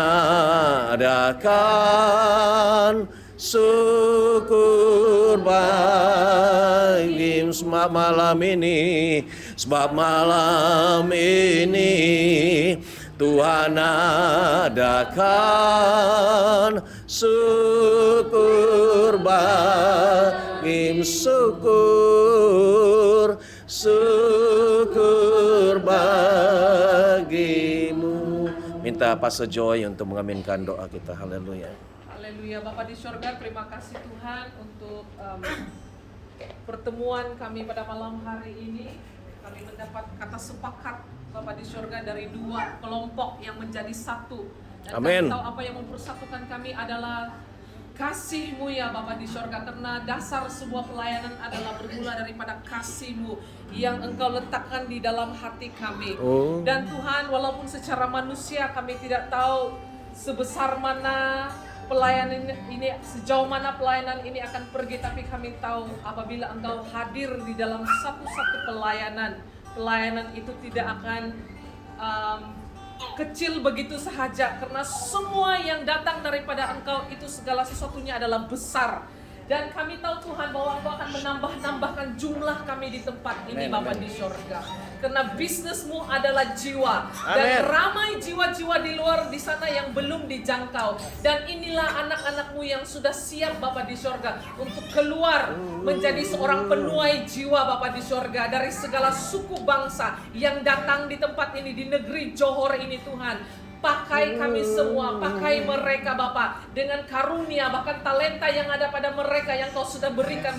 adakan syukur bagi sebab malam ini Tuhan adakan syukur bagi syukur bagimu. Minta Pastor Joy untuk mengaminkan doa kita. Haleluya. Haleluya. Bapa di surga, terima kasih Tuhan untuk pertemuan kami pada malam hari ini. Kami mendapat kata sepakat Bapa di surga dari dua kelompok yang menjadi satu. Dan Amin. kami tahu apa yang mempersatukan kami adalah kasih-Mu ya Bapa di surga. Karena dasar sebuah pelayanan adalah bermula daripada kasih-Mu yang Engkau letakkan di dalam hati kami. Dan Tuhan, walaupun secara manusia kami tidak tahu sebesar mana pelayanan ini, sejauh mana pelayanan ini akan pergi, tapi kami tahu apabila Engkau hadir di dalam satu-satu pelayanan itu tidak akan kecil begitu sahaja, karena semua yang datang daripada Engkau itu segala sesuatunya adalah besar. Dan kami tahu Tuhan bahwa Engkau akan menambahkan jumlah kami di tempat ini, Bapa di surga. Karena bisnis-Mu adalah jiwa. Dan ramai jiwa-jiwa di luar di sana yang belum dijangkau. Dan inilah anak-anak-Mu yang sudah siap, Bapa di surga, untuk keluar menjadi seorang penuai jiwa, Bapa di surga, dari segala suku bangsa yang datang di tempat ini, di negeri Johor ini Tuhan. Pakai kami semua, pakai mereka Bapa dengan karunia, bahkan talenta yang ada pada mereka yang Kau sudah berikan.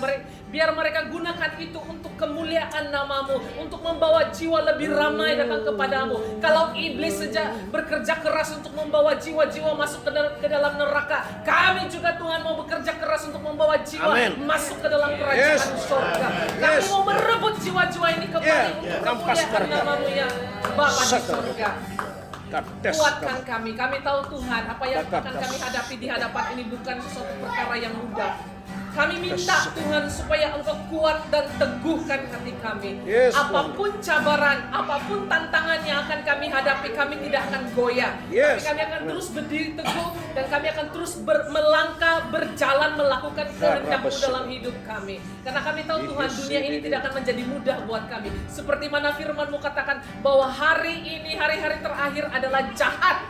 Biar mereka gunakan itu untuk kemuliaan nama-Mu, untuk membawa jiwa lebih ramai datang kepadamu. Kalau iblis saja bekerja keras untuk membawa jiwa-jiwa masuk ke dalam neraka, kami juga Tuhan mau bekerja keras untuk membawa jiwa masuk ke dalam kerajaan surga. Kami mau merebut jiwa-jiwa ini kembali untuk kemuliaan nama-Mu ya Bapa di surga. Kuatkan kami tahu Tuhan apa yang akan kami hadapi di hadapan ini bukan sesuatu perkara yang mudah. Kami minta Tuhan supaya Engkau kuat dan teguhkan hati kami. Apapun cabaran, apapun tantangan yang akan kami hadapi, kami tidak akan goyah. Tapi kami akan terus berdiri teguh dan kami akan terus melangkah, berjalan, melakukan kehendak-Mu dalam hidup kami. Karena kami tahu Tuhan, dunia ini tidak akan menjadi mudah buat kami. Seperti mana firman-Mu katakan bahwa hari ini, hari-hari terakhir adalah jahat.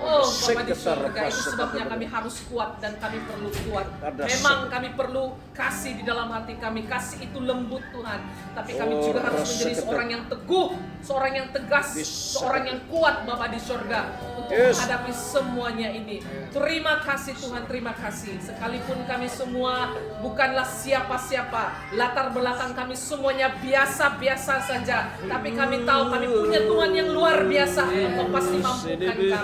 Oh, Bapa di surga, itu sebabnya kami harus kuat dan kami perlu kuat. Memang kami perlu kasih di dalam hati kami. Kasih itu lembut Tuhan. Tapi kami juga harus menjadi seorang yang teguh, seorang yang tegas, seorang yang kuat Bapa di surga untuk menghadapi semuanya ini. Terima kasih Tuhan, terima kasih. Sekalipun kami semua bukanlah siapa-siapa, latar belakang kami semuanya biasa-biasa saja. Tapi kami tahu kami punya Tuhan yang luar biasa. Engkau pasti mampukan kami.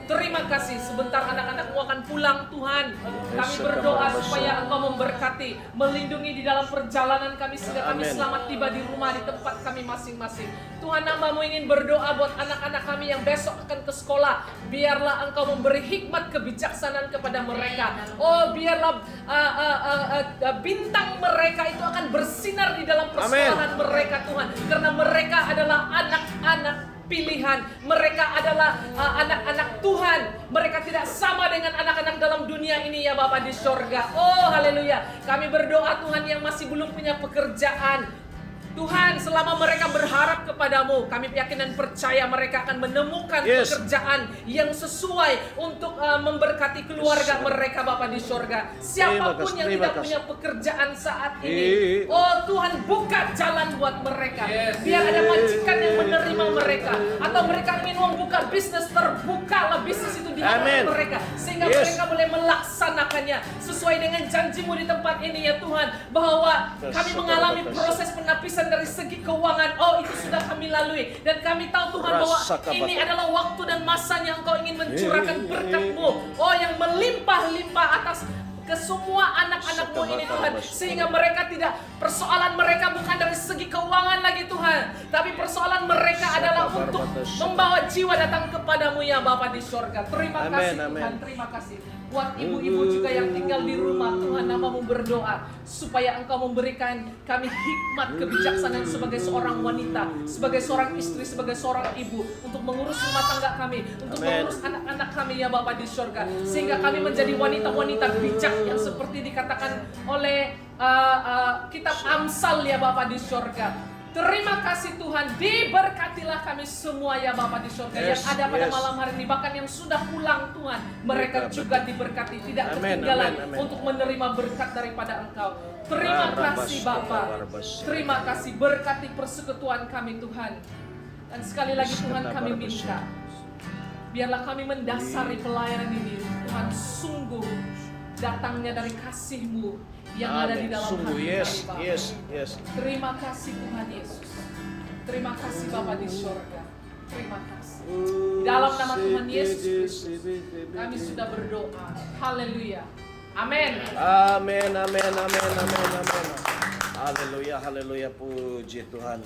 Terima kasih. Sebentar anak-anak-Mu akan pulang Tuhan. Kami berdoa supaya Engkau memberkati, melindungi di dalam perjalanan kami sehingga kami selamat tiba di rumah, di tempat kami masing-masing. Tuhan, hamba-Mu ingin berdoa buat anak-anak kami yang besok akan ke sekolah. Biarlah Engkau memberi hikmat kebijaksanaan kepada mereka. Oh, biarlah bintang mereka itu akan bersinar di dalam persekolahan mereka Tuhan. Karena mereka adalah anak-anak pilihan. Mereka adalah anak-anak Tuhan. Mereka tidak sama dengan anak-anak dalam dunia ini ya Bapa di surga. Oh haleluya. Kami berdoa Tuhan yang masih belum punya pekerjaan, Tuhan, selama mereka berharap kepadamu, kami yakin dan percaya mereka akan menemukan pekerjaan yang sesuai untuk memberkati keluarga mereka Bapa di surga. Siapapun yang tidak punya pekerjaan saat ini, oh Tuhan, buka jalan buat mereka. Biar ada majikan yang menerima mereka. Atau mereka ingin membuka bisnis, terbukalah bisnis itu di hadapan mereka. Sehingga mereka boleh melaksanakannya sesuai dengan janji-Mu di tempat ini ya Tuhan. Bahwa kami mengalami proses penapisan dari segi keuangan, oh itu sudah kami lalui. Dan kami tahu Tuhan bahwa ini adalah waktu dan masanya Engkau ingin mencurahkan berkat-Mu, oh yang melimpah-limpah atas ke semua anak-anak-Mu ini Tuhan, sehingga mereka tidak, persoalan mereka bukan dari segi keuangan lagi Tuhan, tapi persoalan mereka adalah untuk membawa jiwa datang kepadamu ya Bapa di surga. Terima kasih Tuhan, terima kasih. Buat ibu-ibu juga yang tinggal di rumah, Tuhan, namamu berdoa supaya Engkau memberikan kami hikmat kebijaksanaan sebagai seorang wanita, sebagai seorang istri, sebagai seorang ibu, untuk mengurus rumah tangga kami, untuk mengurus anak-anak kami ya Bapa di surga, sehingga kami menjadi wanita-wanita bijak yang seperti dikatakan oleh kitab Amsal ya Bapa di surga. Terima kasih Tuhan, diberkatilah kami semua ya Bapa di surga, yang ada pada malam hari ini, bahkan yang sudah pulang Tuhan, mereka juga diberkati, tidak ketinggalan untuk menerima berkat daripada Engkau. Terima kasih Bapa, terima kasih, berkati persekutuan kami Tuhan. Dan sekali lagi Tuhan, kami minta, biarlah kami mendasari pelayanan ini Tuhan, sungguh datangnya dari kasih-Mu yang ada di dalam hati kami, Bapa. Terima kasih Tuhan Yesus. Terima kasih Bapa di surga. Terima kasih. Di dalam nama Tuhan Yesus Kristus kami sudah berdoa. Haleluya. Amin. Amin, amin, amin, amin, amin. Haleluya, haleluya, puji Tuhan.